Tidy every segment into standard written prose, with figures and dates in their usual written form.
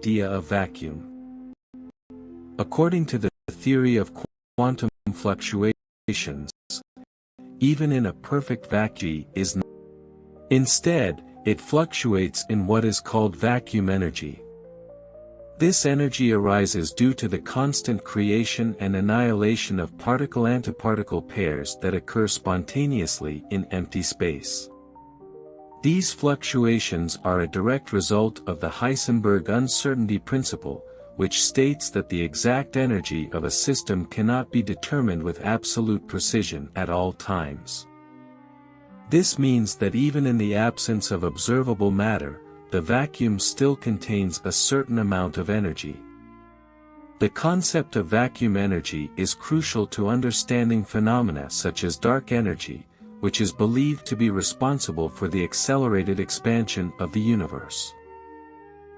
idea of vacuum. According to the theory of quantum fluctuations, even in a perfect vacuum is not. Instead, it fluctuates in what is called vacuum energy. This energy arises due to the constant creation and annihilation of particle-antiparticle pairs that occur spontaneously in empty space. These fluctuations are a direct result of the Heisenberg uncertainty principle, which states that the exact energy of a system cannot be determined with absolute precision at all times. This means that even in the absence of observable matter, the vacuum still contains a certain amount of energy. The concept of vacuum energy is crucial to understanding phenomena such as dark energy, which is believed to be responsible for the accelerated expansion of the universe.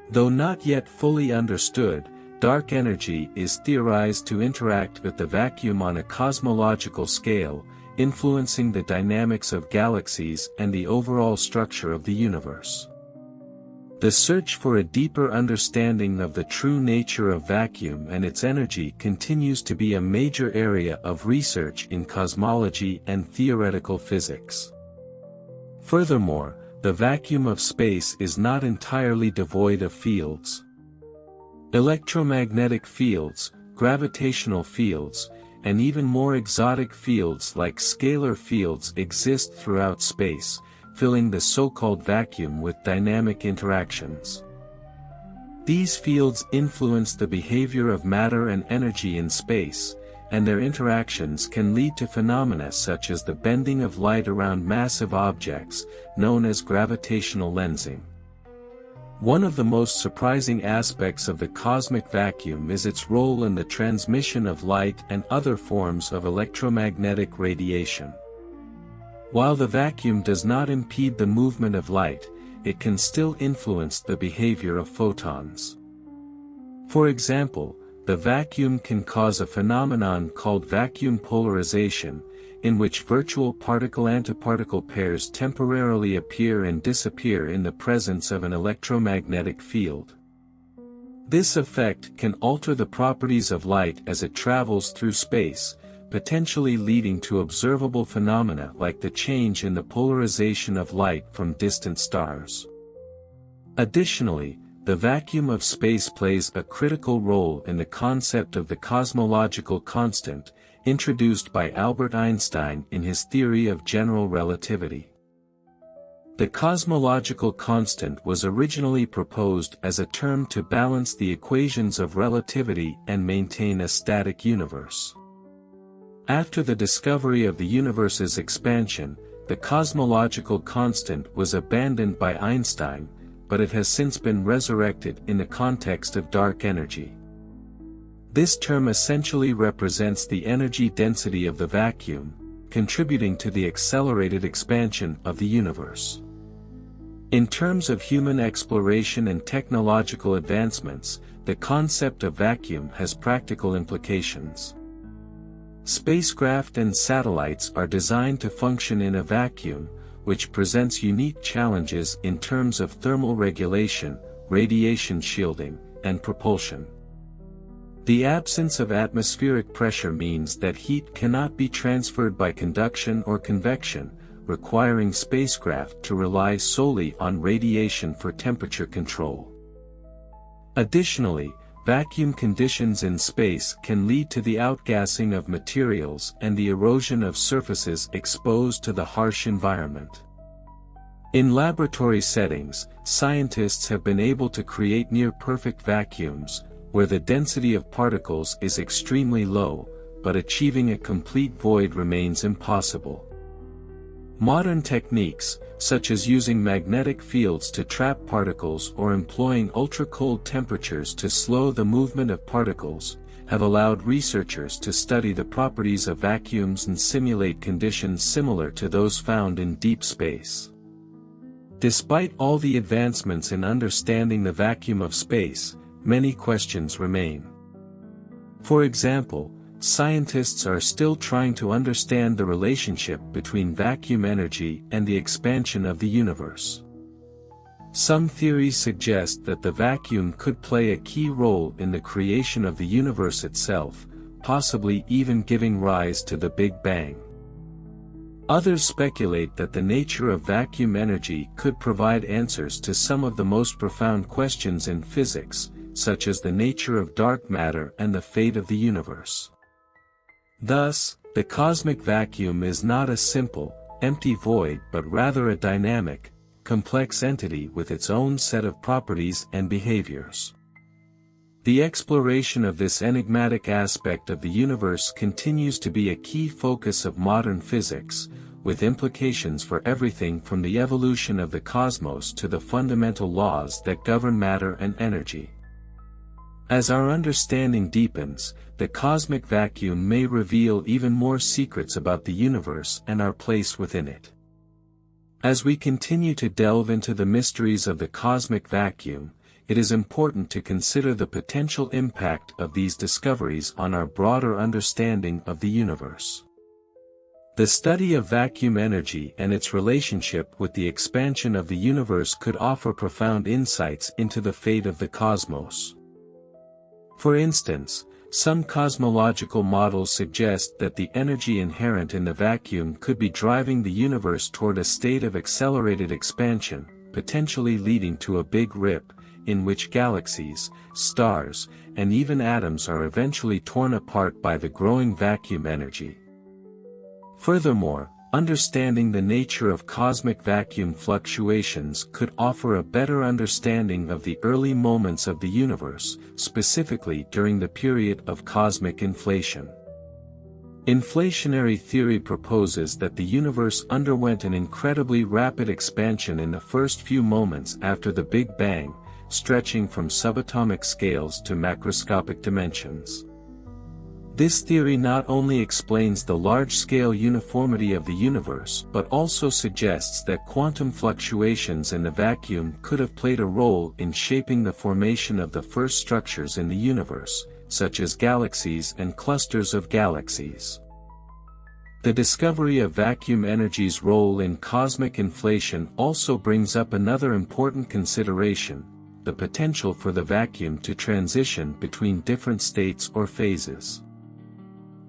Though not yet fully understood, dark energy is theorized to interact with the vacuum on a cosmological scale, influencing the dynamics of galaxies and the overall structure of the universe. The search for a deeper understanding of the true nature of vacuum and its energy continues to be a major area of research in cosmology and theoretical physics. Furthermore, the vacuum of space is not entirely devoid of fields. Electromagnetic fields, gravitational fields, and even more exotic fields like scalar fields exist throughout space, filling the so-called vacuum with dynamic interactions. These fields influence the behavior of matter and energy in space, and their interactions can lead to phenomena such as the bending of light around massive objects, known as gravitational lensing. One of the most surprising aspects of the cosmic vacuum is its role in the transmission of light and other forms of electromagnetic radiation. While the vacuum does not impede the movement of light, it can still influence the behavior of photons. For example, the vacuum can cause a phenomenon called vacuum polarization, in which virtual particle-antiparticle pairs temporarily appear and disappear in the presence of an electromagnetic field. This effect can alter the properties of light as it travels through space, potentially leading to observable phenomena like the change in the polarization of light from distant stars. Additionally, the vacuum of space plays a critical role in the concept of the cosmological constant, introduced by Albert Einstein in his theory of general relativity. The cosmological constant was originally proposed as a term to balance the equations of relativity and maintain a static universe. After the discovery of the universe's expansion, the cosmological constant was abandoned by Einstein, but it has since been resurrected in the context of dark energy. This term essentially represents the energy density of the vacuum, contributing to the accelerated expansion of the universe. In terms of human exploration and technological advancements, the concept of vacuum has practical implications. Spacecraft and satellites are designed to function in a vacuum, which presents unique challenges in terms of thermal regulation, radiation shielding, and propulsion. The absence of atmospheric pressure means that heat cannot be transferred by conduction or convection, requiring spacecraft to rely solely on radiation for temperature control. Additionally, vacuum conditions in space can lead to the outgassing of materials and the erosion of surfaces exposed to the harsh environment. In laboratory settings, scientists have been able to create near-perfect vacuums, where the density of particles is extremely low, but achieving a complete void remains impossible. Modern techniques, such as using magnetic fields to trap particles or employing ultra-cold temperatures to slow the movement of particles, have allowed researchers to study the properties of vacuums and simulate conditions similar to those found in deep space. Despite all the advancements in understanding the vacuum of space, many questions remain. For example, scientists are still trying to understand the relationship between vacuum energy and the expansion of the universe. Some theories suggest that the vacuum could play a key role in the creation of the universe itself, possibly even giving rise to the Big Bang. Others speculate that the nature of vacuum energy could provide answers to some of the most profound questions in physics, such as the nature of dark matter and the fate of the universe. Thus, the cosmic vacuum is not a simple, empty void but rather a dynamic, complex entity with its own set of properties and behaviors. The exploration of this enigmatic aspect of the universe continues to be a key focus of modern physics, with implications for everything from the evolution of the cosmos to the fundamental laws that govern matter and energy. As our understanding deepens, the cosmic vacuum may reveal even more secrets about the universe and our place within it. As we continue to delve into the mysteries of the cosmic vacuum, it is important to consider the potential impact of these discoveries on our broader understanding of the universe. The study of vacuum energy and its relationship with the expansion of the universe could offer profound insights into the fate of the cosmos. For instance, some cosmological models suggest that the energy inherent in the vacuum could be driving the universe toward a state of accelerated expansion, potentially leading to a big rip, in which galaxies, stars, and even atoms are eventually torn apart by the growing vacuum energy. Furthermore, understanding the nature of cosmic vacuum fluctuations could offer a better understanding of the early moments of the universe, specifically during the period of cosmic inflation. Inflationary theory proposes that the universe underwent an incredibly rapid expansion in the first few moments after the Big Bang, stretching from subatomic scales to macroscopic dimensions. This theory not only explains the large-scale uniformity of the universe but also suggests that quantum fluctuations in the vacuum could have played a role in shaping the formation of the first structures in the universe, such as galaxies and clusters of galaxies. The discovery of vacuum energy's role in cosmic inflation also brings up another important consideration: the potential for the vacuum to transition between different states or phases.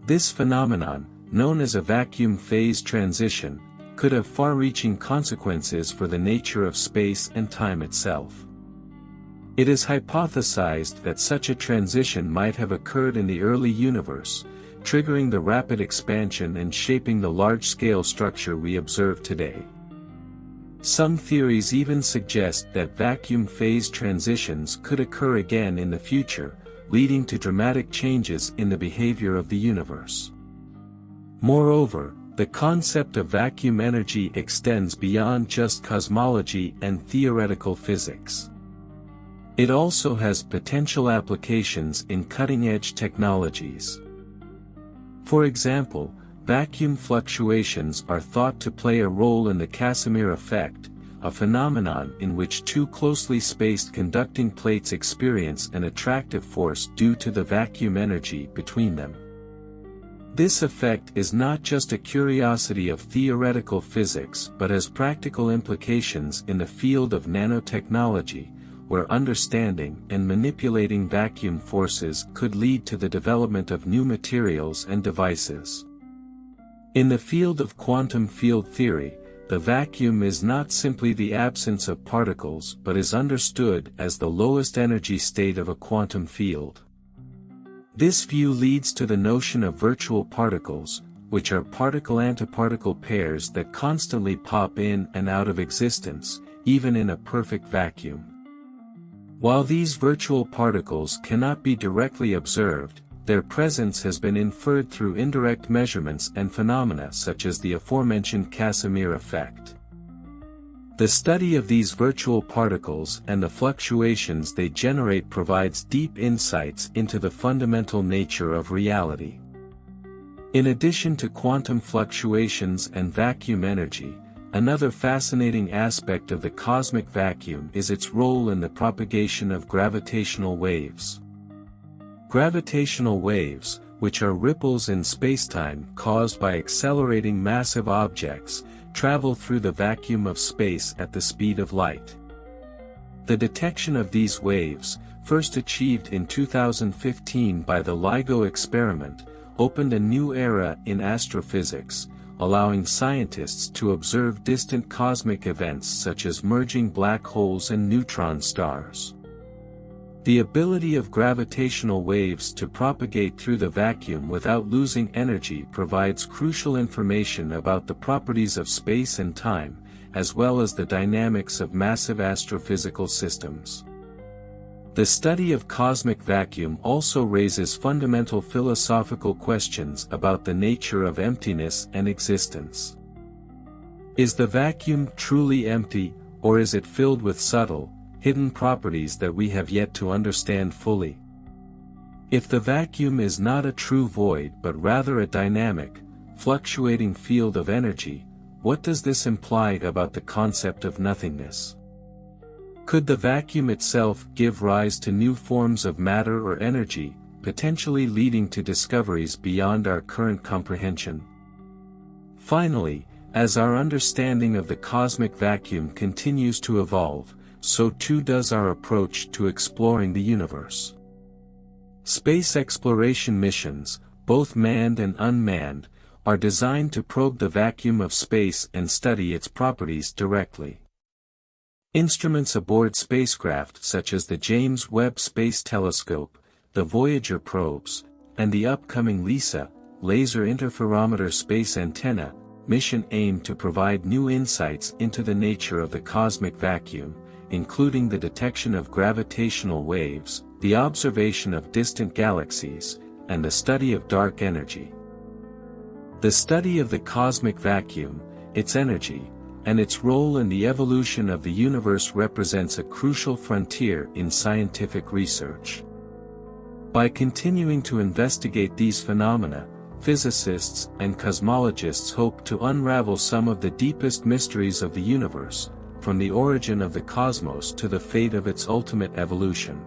This phenomenon, known as a vacuum phase transition, could have far-reaching consequences for the nature of space and time itself. It is hypothesized that such a transition might have occurred in the early universe, triggering the rapid expansion and shaping the large-scale structure we observe today. Some theories even suggest that vacuum phase transitions could occur again in the future, leading to dramatic changes in the behavior of the universe. Moreover, the concept of vacuum energy extends beyond just cosmology and theoretical physics. It also has potential applications in cutting-edge technologies. For example, vacuum fluctuations are thought to play a role in the Casimir effect, a phenomenon in which two closely spaced conducting plates experience an attractive force due to the vacuum energy between them. This effect is not just a curiosity of theoretical physics but has practical implications in the field of nanotechnology, where understanding and manipulating vacuum forces could lead to the development of new materials and devices. In the field of quantum field theory, the vacuum is not simply the absence of particles but is understood as the lowest energy state of a quantum field. This view leads to the notion of virtual particles, which are particle-antiparticle pairs that constantly pop in and out of existence, even in a perfect vacuum. While these virtual particles cannot be directly observed, their presence has been inferred through indirect measurements and phenomena such as the aforementioned Casimir effect. The study of these virtual particles and the fluctuations they generate provides deep insights into the fundamental nature of reality. In addition to quantum fluctuations and vacuum energy, another fascinating aspect of the cosmic vacuum is its role in the propagation of gravitational waves. Gravitational waves, which are ripples in spacetime caused by accelerating massive objects, travel through the vacuum of space at the speed of light. The detection of these waves, first achieved in 2015 by the LIGO experiment, opened a new era in astrophysics, allowing scientists to observe distant cosmic events such as merging black holes and neutron stars. The ability of gravitational waves to propagate through the vacuum without losing energy provides crucial information about the properties of space and time, as well as the dynamics of massive astrophysical systems. The study of cosmic vacuum also raises fundamental philosophical questions about the nature of emptiness and existence. Is the vacuum truly empty, or is it filled with subtle, hidden properties that we have yet to understand fully? If the vacuum is not a true void but rather a dynamic, fluctuating field of energy, what does this imply about the concept of nothingness? Could the vacuum itself give rise to new forms of matter or energy, potentially leading to discoveries beyond our current comprehension? Finally, as our understanding of the cosmic vacuum continues to evolve, so too does our approach to exploring the universe. Space exploration missions, both manned and unmanned, are designed to probe the vacuum of space and study its properties directly. Instruments aboard spacecraft such as the James Webb Space Telescope, the Voyager probes, and the upcoming LISA, Laser Interferometer Space Antenna, mission aim to provide new insights into the nature of the cosmic vacuum, including the detection of gravitational waves, the observation of distant galaxies, and the study of dark energy. The study of the cosmic vacuum, its energy, and its role in the evolution of the universe represents a crucial frontier in scientific research. By continuing to investigate these phenomena, physicists and cosmologists hope to unravel some of the deepest mysteries of the universe, from the origin of the cosmos to the fate of its ultimate evolution.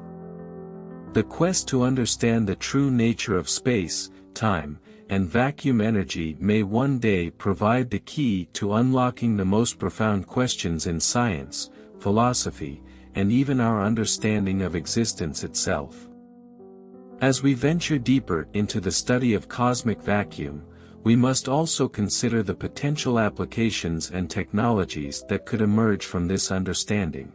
The quest to understand the true nature of space, time, and vacuum energy may one day provide the key to unlocking the most profound questions in science, philosophy, and even our understanding of existence itself. As we venture deeper into the study of cosmic vacuum, we must also consider the potential applications and technologies that could emerge from this understanding.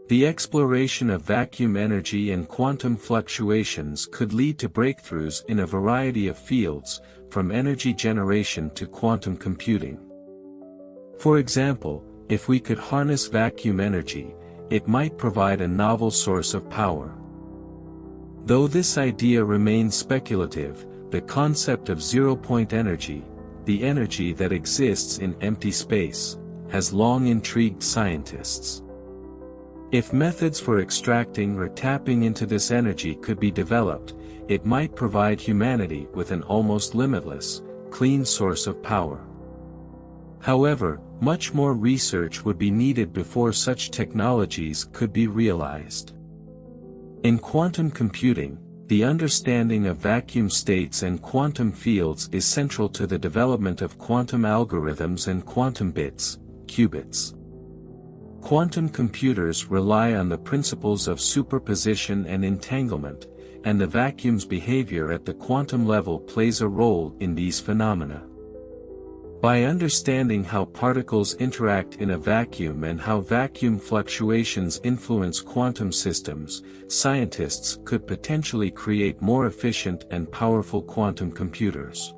The exploration of vacuum energy and quantum fluctuations could lead to breakthroughs in a variety of fields, from energy generation to quantum computing. For example, if we could harness vacuum energy, it might provide a novel source of power. Though this idea remains speculative, the concept of zero-point energy, the energy that exists in empty space, has long intrigued scientists. If methods for extracting or tapping into this energy could be developed, it might provide humanity with an almost limitless, clean source of power. However, much more research would be needed before such technologies could be realized. In quantum computing, the understanding of vacuum states and quantum fields is central to the development of quantum algorithms and quantum bits, qubits. Quantum computers rely on the principles of superposition and entanglement, and the vacuum's behavior at the quantum level plays a role in these phenomena. By understanding how particles interact in a vacuum and how vacuum fluctuations influence quantum systems, scientists could potentially create more efficient and powerful quantum computers.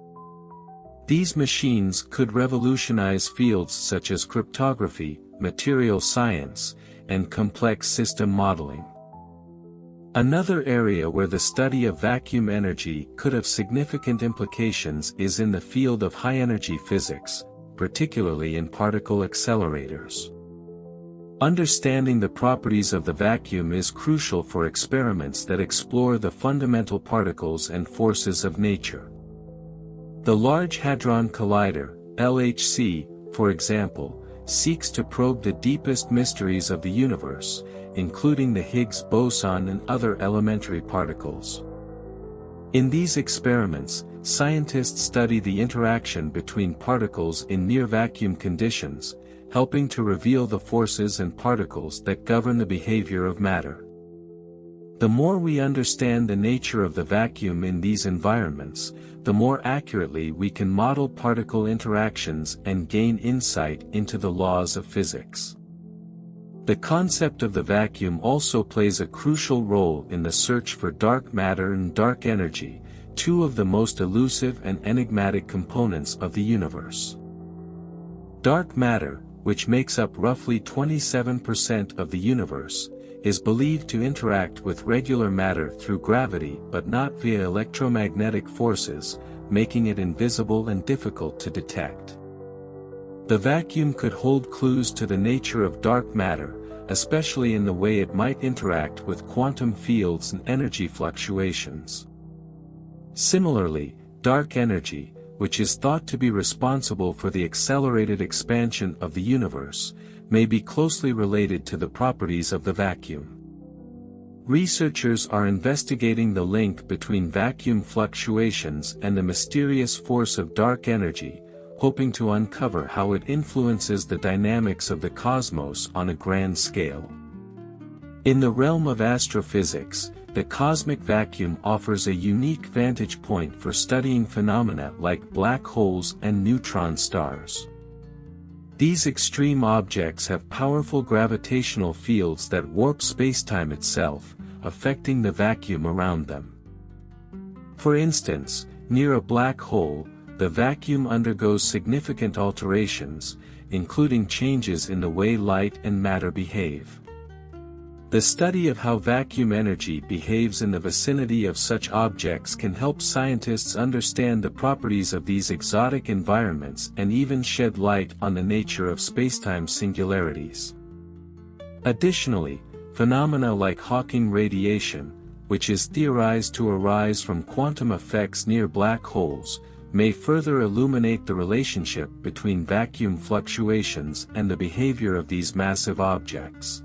These machines could revolutionize fields such as cryptography, material science, and complex system modeling. Another area where the study of vacuum energy could have significant implications is in the field of high-energy physics, particularly in particle accelerators. Understanding the properties of the vacuum is crucial for experiments that explore the fundamental particles and forces of nature. The Large Hadron Collider, LHC, for example, seeks to probe the deepest mysteries of the universe, including the Higgs boson and other elementary particles. In these experiments, scientists study the interaction between particles in near-vacuum conditions, helping to reveal the forces and particles that govern the behavior of matter. The more we understand the nature of the vacuum in these environments, the more accurately we can model particle interactions and gain insight into the laws of physics. The concept of the vacuum also plays a crucial role in the search for dark matter and dark energy, two of the most elusive and enigmatic components of the universe. Dark matter, which makes up roughly 27% of the universe, is believed to interact with regular matter through gravity but not via electromagnetic forces, making it invisible and difficult to detect. The vacuum could hold clues to the nature of dark matter, especially in the way it might interact with quantum fields and energy fluctuations. Similarly, dark energy, which is thought to be responsible for the accelerated expansion of the universe, may be closely related to the properties of the vacuum. Researchers are investigating the link between vacuum fluctuations and the mysterious force of dark energy, hoping to uncover how it influences the dynamics of the cosmos on a grand scale. In the realm of astrophysics, the cosmic vacuum offers a unique vantage point for studying phenomena like black holes and neutron stars. These extreme objects have powerful gravitational fields that warp spacetime itself, affecting the vacuum around them. For instance, near a black hole, the vacuum undergoes significant alterations, including changes in the way light and matter behave. The study of how vacuum energy behaves in the vicinity of such objects can help scientists understand the properties of these exotic environments and even shed light on the nature of spacetime singularities. Additionally, phenomena like Hawking radiation, which is theorized to arise from quantum effects near black holes, may further illuminate the relationship between vacuum fluctuations and the behavior of these massive objects.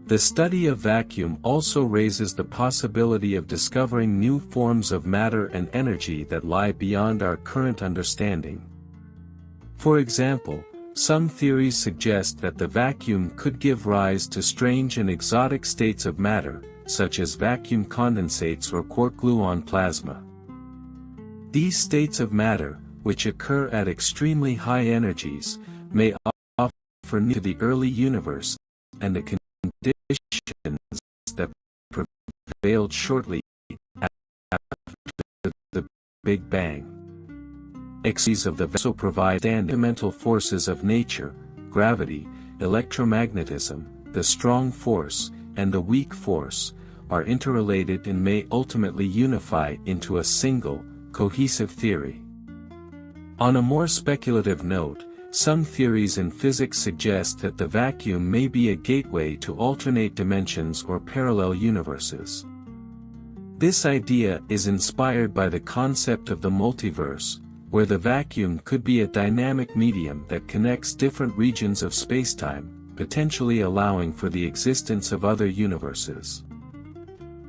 The study of vacuum also raises the possibility of discovering new forms of matter and energy that lie beyond our current understanding. For example, some theories suggest that the vacuum could give rise to strange and exotic states of matter, such as vacuum condensates or quark-gluon plasma. These states of matter, which occur at extremely high energies, may offer new to the early universe, and the conditions that prevailed shortly after the Big Bang. Exes of the vessel provide fundamental forces of nature, gravity, electromagnetism, the strong force, and the weak force, are interrelated and may ultimately unify into a single, cohesive theory. On a more speculative note, some theories in physics suggest that the vacuum may be a gateway to alternate dimensions or parallel universes. This idea is inspired by the concept of the multiverse, where the vacuum could be a dynamic medium that connects different regions of spacetime, potentially allowing for the existence of other universes.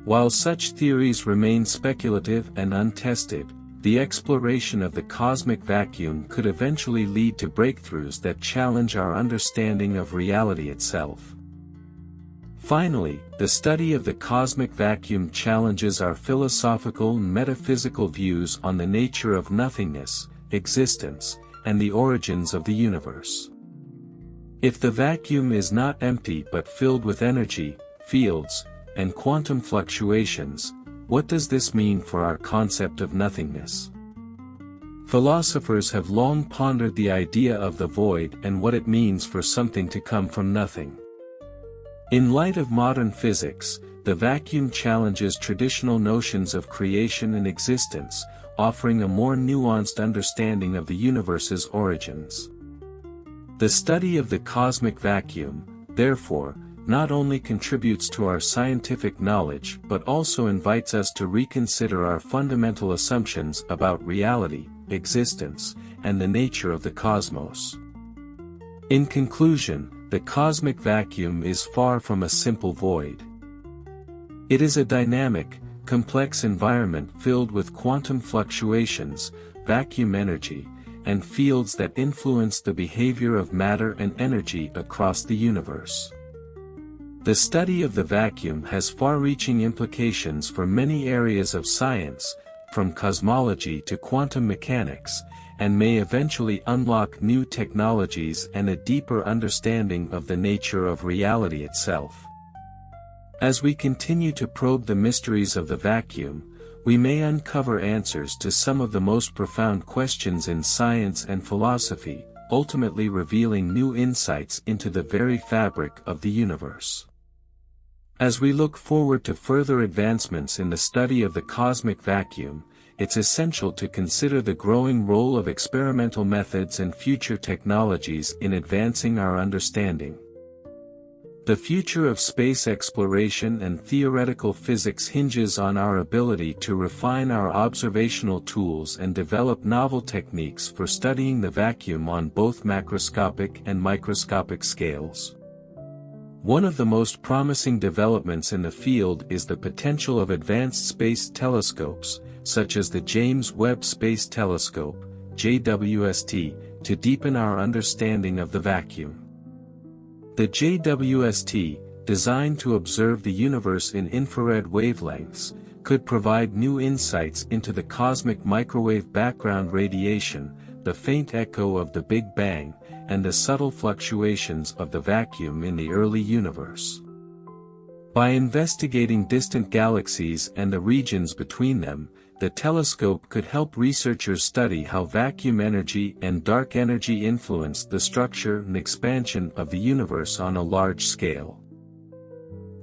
While such theories remain speculative and untested, the exploration of the cosmic vacuum could eventually lead to breakthroughs that challenge our understanding of reality itself. Finally, the study of the cosmic vacuum challenges our philosophical and metaphysical views on the nature of nothingness, existence, and the origins of the universe. If the vacuum is not empty but filled with energy, fields, and quantum fluctuations, what does this mean for our concept of nothingness? Philosophers have long pondered the idea of the void and what it means for something to come from nothing. In light of modern physics, the vacuum challenges traditional notions of creation and existence, offering a more nuanced understanding of the universe's origins. The study of the cosmic vacuum, therefore, not only contributes to our scientific knowledge but also invites us to reconsider our fundamental assumptions about reality, existence, and the nature of the cosmos. In conclusion, the cosmic vacuum is far from a simple void. It is a dynamic, complex environment filled with quantum fluctuations, vacuum energy, and fields that influence the behavior of matter and energy across the universe. The study of the vacuum has far-reaching implications for many areas of science, from cosmology to quantum mechanics, and may eventually unlock new technologies and a deeper understanding of the nature of reality itself. As we continue to probe the mysteries of the vacuum, we may uncover answers to some of the most profound questions in science and philosophy, ultimately revealing new insights into the very fabric of the universe. As we look forward to further advancements in the study of the cosmic vacuum, it's essential to consider the growing role of experimental methods and future technologies in advancing our understanding. The future of space exploration and theoretical physics hinges on our ability to refine our observational tools and develop novel techniques for studying the vacuum on both macroscopic and microscopic scales. One of the most promising developments in the field is the potential of advanced space telescopes, such as the James Webb Space Telescope, JWST, to deepen our understanding of the vacuum. The JWST, designed to observe the universe in infrared wavelengths, could provide new insights into the cosmic microwave background radiation, the faint echo of the Big Bang, and the subtle fluctuations of the vacuum in the early universe. By investigating distant galaxies and the regions between them, the telescope could help researchers study how vacuum energy and dark energy influence the structure and expansion of the universe on a large scale.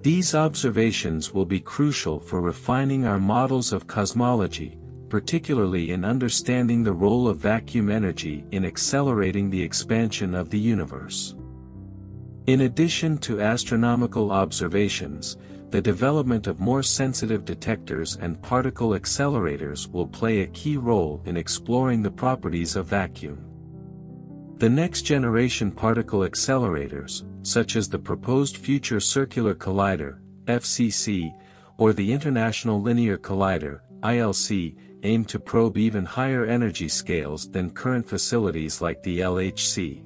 These observations will be crucial for refining our models of cosmology, particularly in understanding the role of vacuum energy in accelerating the expansion of the universe. In addition to astronomical observations, the development of more sensitive detectors and particle accelerators will play a key role in exploring the properties of vacuum. The next-generation particle accelerators, such as the proposed Future Circular Collider, FCC, or the International Linear Collider, ILC, aim to probe even higher energy scales than current facilities like the LHC.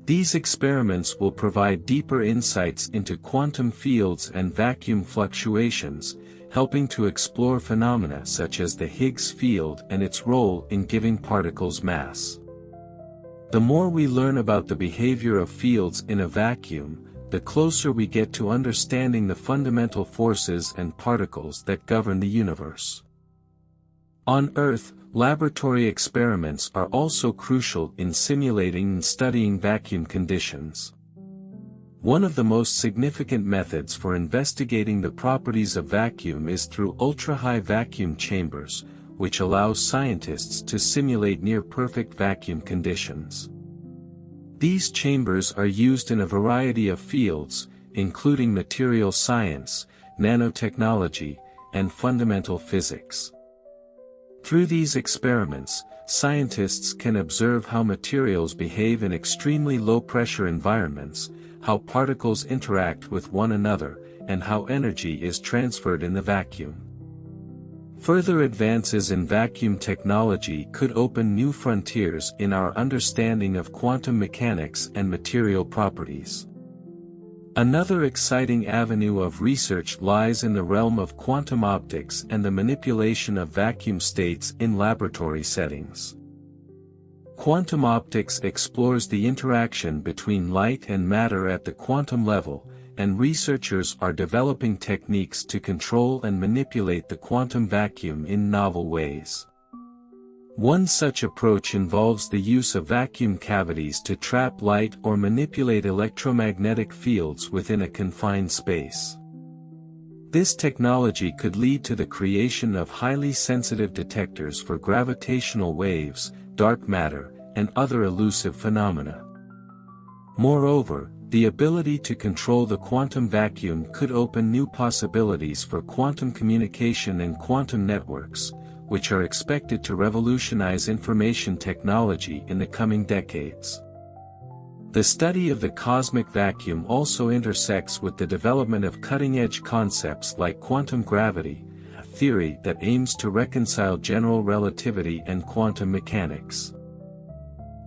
These experiments will provide deeper insights into quantum fields and vacuum fluctuations, helping to explore phenomena such as the Higgs field and its role in giving particles mass. The more we learn about the behavior of fields in a vacuum, the closer we get to understanding the fundamental forces and particles that govern the universe. On Earth, laboratory experiments are also crucial in simulating and studying vacuum conditions. One of the most significant methods for investigating the properties of vacuum is through ultra-high vacuum chambers, which allows scientists to simulate near-perfect vacuum conditions. These chambers are used in a variety of fields, including material science, nanotechnology, and fundamental physics. Through these experiments, scientists can observe how materials behave in extremely low-pressure environments, how particles interact with one another, and how energy is transferred in the vacuum. Further advances in vacuum technology could open new frontiers in our understanding of quantum mechanics and material properties. Another exciting avenue of research lies in the realm of quantum optics and the manipulation of vacuum states in laboratory settings. Quantum optics explores the interaction between light and matter at the quantum level, and researchers are developing techniques to control and manipulate the quantum vacuum in novel ways. One such approach involves the use of vacuum cavities to trap light or manipulate electromagnetic fields within a confined space. This technology could lead to the creation of highly sensitive detectors for gravitational waves, dark matter, and other elusive phenomena. Moreover, the ability to control the quantum vacuum could open new possibilities for quantum communication and quantum networks, which are expected to revolutionize information technology in the coming decades. The study of the cosmic vacuum also intersects with the development of cutting-edge concepts like quantum gravity, a theory that aims to reconcile general relativity and quantum mechanics.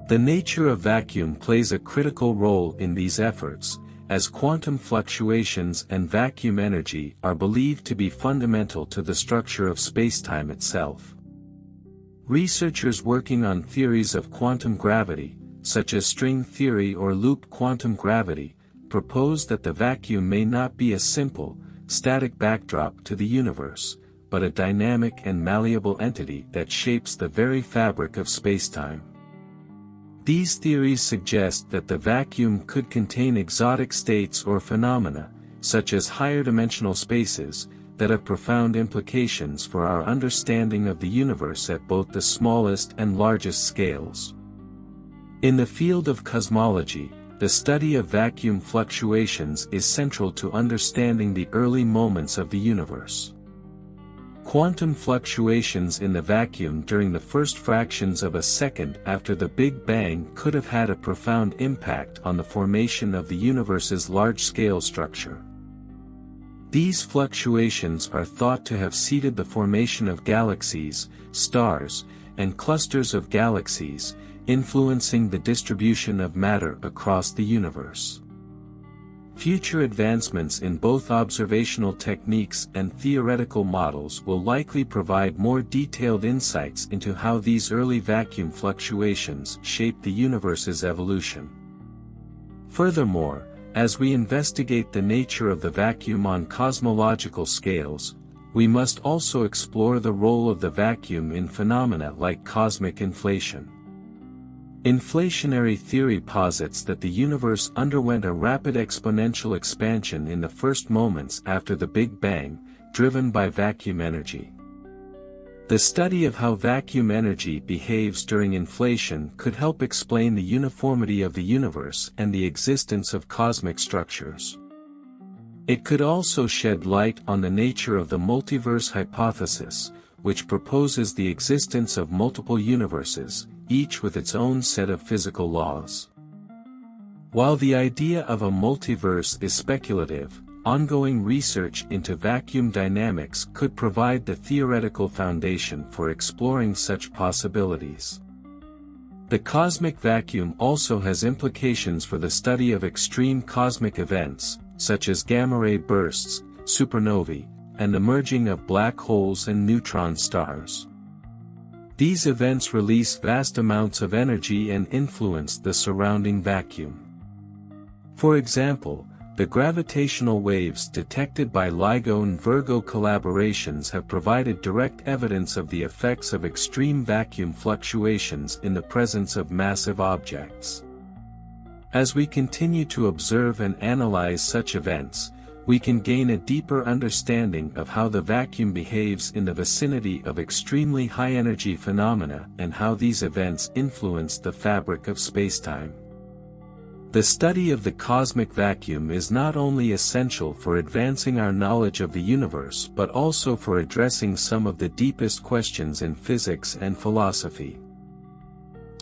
The nature of vacuum plays a critical role in these efforts, as quantum fluctuations and vacuum energy are believed to be fundamental to the structure of spacetime itself. Researchers working on theories of quantum gravity, such as string theory or loop quantum gravity, propose that the vacuum may not be a simple, static backdrop to the universe, but a dynamic and malleable entity that shapes the very fabric of spacetime. These theories suggest that the vacuum could contain exotic states or phenomena, such as higher-dimensional spaces, that have profound implications for our understanding of the universe at both the smallest and largest scales. In the field of cosmology, the study of vacuum fluctuations is central to understanding the early moments of the universe. Quantum fluctuations in the vacuum during the first fractions of a second after the Big Bang could have had a profound impact on the formation of the universe's large-scale structure. These fluctuations are thought to have seeded the formation of galaxies, stars, and clusters of galaxies, influencing the distribution of matter across the universe. Future advancements in both observational techniques and theoretical models will likely provide more detailed insights into how these early vacuum fluctuations shaped the universe's evolution. Furthermore, as we investigate the nature of the vacuum on cosmological scales, we must also explore the role of the vacuum in phenomena like cosmic inflation. Inflationary theory posits that the universe underwent a rapid exponential expansion in the first moments after the Big Bang, driven by vacuum energy. The study of how vacuum energy behaves during inflation could help explain the uniformity of the universe and the existence of cosmic structures. It could also shed light on the nature of the multiverse hypothesis, which proposes the existence of multiple universes, each with its own set of physical laws. While the idea of a multiverse is speculative, ongoing research into vacuum dynamics could provide the theoretical foundation for exploring such possibilities. The cosmic vacuum also has implications for the study of extreme cosmic events, such as gamma-ray bursts, supernovae, and the merging of black holes and neutron stars. These events release vast amounts of energy and influence the surrounding vacuum. For example, the gravitational waves detected by LIGO and Virgo collaborations have provided direct evidence of the effects of extreme vacuum fluctuations in the presence of massive objects. As we continue to observe and analyze such events, we can gain a deeper understanding of how the vacuum behaves in the vicinity of extremely high-energy phenomena and how these events influence the fabric of spacetime. The study of the cosmic vacuum is not only essential for advancing our knowledge of the universe but also for addressing some of the deepest questions in physics and philosophy.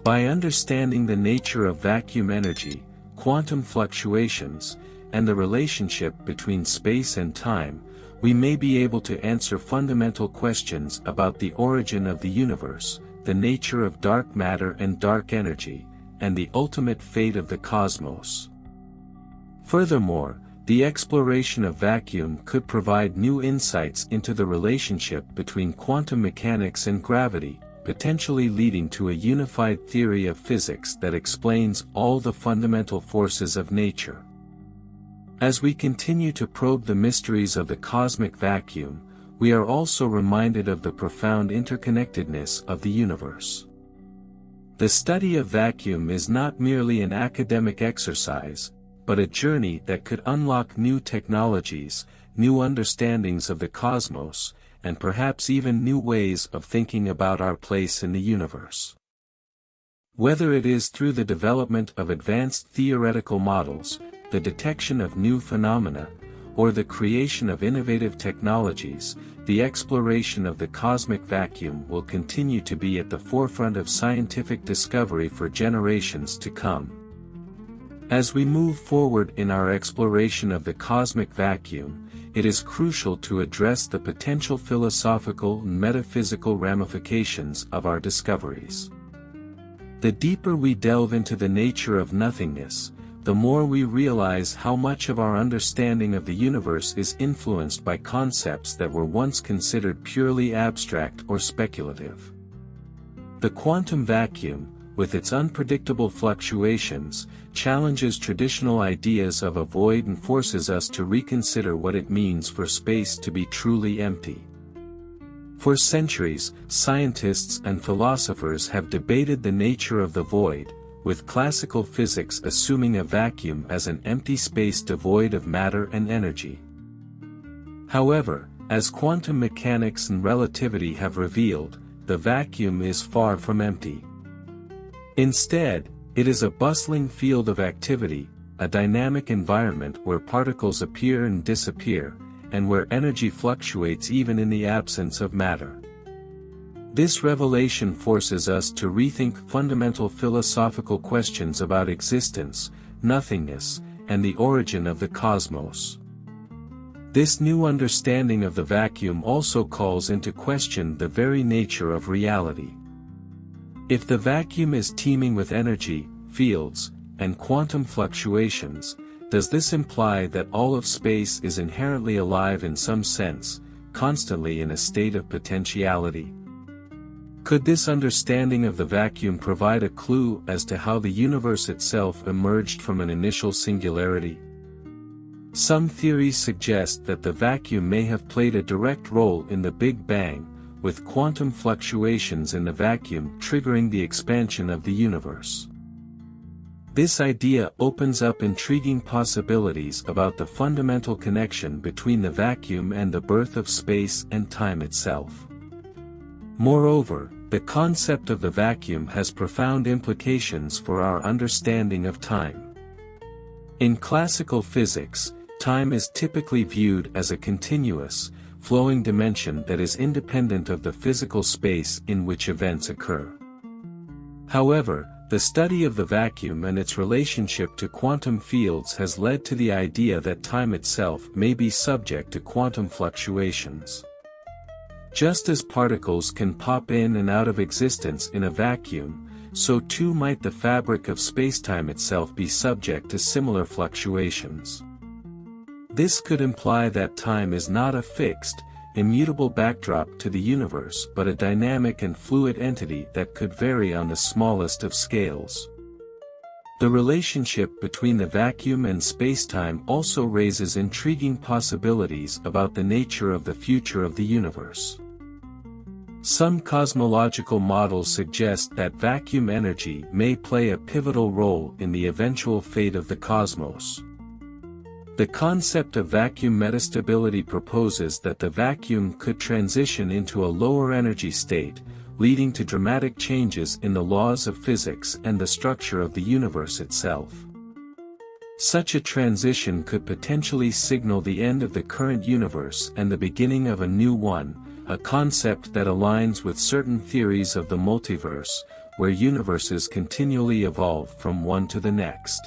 By understanding the nature of vacuum energy, quantum fluctuations, and the relationship between space and time, we may be able to answer fundamental questions about the origin of the universe, the nature of dark matter and dark energy, and the ultimate fate of the cosmos. Furthermore, the exploration of vacuum could provide new insights into the relationship between quantum mechanics and gravity, potentially leading to a unified theory of physics that explains all the fundamental forces of nature. As we continue to probe the mysteries of the cosmic vacuum, we are also reminded of the profound interconnectedness of the universe. The study of vacuum is not merely an academic exercise, but a journey that could unlock new technologies, new understandings of the cosmos, and perhaps even new ways of thinking about our place in the universe. Whether it is through the development of advanced theoretical models, the detection of new phenomena, or the creation of innovative technologies, the exploration of the cosmic vacuum will continue to be at the forefront of scientific discovery for generations to come. As we move forward in our exploration of the cosmic vacuum, it is crucial to address the potential philosophical and metaphysical ramifications of our discoveries. The deeper we delve into the nature of nothingness, the more we realize how much of our understanding of the universe is influenced by concepts that were once considered purely abstract or speculative. The quantum vacuum, with its unpredictable fluctuations, challenges traditional ideas of a void and forces us to reconsider what it means for space to be truly empty. For centuries, scientists and philosophers have debated the nature of the void, with classical physics assuming a vacuum as an empty space devoid of matter and energy. However, as quantum mechanics and relativity have revealed, the vacuum is far from empty. Instead, it is a bustling field of activity, a dynamic environment where particles appear and disappear, and where energy fluctuates even in the absence of matter. This revelation forces us to rethink fundamental philosophical questions about existence, nothingness, and the origin of the cosmos. This new understanding of the vacuum also calls into question the very nature of reality. If the vacuum is teeming with energy, fields, and quantum fluctuations, does this imply that all of space is inherently alive in some sense, constantly in a state of potentiality? Could this understanding of the vacuum provide a clue as to how the universe itself emerged from an initial singularity? Some theories suggest that the vacuum may have played a direct role in the Big Bang, with quantum fluctuations in the vacuum triggering the expansion of the universe. This idea opens up intriguing possibilities about the fundamental connection between the vacuum and the birth of space and time itself. Moreover, the concept of the vacuum has profound implications for our understanding of time. In classical physics, time is typically viewed as a continuous, flowing dimension that is independent of the physical space in which events occur. However, the study of the vacuum and its relationship to quantum fields has led to the idea that time itself may be subject to quantum fluctuations. Just as particles can pop in and out of existence in a vacuum, so too might the fabric of spacetime itself be subject to similar fluctuations. This could imply that time is not a fixed, immutable backdrop to the universe but a dynamic and fluid entity that could vary on the smallest of scales. The relationship between the vacuum and spacetime also raises intriguing possibilities about the nature of the future of the universe. Some cosmological models suggest that vacuum energy may play a pivotal role in the eventual fate of the cosmos. The concept of vacuum metastability proposes that the vacuum could transition into a lower energy state, leading to dramatic changes in the laws of physics and the structure of the universe itself. Such a transition could potentially signal the end of the current universe and the beginning of a new one, a concept that aligns with certain theories of the multiverse, where universes continually evolve from one to the next.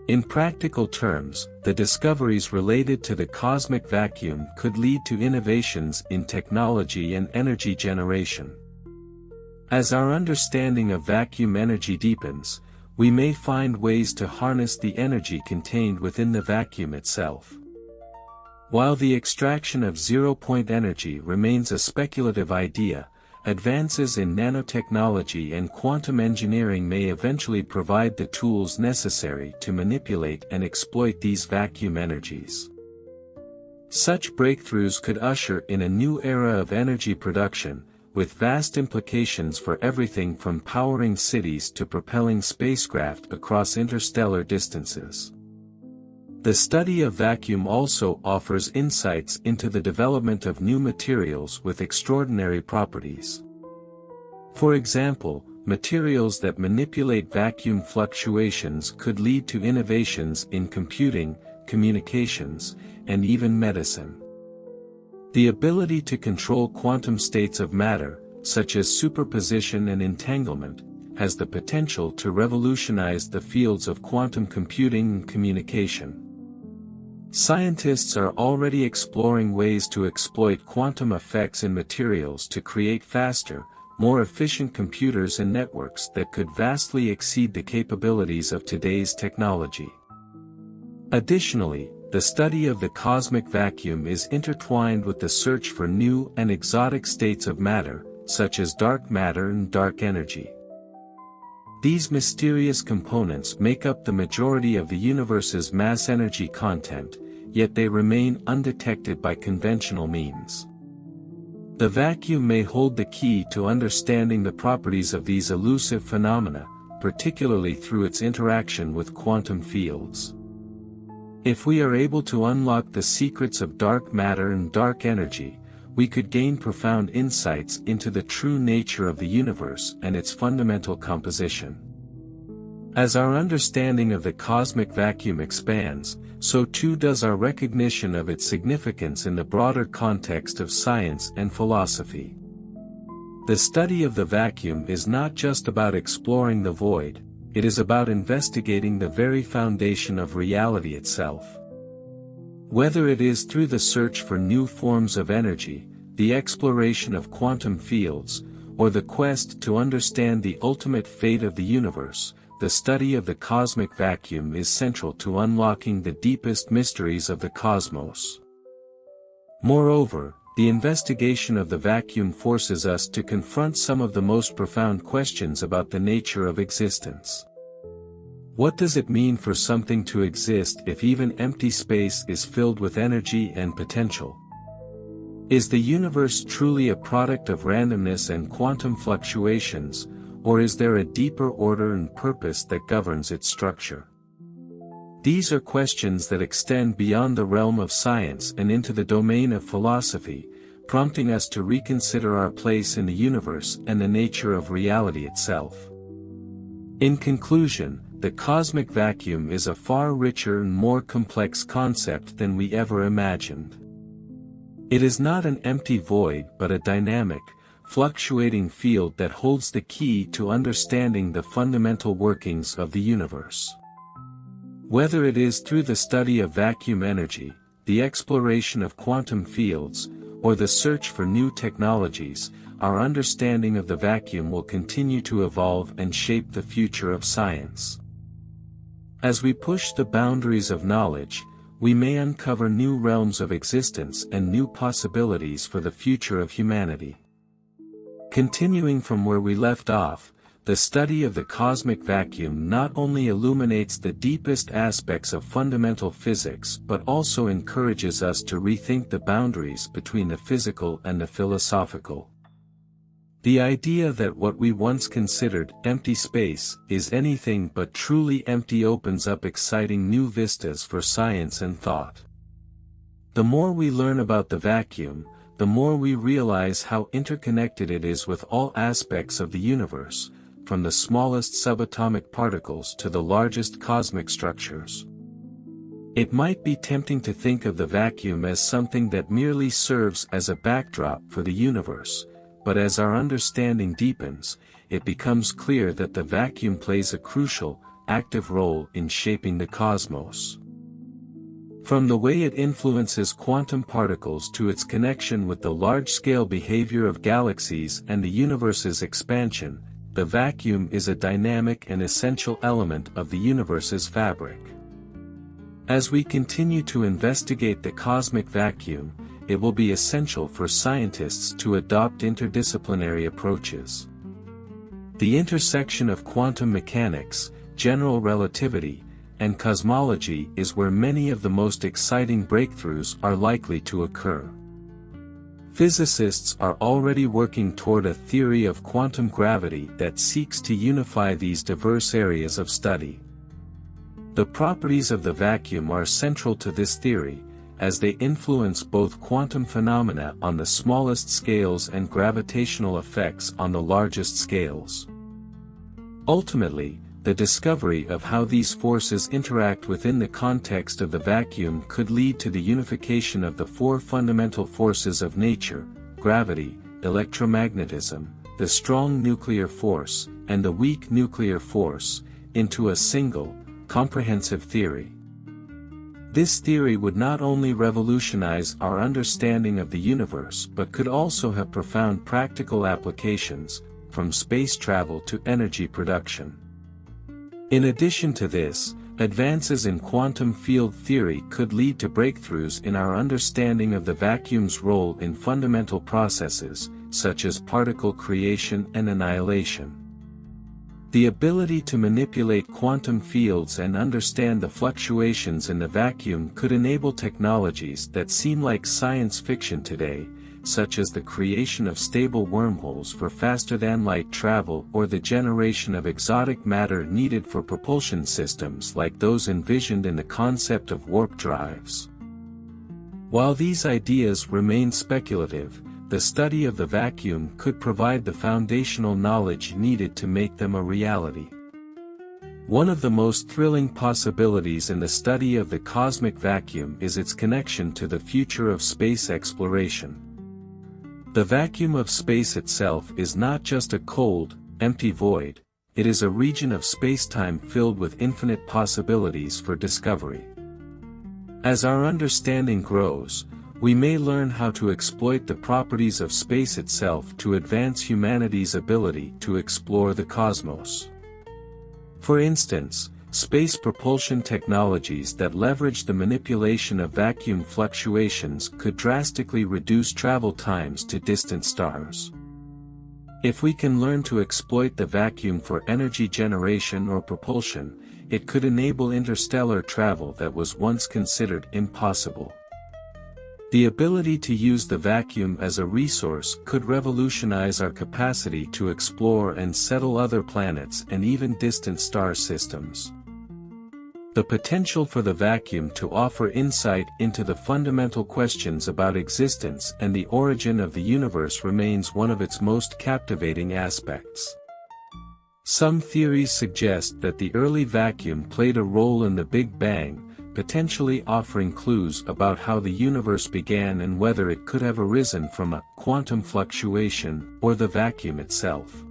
In practical terms, the discoveries related to the cosmic vacuum could lead to innovations in technology and energy generation. As our understanding of vacuum energy deepens, we may find ways to harness the energy contained within the vacuum itself. While the extraction of zero-point energy remains a speculative idea, advances in nanotechnology and quantum engineering may eventually provide the tools necessary to manipulate and exploit these vacuum energies. Such breakthroughs could usher in a new era of energy production, with vast implications for everything from powering cities to propelling spacecraft across interstellar distances. The study of vacuum also offers insights into the development of new materials with extraordinary properties. For example, materials that manipulate vacuum fluctuations could lead to innovations in computing, communications, and even medicine. The ability to control quantum states of matter, such as superposition and entanglement, has the potential to revolutionize the fields of quantum computing and communication. Scientists are already exploring ways to exploit quantum effects in materials to create faster, more efficient computers and networks that could vastly exceed the capabilities of today's technology. Additionally, the study of the cosmic vacuum is intertwined with the search for new and exotic states of matter, such as dark matter and dark energy. These mysterious components make up the majority of the universe's mass energy content, yet they remain undetected by conventional means. The vacuum may hold the key to understanding the properties of these elusive phenomena, particularly through its interaction with quantum fields. If we are able to unlock the secrets of dark matter and dark energy, we could gain profound insights into the true nature of the universe and its fundamental composition. As our understanding of the cosmic vacuum expands, so too does our recognition of its significance in the broader context of science and philosophy. The study of the vacuum is not just about exploring the void, it is about investigating the very foundation of reality itself. Whether it is through the search for new forms of energy, the exploration of quantum fields, or the quest to understand the ultimate fate of the universe, the study of the cosmic vacuum is central to unlocking the deepest mysteries of the cosmos. Moreover, the investigation of the vacuum forces us to confront some of the most profound questions about the nature of existence. What does it mean for something to exist if even empty space is filled with energy and potential? Is the universe truly a product of randomness and quantum fluctuations, or is there a deeper order and purpose that governs its structure? These are questions that extend beyond the realm of science and into the domain of philosophy, prompting us to reconsider our place in the universe and the nature of reality itself. In conclusion, the cosmic vacuum is a far richer and more complex concept than we ever imagined. It is not an empty void but a dynamic, fluctuating field that holds the key to understanding the fundamental workings of the universe. Whether it is through the study of vacuum energy, the exploration of quantum fields, or the search for new technologies, our understanding of the vacuum will continue to evolve and shape the future of science. As we push the boundaries of knowledge, we may uncover new realms of existence and new possibilities for the future of humanity. Continuing from where we left off, the study of the cosmic vacuum not only illuminates the deepest aspects of fundamental physics but also encourages us to rethink the boundaries between the physical and the philosophical. The idea that what we once considered empty space is anything but truly empty opens up exciting new vistas for science and thought. The more we learn about the vacuum, the more we realize how interconnected it is with all aspects of the universe, from the smallest subatomic particles to the largest cosmic structures. It might be tempting to think of the vacuum as something that merely serves as a backdrop for the universe, but as our understanding deepens, it becomes clear that the vacuum plays a crucial, active role in shaping the cosmos. From the way it influences quantum particles to its connection with the large-scale behavior of galaxies and the universe's expansion, the vacuum is a dynamic and essential element of the universe's fabric. As we continue to investigate the cosmic vacuum, it will be essential for scientists to adopt interdisciplinary approaches. The intersection of quantum mechanics, general relativity, and cosmology is where many of the most exciting breakthroughs are likely to occur. Physicists are already working toward a theory of quantum gravity that seeks to unify these diverse areas of study. The properties of the vacuum are central to this theory, as they influence both quantum phenomena on the smallest scales and gravitational effects on the largest scales. Ultimately, the discovery of how these forces interact within the context of the vacuum could lead to the unification of the four fundamental forces of nature: gravity, electromagnetism, the strong nuclear force, and the weak nuclear force, into a single, comprehensive theory. This theory would not only revolutionize our understanding of the universe but could also have profound practical applications, from space travel to energy production. In addition to this, advances in quantum field theory could lead to breakthroughs in our understanding of the vacuum's role in fundamental processes, such as particle creation and annihilation. The ability to manipulate quantum fields and understand the fluctuations in the vacuum could enable technologies that seem like science fiction today, such as the creation of stable wormholes for faster-than-light travel or the generation of exotic matter needed for propulsion systems like those envisioned in the concept of warp drives. While these ideas remain speculative, the study of the vacuum could provide the foundational knowledge needed to make them a reality. One of the most thrilling possibilities in the study of the cosmic vacuum is its connection to the future of space exploration. The vacuum of space itself is not just a cold, empty void, it is a region of spacetime filled with infinite possibilities for discovery. As our understanding grows, we may learn how to exploit the properties of space itself to advance humanity's ability to explore the cosmos. For instance, space propulsion technologies that leverage the manipulation of vacuum fluctuations could drastically reduce travel times to distant stars. If we can learn to exploit the vacuum for energy generation or propulsion, it could enable interstellar travel that was once considered impossible. The ability to use the vacuum as a resource could revolutionize our capacity to explore and settle other planets and even distant star systems. The potential for the vacuum to offer insight into the fundamental questions about existence and the origin of the universe remains one of its most captivating aspects. Some theories suggest that the early vacuum played a role in the Big Bang, potentially offering clues about how the universe began and whether it could have arisen from a quantum fluctuation or the vacuum itself.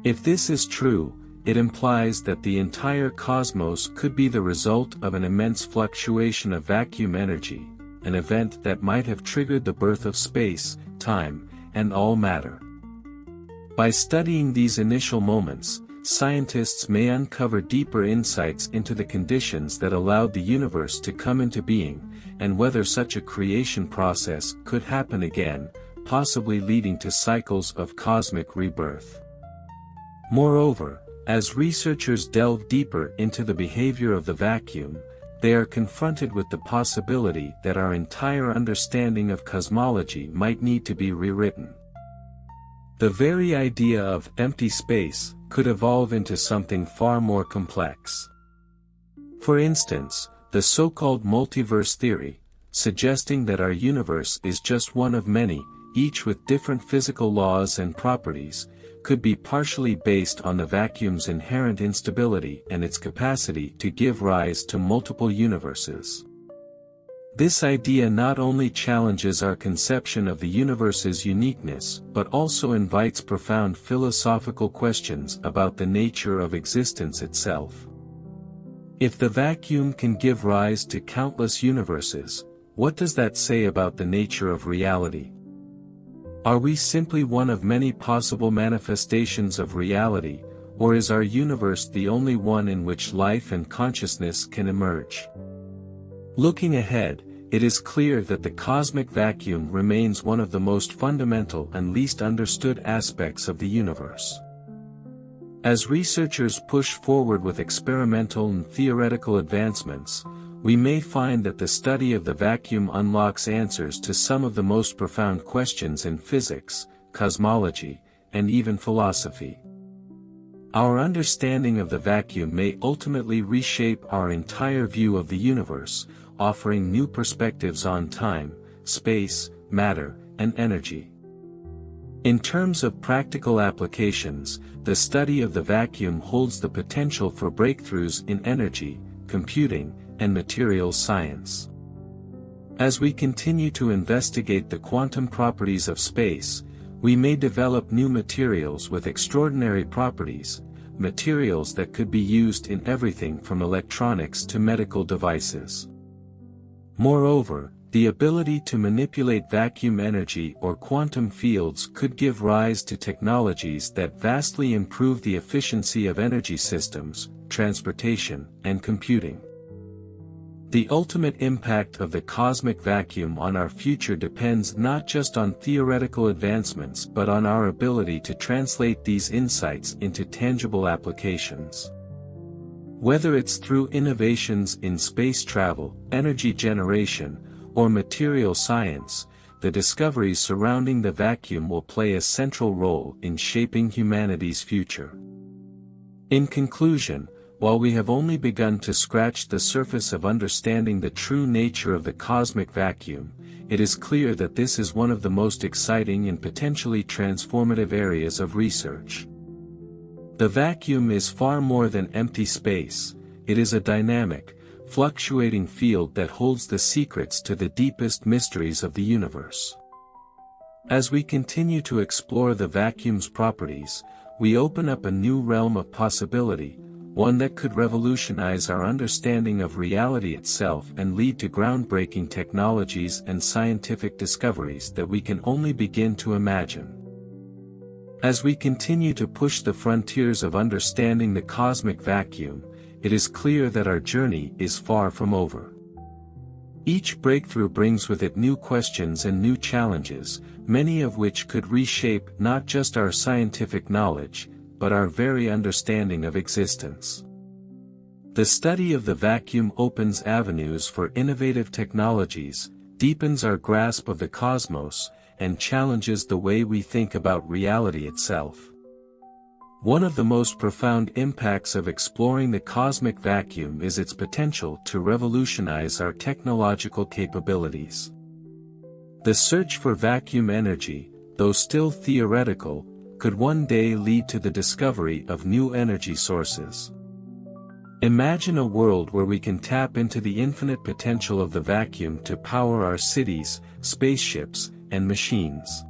If this is true, it implies that the entire cosmos could be the result of an immense fluctuation of vacuum energy, an event that might have triggered the birth of space, time, and all matter. By studying these initial moments, scientists may uncover deeper insights into the conditions that allowed the universe to come into being, and whether such a creation process could happen again, possibly leading to cycles of cosmic rebirth. Moreover, as researchers delve deeper into the behavior of the vacuum, they are confronted with the possibility that our entire understanding of cosmology might need to be rewritten. The very idea of empty space could evolve into something far more complex. For instance, the so-called multiverse theory, suggesting that our universe is just one of many, each with different physical laws and properties, could be partially based on the vacuum's inherent instability and its capacity to give rise to multiple universes. This idea not only challenges our conception of the universe's uniqueness but also invites profound philosophical questions about the nature of existence itself. If the vacuum can give rise to countless universes, what does that say about the nature of reality? Are we simply one of many possible manifestations of reality, or is our universe the only one in which life and consciousness can emerge? Looking ahead, it is clear that the cosmic vacuum remains one of the most fundamental and least understood aspects of the universe. As researchers push forward with experimental and theoretical advancements, we may find that the study of the vacuum unlocks answers to some of the most profound questions in physics, cosmology, and even philosophy. Our understanding of the vacuum may ultimately reshape our entire view of the universe, offering new perspectives on time, space, matter, and energy. In terms of practical applications, the study of the vacuum holds the potential for breakthroughs in energy, computing, and materials science. As we continue to investigate the quantum properties of space, we may develop new materials with extraordinary properties, materials that could be used in everything from electronics to medical devices. Moreover, The ability to manipulate vacuum energy or quantum fields could give rise to technologies that vastly improve the efficiency of energy systems, transportation, and computing. The ultimate impact of the cosmic vacuum on our future depends not just on theoretical advancements but on our ability to translate these insights into tangible applications. Whether it's through innovations in space travel, energy generation, or material science, the discoveries surrounding the vacuum will play a central role in shaping humanity's future. In conclusion, while we have only begun to scratch the surface of understanding the true nature of the cosmic vacuum, it is clear that this is one of the most exciting and potentially transformative areas of research. The vacuum is far more than empty space. It is a dynamic, fluctuating field that holds the secrets to the deepest mysteries of the universe. As we continue to explore the vacuum's properties, we open up a new realm of possibility, one that could revolutionize our understanding of reality itself and lead to groundbreaking technologies and scientific discoveries that we can only begin to imagine. As we continue to push the frontiers of understanding the cosmic vacuum, it is clear that our journey is far from over. Each breakthrough brings with it new questions and new challenges, many of which could reshape not just our scientific knowledge, but our very understanding of existence. The study of the vacuum opens avenues for innovative technologies, deepens our grasp of the cosmos, and challenges the way we think about reality itself. One of the most profound impacts of exploring the cosmic vacuum is its potential to revolutionize our technological capabilities. The search for vacuum energy, though still theoretical, could one day lead to the discovery of new energy sources. Imagine a world where we can tap into the infinite potential of the vacuum to power our cities, spaceships, and machines.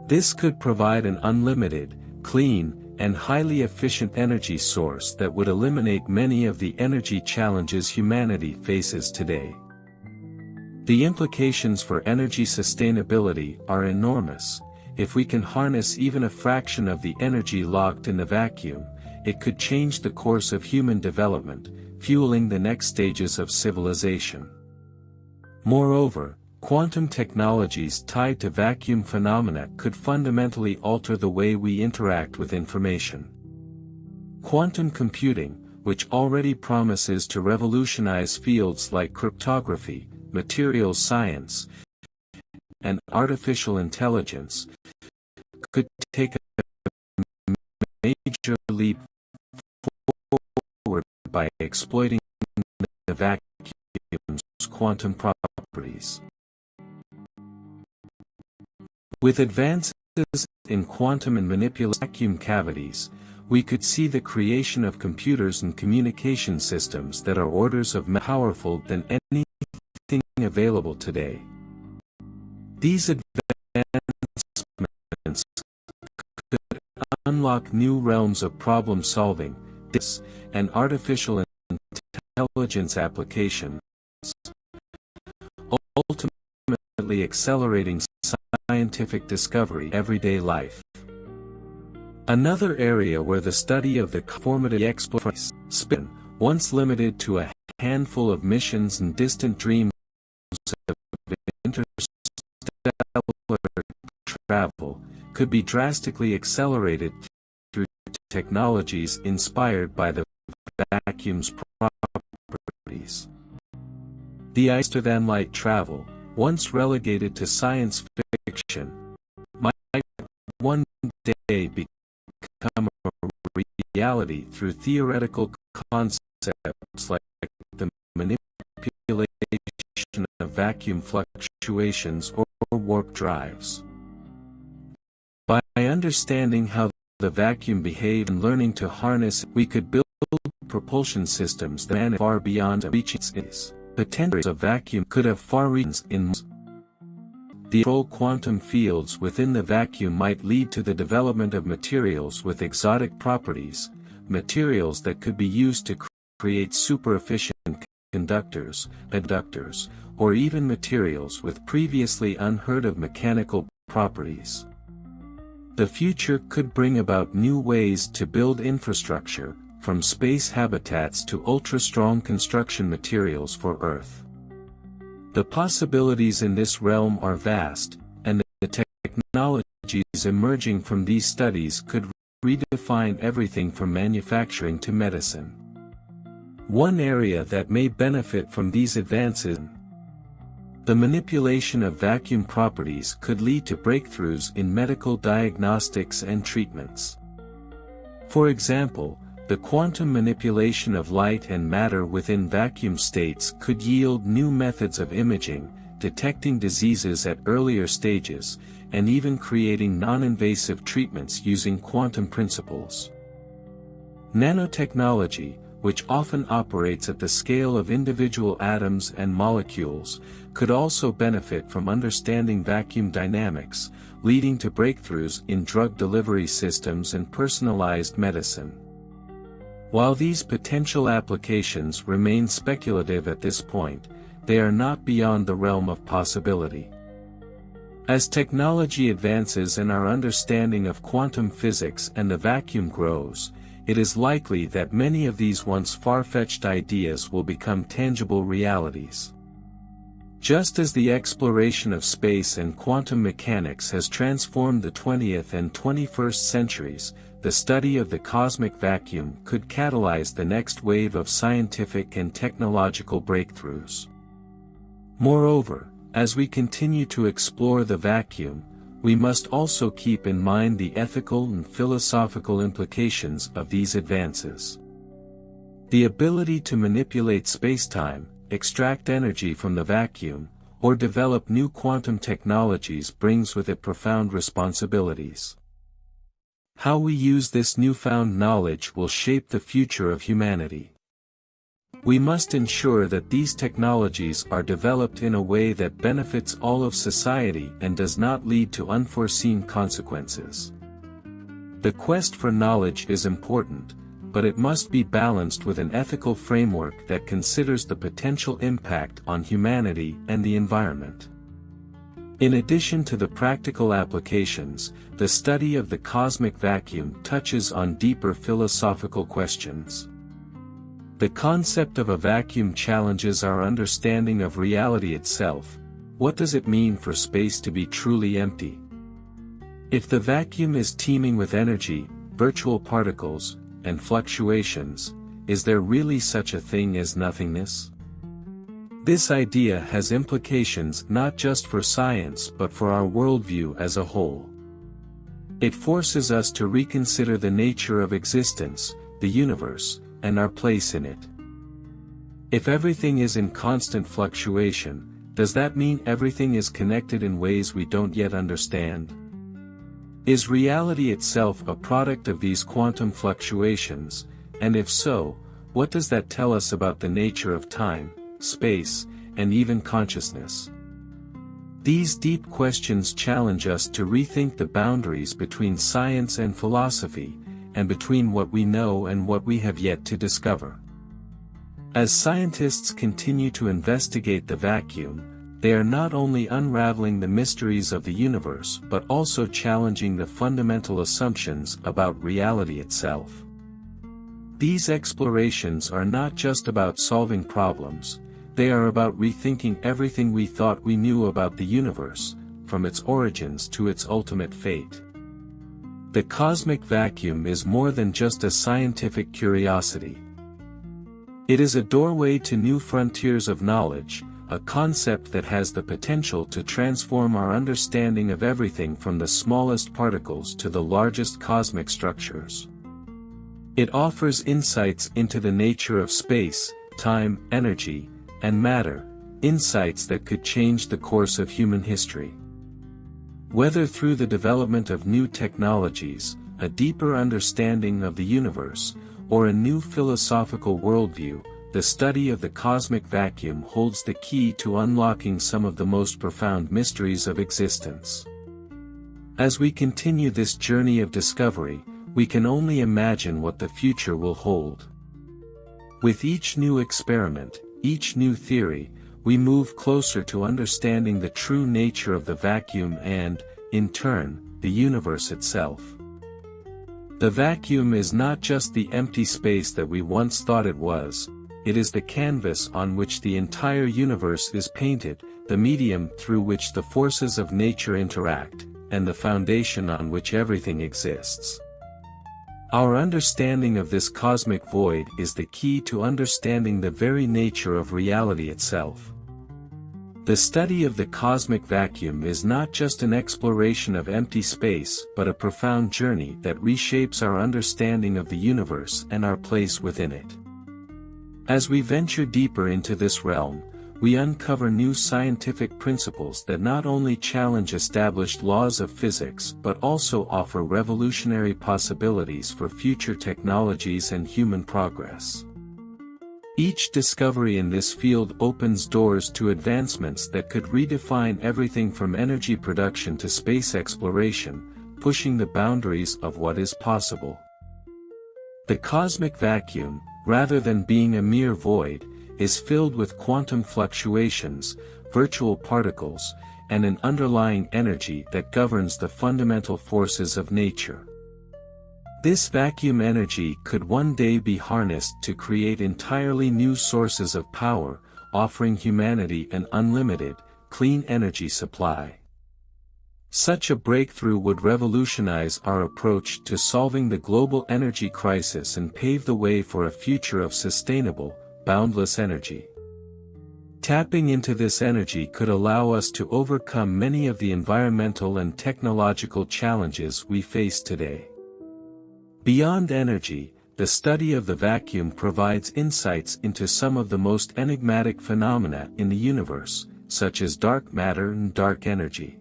This could provide an unlimited, clean, and highly efficient energy source that would eliminate many of the energy challenges humanity faces today. The implications for energy sustainability are enormous. If we can harness even a fraction of the energy locked in the vacuum, it could change the course of human development, fueling the next stages of civilization. Moreover, quantum technologies tied to vacuum phenomena could fundamentally alter the way we interact with information. Quantum computing, which already promises to revolutionize fields like cryptography, materials science, and artificial intelligence, could take a major leap forward by exploiting the vacuum's quantum properties. With advances in quantum and manipulation vacuum cavities, we could see the creation of computers and communication systems that are orders of more powerful than anything available today. These advancements could unlock new realms of problem-solving, and artificial intelligence applications, ultimately accelerating scientific discovery in everyday life. Another area where the study of the conformity exploration, once limited to a handful of missions and distant dreams of interstellar travel, could be drastically accelerated through technologies inspired by the vacuum's properties. The faster-than-light travel, once relegated to science fiction, might one day become a reality through theoretical concepts like the manipulation of vacuum fluctuations or warp drives. By understanding how the vacuum behaves and learning to harness it, we could build propulsion systems that manage far beyond reaching its potential. A vacuum could have far-reaching in the control quantum fields within the vacuum might lead to the development of materials with exotic properties, materials that could be used to create super-efficient conductors, adductors, or even materials with previously unheard-of mechanical properties. The future could bring about new ways to build infrastructure, from space habitats to ultra-strong construction materials for Earth. The possibilities in this realm are vast, and the technologies emerging from these studies could redefine everything from manufacturing to medicine. One area that may benefit from these advances: the manipulation of vacuum properties could lead to breakthroughs in medical diagnostics and treatments. For example, the quantum manipulation of light and matter within vacuum states could yield new methods of imaging, detecting diseases at earlier stages, and even creating non-invasive treatments using quantum principles. Nanotechnology, which often operates at the scale of individual atoms and molecules, could also benefit from understanding vacuum dynamics, leading to breakthroughs in drug delivery systems and personalized medicine. While these potential applications remain speculative at this point, they are not beyond the realm of possibility. As technology advances and our understanding of quantum physics and the vacuum grows, it is likely that many of these once far-fetched ideas will become tangible realities. Just as the exploration of space and quantum mechanics has transformed the 20th and 21st centuries, the study of the cosmic vacuum could catalyze the next wave of scientific and technological breakthroughs. Moreover, as we continue to explore the vacuum, we must also keep in mind the ethical and philosophical implications of these advances. The ability to manipulate spacetime, extract energy from the vacuum, or develop new quantum technologies brings with it profound responsibilities. How we use this newfound knowledge will shape the future of humanity. We must ensure that these technologies are developed in a way that benefits all of society and does not lead to unforeseen consequences. The quest for knowledge is important, but it must be balanced with an ethical framework that considers the potential impact on humanity and the environment. In addition to the practical applications, the study of the cosmic vacuum touches on deeper philosophical questions. The concept of a vacuum challenges our understanding of reality itself. What does it mean for space to be truly empty? If the vacuum is teeming with energy, virtual particles, and fluctuations, is there really such a thing as nothingness? This idea has implications not just for science but for our worldview as a whole. It forces us to reconsider the nature of existence, the universe, and our place in it. If everything is in constant fluctuation, does that mean everything is connected in ways we don't yet understand? Is reality itself a product of these quantum fluctuations, and if so, what does that tell us about the nature of time, space, and even consciousness? These deep questions challenge us to rethink the boundaries between science and philosophy, and between what we know and what we have yet to discover. As scientists continue to investigate the vacuum, they are not only unraveling the mysteries of the universe but also challenging the fundamental assumptions about reality itself. These explorations are not just about solving problems, they are about rethinking everything we thought we knew about the universe, from its origins to its ultimate fate. The cosmic vacuum is more than just a scientific curiosity. It is a doorway to new frontiers of knowledge, a concept that has the potential to transform our understanding of everything from the smallest particles to the largest cosmic structures. It offers insights into the nature of space, time, energy, and matter, insights that could change the course of human history. Whether through the development of new technologies, a deeper understanding of the universe, or a new philosophical worldview, the study of the cosmic vacuum holds the key to unlocking some of the most profound mysteries of existence. As we continue this journey of discovery, we can only imagine what the future will hold. With each new experiment, each new theory, we move closer to understanding the true nature of the vacuum and, in turn, the universe itself. The vacuum is not just the empty space that we once thought it was, it is the canvas on which the entire universe is painted, the medium through which the forces of nature interact, and the foundation on which everything exists. Our understanding of this cosmic void is the key to understanding the very nature of reality itself. The study of the cosmic vacuum is not just an exploration of empty space but a profound journey that reshapes our understanding of the universe and our place within it. As we venture deeper into this realm, we uncover new scientific principles that not only challenge established laws of physics but also offer revolutionary possibilities for future technologies and human progress. Each discovery in this field opens doors to advancements that could redefine everything from energy production to space exploration, pushing the boundaries of what is possible. The cosmic vacuum, rather than being a mere void, is filled with quantum fluctuations, virtual particles, and an underlying energy that governs the fundamental forces of nature. This vacuum energy could one day be harnessed to create entirely new sources of power, offering humanity an unlimited, clean energy supply. Such a breakthrough would revolutionize our approach to solving the global energy crisis and pave the way for a future of sustainable, boundless energy. Tapping into this energy could allow us to overcome many of the environmental and technological challenges we face today. Beyond energy, the study of the vacuum provides insights into some of the most enigmatic phenomena in the universe, such as dark matter and dark energy.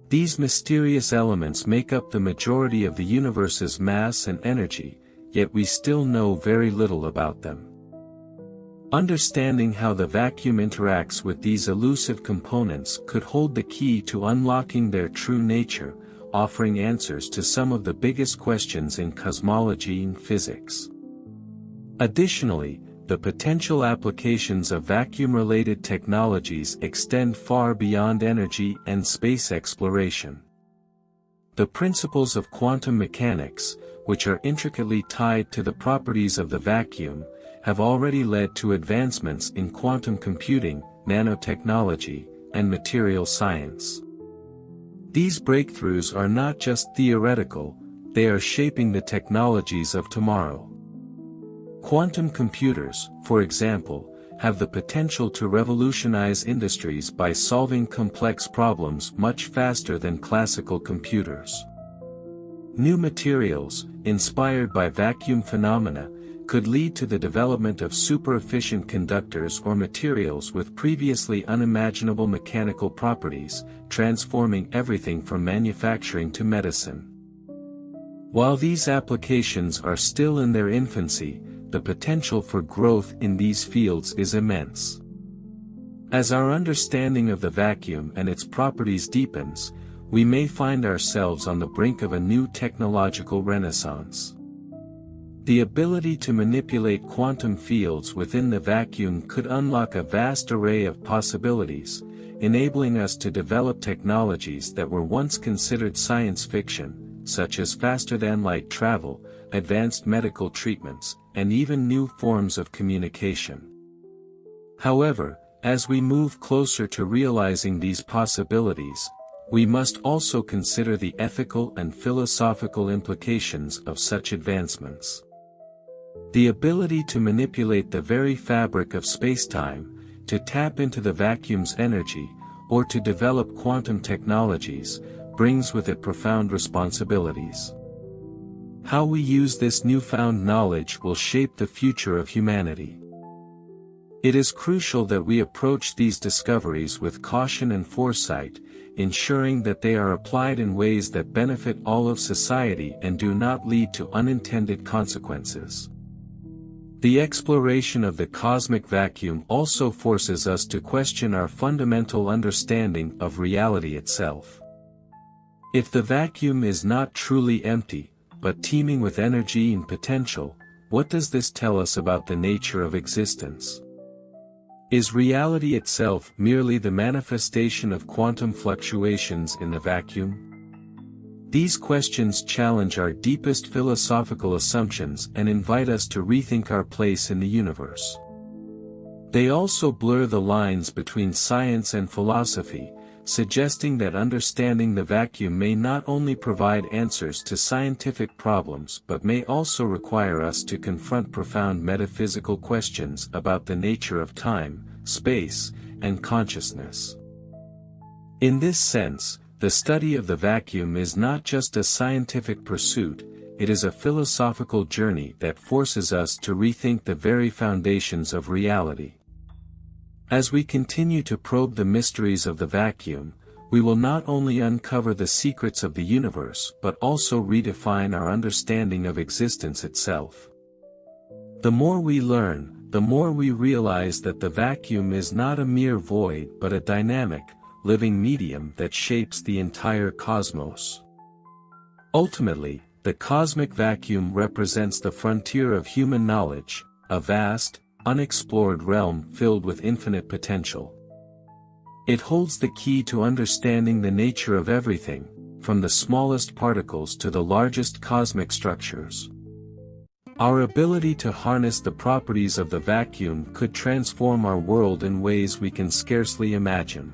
These mysterious elements make up the majority of the universe's mass and energy, yet we still know very little about them. Understanding how the vacuum interacts with these elusive components could hold the key to unlocking their true nature, offering answers to some of the biggest questions in cosmology and physics. Additionally, the potential applications of vacuum-related technologies extend far beyond energy and space exploration. The principles of quantum mechanics, which are intricately tied to the properties of the vacuum, have already led to advancements in quantum computing, nanotechnology, and material science. These breakthroughs are not just theoretical, they are shaping the technologies of tomorrow. Quantum computers, for example, have the potential to revolutionize industries by solving complex problems much faster than classical computers. New materials, inspired by vacuum phenomena, could lead to the development of super-efficient conductors or materials with previously unimaginable mechanical properties, transforming everything from manufacturing to medicine. While these applications are still in their infancy, the potential for growth in these fields is immense. As our understanding of the vacuum and its properties deepens, we may find ourselves on the brink of a new technological renaissance. The ability to manipulate quantum fields within the vacuum could unlock a vast array of possibilities, enabling us to develop technologies that were once considered science fiction, such as faster-than-light travel, advanced medical treatments, and even new forms of communication. However, as we move closer to realizing these possibilities, we must also consider the ethical and philosophical implications of such advancements. The ability to manipulate the very fabric of spacetime, to tap into the vacuum's energy, or to develop quantum technologies, brings with it profound responsibilities. How we use this newfound knowledge will shape the future of humanity. It is crucial that we approach these discoveries with caution and foresight, ensuring that they are applied in ways that benefit all of society and do not lead to unintended consequences. The exploration of the cosmic vacuum also forces us to question our fundamental understanding of reality itself. If the vacuum is not truly empty, but teeming with energy and potential, what does this tell us about the nature of existence? Is reality itself merely the manifestation of quantum fluctuations in the vacuum? These questions challenge our deepest philosophical assumptions and invite us to rethink our place in the universe. They also blur the lines between science and philosophy, suggesting that understanding the vacuum may not only provide answers to scientific problems but may also require us to confront profound metaphysical questions about the nature of time, space, and consciousness. In this sense, the study of the vacuum is not just a scientific pursuit, it is a philosophical journey that forces us to rethink the very foundations of reality. As we continue to probe the mysteries of the vacuum, we will not only uncover the secrets of the universe but also redefine our understanding of existence itself. The more we learn, the more we realize that the vacuum is not a mere void but a dynamic, living medium that shapes the entire cosmos. Ultimately, the cosmic vacuum represents the frontier of human knowledge, a vast, unexplored realm filled with infinite potential. It holds the key to understanding the nature of everything, from the smallest particles to the largest cosmic structures. Our ability to harness the properties of the vacuum could transform our world in ways we can scarcely imagine.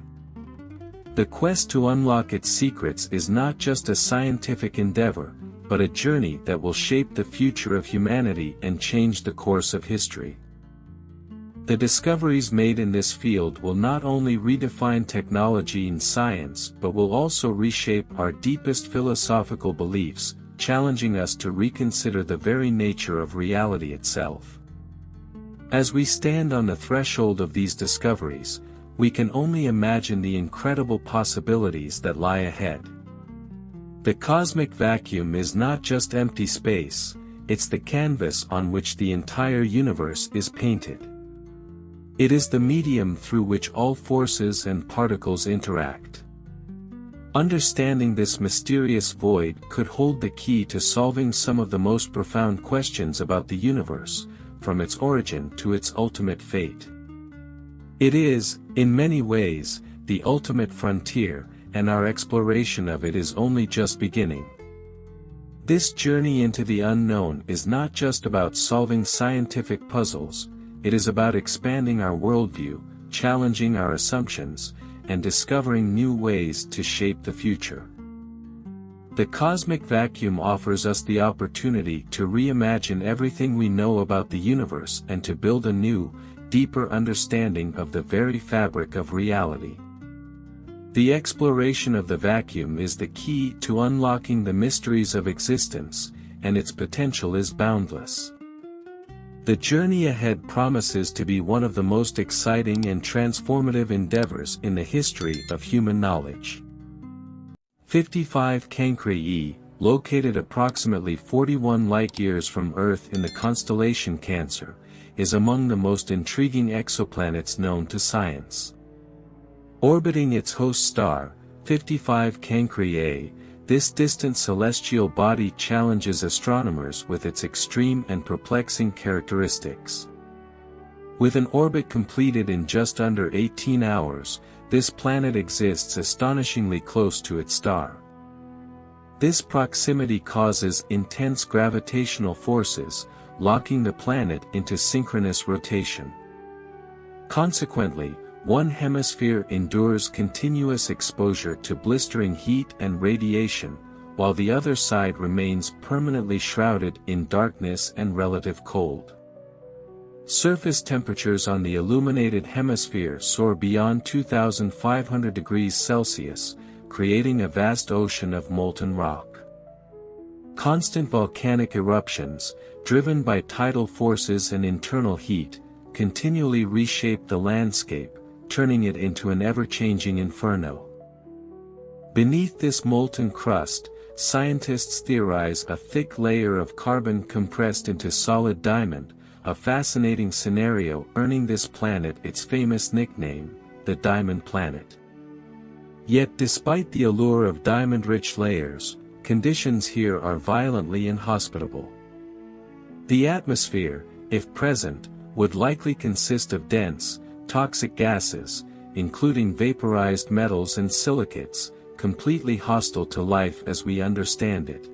The quest to unlock its secrets is not just a scientific endeavor, but a journey that will shape the future of humanity and change the course of history. The discoveries made in this field will not only redefine technology and science but will also reshape our deepest philosophical beliefs, challenging us to reconsider the very nature of reality itself. As we stand on the threshold of these discoveries, we can only imagine the incredible possibilities that lie ahead. The cosmic vacuum is not just empty space, it's the canvas on which the entire universe is painted. It is the medium through which all forces and particles interact. Understanding this mysterious void could hold the key to solving some of the most profound questions about the universe, from its origin to its ultimate fate. It is, in many ways, the ultimate frontier, and our exploration of it is only just beginning. This journey into the unknown is not just about solving scientific puzzles, it is about expanding our worldview, challenging our assumptions, and discovering new ways to shape the future. The cosmic vacuum offers us the opportunity to reimagine everything we know about the universe and to build a new, deeper understanding of the very fabric of reality. The exploration of the vacuum is the key to unlocking the mysteries of existence, and its potential is boundless. The journey ahead promises to be one of the most exciting and transformative endeavors in the history of human knowledge. 55 Cancri, located approximately 41 light-years from Earth in the constellation Cancer, is among the most intriguing exoplanets known to science. Orbiting its host star, 55 Cancri A, this distant celestial body challenges astronomers with its extreme and perplexing characteristics. With an orbit completed in just under 18 hours, this planet exists astonishingly close to its star. This proximity causes intense gravitational forces, locking the planet into synchronous rotation. Consequently, one hemisphere endures continuous exposure to blistering heat and radiation, while the other side remains permanently shrouded in darkness and relative cold. Surface temperatures on the illuminated hemisphere soar beyond 2,500 degrees Celsius, creating a vast ocean of molten rock. Constant volcanic eruptions, driven by tidal forces and internal heat, continually reshape the landscape, turning it into an ever-changing inferno. Beneath this molten crust, scientists theorize a thick layer of carbon compressed into solid diamond, a fascinating scenario earning this planet its famous nickname, the Diamond Planet. Yet despite the allure of diamond-rich layers, conditions here are violently inhospitable. The atmosphere, if present, would likely consist of dense, toxic gases, including vaporized metals and silicates, completely hostile to life as we understand it.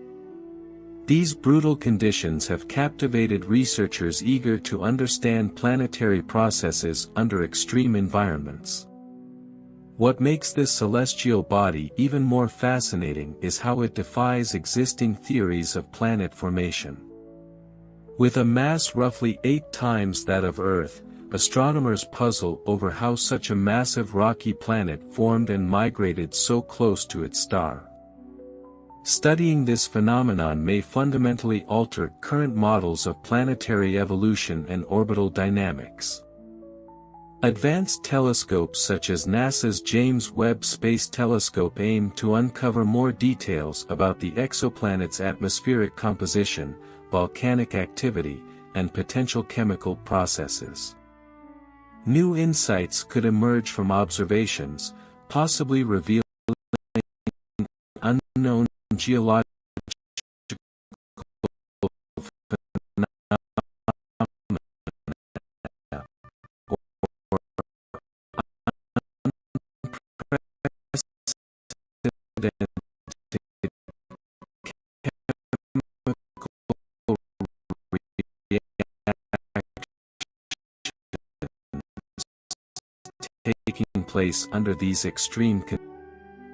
These brutal conditions have captivated researchers eager to understand planetary processes under extreme environments. What makes this celestial body even more fascinating is how it defies existing theories of planet formation. With a mass roughly 8 times that of Earth, astronomers puzzle over how such a massive rocky planet formed and migrated so close to its star. Studying this phenomenon may fundamentally alter current models of planetary evolution and orbital dynamics. Advanced telescopes such as NASA's James Webb Space Telescope aim to uncover more details about the exoplanet's atmospheric composition, volcanic activity, and potential chemical processes. New insights could emerge from observations, possibly revealing unknown geological phenomena or unprecedented taking place under these extreme conditions.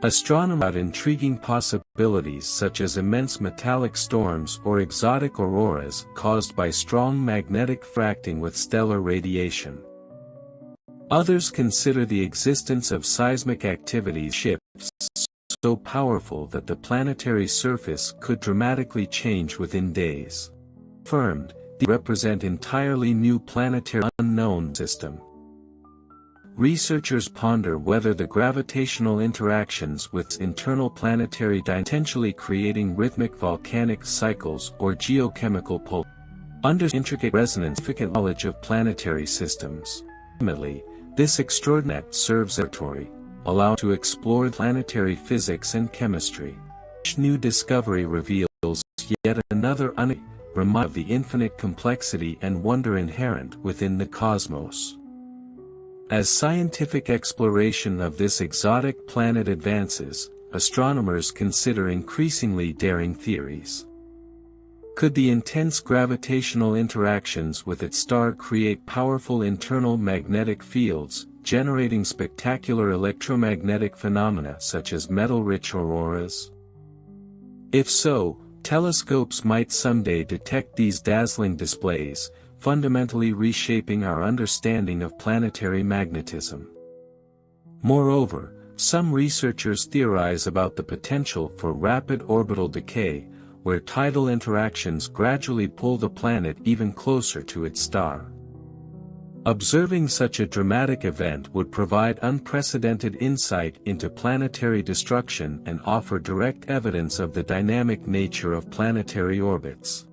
Astronomers about intriguing possibilities such as immense metallic storms or exotic auroras caused by strong magnetic fracting with stellar radiation. Others consider the existence of seismic activity shifts so powerful that the planetary surface could dramatically change within days. Confirmed, they represent entirely new planetary unknown system. Researchers ponder whether the gravitational interactions with internal planetary potentially creating rhythmic volcanic cycles or geochemical pulses. Under intricate resonance, significant knowledge of planetary systems. Ultimately, this extraordinary serves as a laboratory, allowing to explore planetary physics and chemistry. Each new discovery reveals yet another reminder of the infinite complexity and wonder inherent within the cosmos. As scientific exploration of this exotic planet advances, astronomers consider increasingly daring theories. Could the intense gravitational interactions with its star create powerful internal magnetic fields, generating spectacular electromagnetic phenomena such as metal-rich auroras? If so, telescopes might someday detect these dazzling displays, fundamentally reshaping our understanding of planetary magnetism. Moreover, some researchers theorize about the potential for rapid orbital decay, where tidal interactions gradually pull the planet even closer to its star. Observing such a dramatic event would provide unprecedented insight into planetary destruction and offer direct evidence of the dynamic nature of planetary orbits.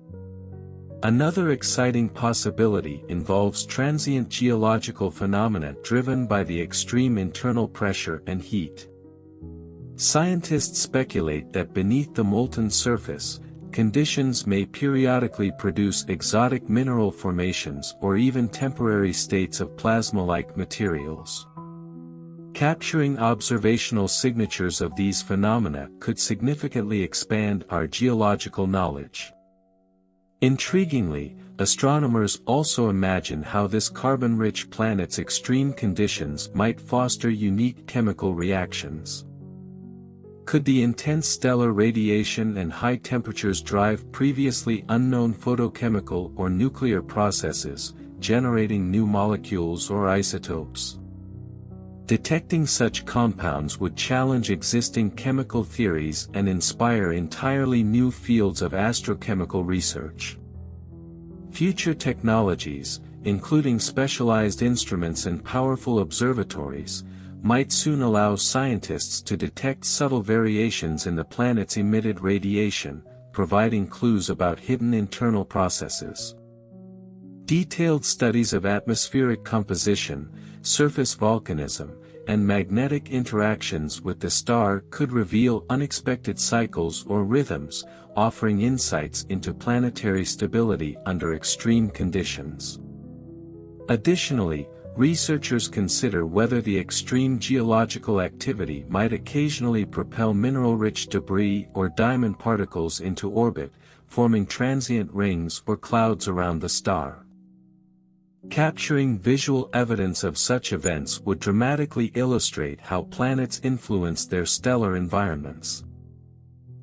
Another exciting possibility involves transient geological phenomena driven by the extreme internal pressure and heat. Scientists speculate that beneath the molten surface, conditions may periodically produce exotic mineral formations or even temporary states of plasma-like materials. Capturing observational signatures of these phenomena could significantly expand our geological knowledge. Intriguingly, astronomers also imagine how this carbon-rich planet's extreme conditions might foster unique chemical reactions. Could the intense stellar radiation and high temperatures drive previously unknown photochemical or nuclear processes, generating new molecules or isotopes? Detecting such compounds would challenge existing chemical theories and inspire entirely new fields of astrochemical research. Future technologies, including specialized instruments and powerful observatories, might soon allow scientists to detect subtle variations in the planet's emitted radiation, providing clues about hidden internal processes. Detailed studies of atmospheric composition, surface volcanism, and magnetic interactions with the star could reveal unexpected cycles or rhythms, offering insights into planetary stability under extreme conditions. Additionally, researchers consider whether the extreme geological activity might occasionally propel mineral-rich debris or diamond particles into orbit, forming transient rings or clouds around the star. Capturing visual evidence of such events would dramatically illustrate how planets influence their stellar environments.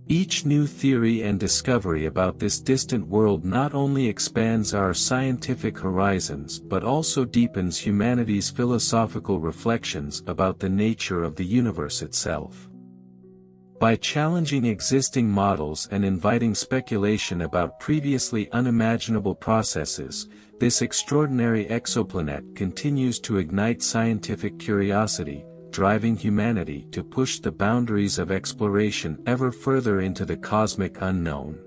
Each new theory and discovery about this distant world not only expands our scientific horizons but also deepens humanity's philosophical reflections about the nature of the universe itself. By challenging existing models and inviting speculation about previously unimaginable processes, this extraordinary exoplanet continues to ignite scientific curiosity, driving humanity to push the boundaries of exploration ever further into the cosmic unknown.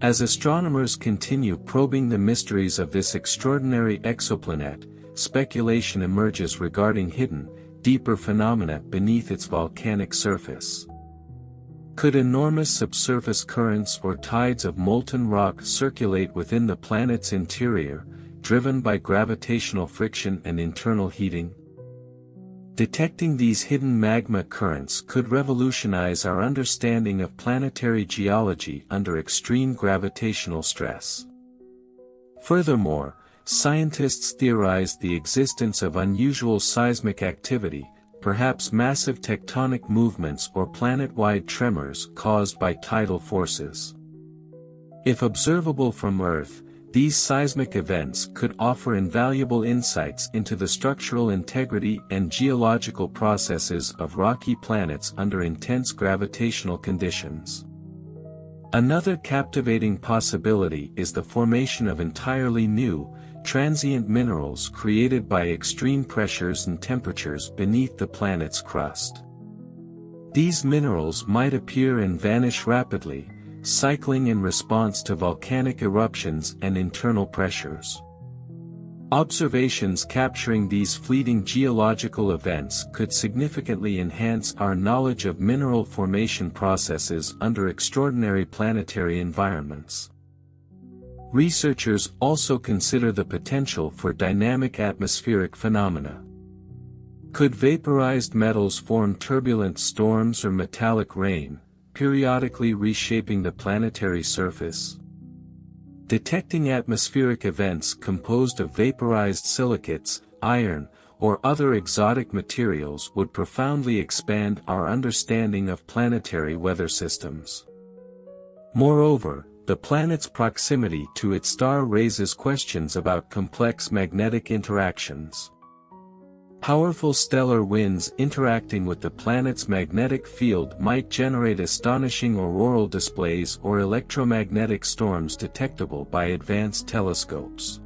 As astronomers continue probing the mysteries of this extraordinary exoplanet, speculation emerges regarding hidden, deeper phenomena beneath its volcanic surface. Could enormous subsurface currents or tides of molten rock circulate within the planet's interior, driven by gravitational friction and internal heating? Detecting these hidden magma currents could revolutionize our understanding of planetary geology under extreme gravitational stress. Furthermore, scientists theorize the existence of unusual seismic activity, perhaps massive tectonic movements or planet-wide tremors caused by tidal forces. If observable from Earth, these seismic events could offer invaluable insights into the structural integrity and geological processes of rocky planets under intense gravitational conditions. Another captivating possibility is the formation of entirely new, transient minerals created by extreme pressures and temperatures beneath the planet's crust. These minerals might appear and vanish rapidly, cycling in response to volcanic eruptions and internal pressures. Observations capturing these fleeting geological events could significantly enhance our knowledge of mineral formation processes under extraordinary planetary environments. Researchers also consider the potential for dynamic atmospheric phenomena. Could vaporized metals form turbulent storms or metallic rain, periodically reshaping the planetary surface? Detecting atmospheric events composed of vaporized silicates, iron, or other exotic materials would profoundly expand our understanding of planetary weather systems. Moreover, the planet's proximity to its star raises questions about complex magnetic interactions. Powerful stellar winds interacting with the planet's magnetic field might generate astonishing auroral displays or electromagnetic storms detectable by advanced telescopes.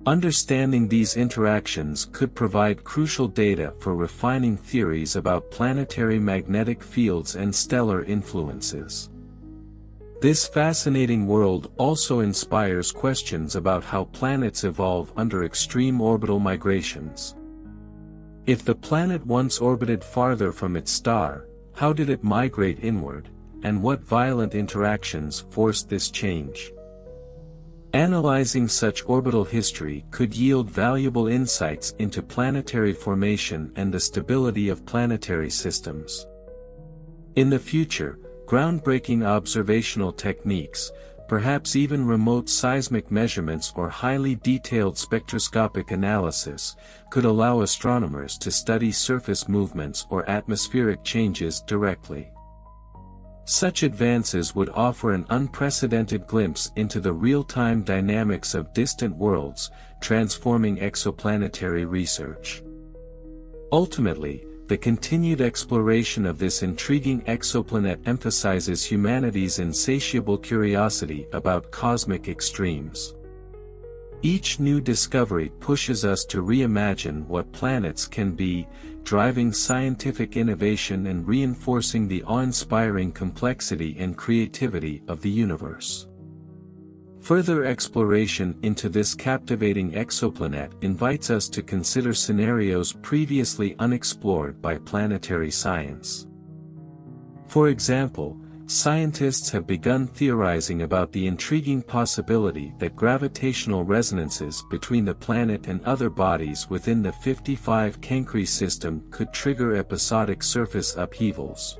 Understanding these interactions could provide crucial data for refining theories about planetary magnetic fields and stellar influences. This fascinating world also inspires questions about how planets evolve under extreme orbital migrations. If the planet once orbited farther from its star, how did it migrate inward, and what violent interactions forced this change? Analyzing such orbital history could yield valuable insights into planetary formation and the stability of planetary systems. In the future, groundbreaking observational techniques, perhaps even remote seismic measurements or highly detailed spectroscopic analysis, could allow astronomers to study surface movements or atmospheric changes directly. Such advances would offer an unprecedented glimpse into the real-time dynamics of distant worlds, transforming exoplanetary research. Ultimately, the continued exploration of this intriguing exoplanet emphasizes humanity's insatiable curiosity about cosmic extremes. Each new discovery pushes us to reimagine what planets can be, driving scientific innovation and reinforcing the awe-inspiring complexity and creativity of the universe. Further exploration into this captivating exoplanet invites us to consider scenarios previously unexplored by planetary science. For example, scientists have begun theorizing about the intriguing possibility that gravitational resonances between the planet and other bodies within the 55 Cancri system could trigger episodic surface upheavals.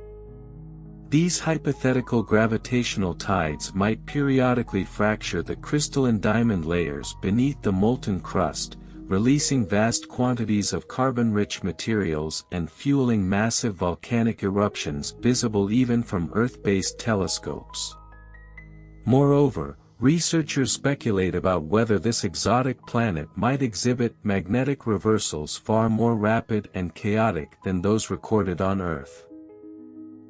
These hypothetical gravitational tides might periodically fracture the crystalline diamond layers beneath the molten crust, releasing vast quantities of carbon-rich materials and fueling massive volcanic eruptions visible even from Earth-based telescopes. Moreover, researchers speculate about whether this exotic planet might exhibit magnetic reversals far more rapid and chaotic than those recorded on Earth.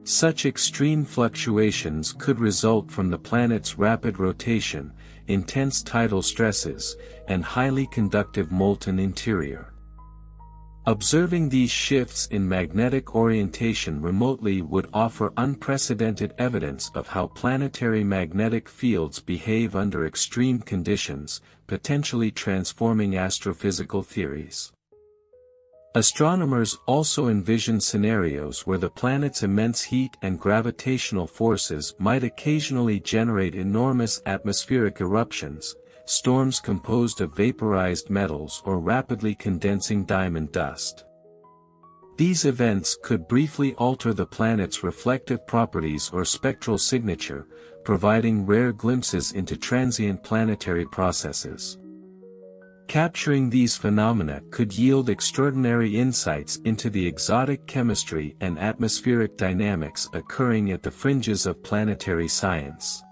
Such extreme fluctuations could result from the planet's rapid rotation, intense tidal stresses, and highly conductive molten interior. Observing these shifts in magnetic orientation remotely would offer unprecedented evidence of how planetary magnetic fields behave under extreme conditions, potentially transforming astrophysical theories. Astronomers also envision scenarios where the planet's immense heat and gravitational forces might occasionally generate enormous atmospheric eruptions, storms composed of vaporized metals or rapidly condensing diamond dust. These events could briefly alter the planet's reflective properties or spectral signature, providing rare glimpses into transient planetary processes. Capturing these phenomena could yield extraordinary insights into the exotic chemistry and atmospheric dynamics occurring at the fringes of planetary science.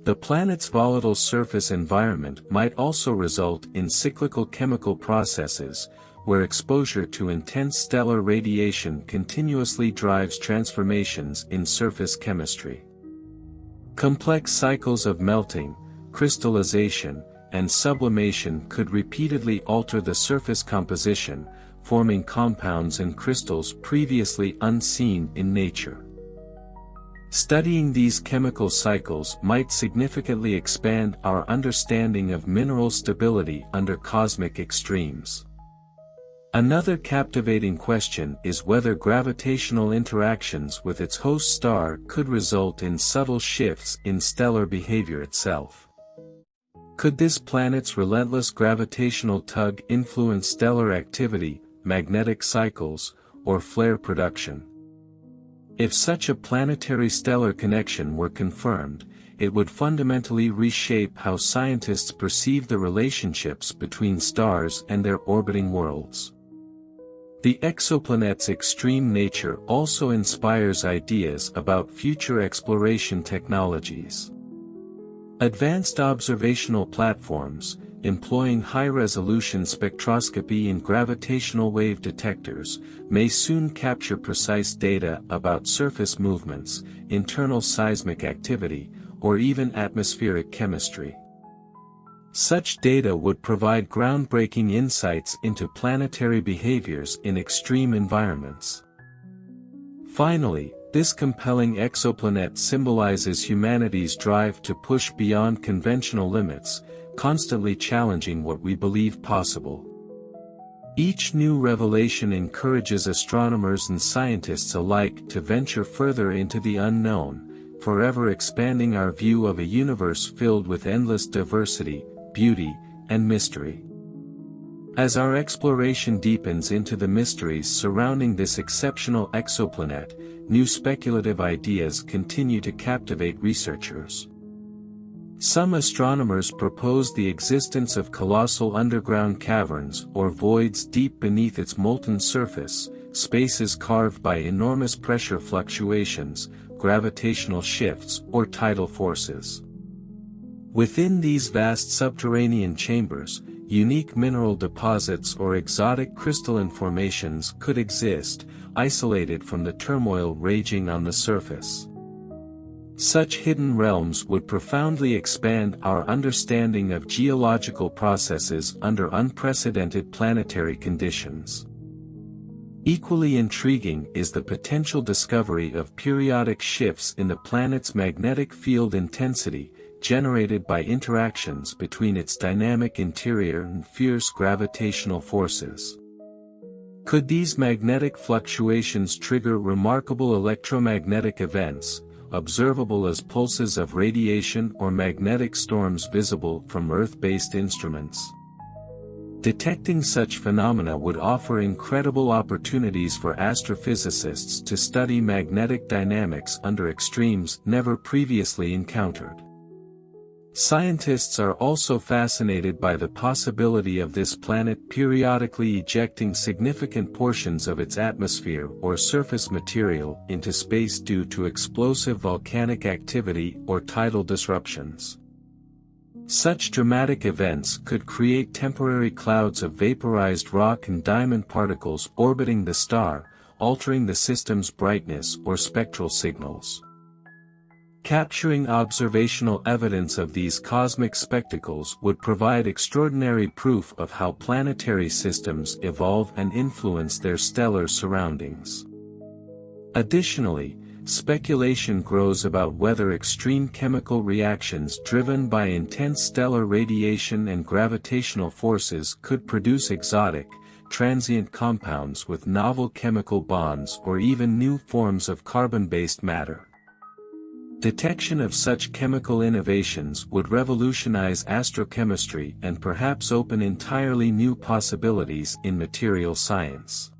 The planet's volatile surface environment might also result in cyclical chemical processes, where exposure to intense stellar radiation continuously drives transformations in surface chemistry. Complex cycles of melting, crystallization, and sublimation could repeatedly alter the surface composition, forming compounds and crystals previously unseen in nature. Studying these chemical cycles might significantly expand our understanding of mineral stability under cosmic extremes. Another captivating question is whether gravitational interactions with its host star could result in subtle shifts in stellar behavior itself. Could this planet's relentless gravitational tug influence stellar activity, magnetic cycles, or flare production? If such a planetary-stellar connection were confirmed, it would fundamentally reshape how scientists perceive the relationships between stars and their orbiting worlds. The exoplanet's extreme nature also inspires ideas about future exploration technologies. Advanced observational platforms, employing high-resolution spectroscopy and gravitational wave detectors, may soon capture precise data about surface movements, internal seismic activity, or even atmospheric chemistry. Such data would provide groundbreaking insights into planetary behaviors in extreme environments. Finally, this compelling exoplanet symbolizes humanity's drive to push beyond conventional limits, constantly challenging what we believe possible. Each new revelation encourages astronomers and scientists alike to venture further into the unknown, forever expanding our view of a universe filled with endless diversity, beauty, and mystery. As our exploration deepens into the mysteries surrounding this exceptional exoplanet, new speculative ideas continue to captivate researchers. Some astronomers propose the existence of colossal underground caverns or voids deep beneath its molten surface, spaces carved by enormous pressure fluctuations, gravitational shifts, or tidal forces. Within these vast subterranean chambers, unique mineral deposits or exotic crystalline formations could exist, isolated from the turmoil raging on the surface. Such hidden realms would profoundly expand our understanding of geological processes under unprecedented planetary conditions. Equally intriguing is the potential discovery of periodic shifts in the planet's magnetic field intensity, generated by interactions between its dynamic interior and fierce gravitational forces. Could these magnetic fluctuations trigger remarkable electromagnetic events, observable as pulses of radiation or magnetic storms visible from Earth-based instruments. Detecting such phenomena would offer incredible opportunities for astrophysicists to study magnetic dynamics under extremes never previously encountered. Scientists are also fascinated by the possibility of this planet periodically ejecting significant portions of its atmosphere or surface material into space due to explosive volcanic activity or tidal disruptions. Such dramatic events could create temporary clouds of vaporized rock and diamond particles orbiting the star, altering the system's brightness or spectral signals. Capturing observational evidence of these cosmic spectacles would provide extraordinary proof of how planetary systems evolve and influence their stellar surroundings. Additionally, speculation grows about whether extreme chemical reactions driven by intense stellar radiation and gravitational forces could produce exotic, transient compounds with novel chemical bonds or even new forms of carbon-based matter. Detection of such chemical innovations would revolutionize astrochemistry and perhaps open entirely new possibilities in material science.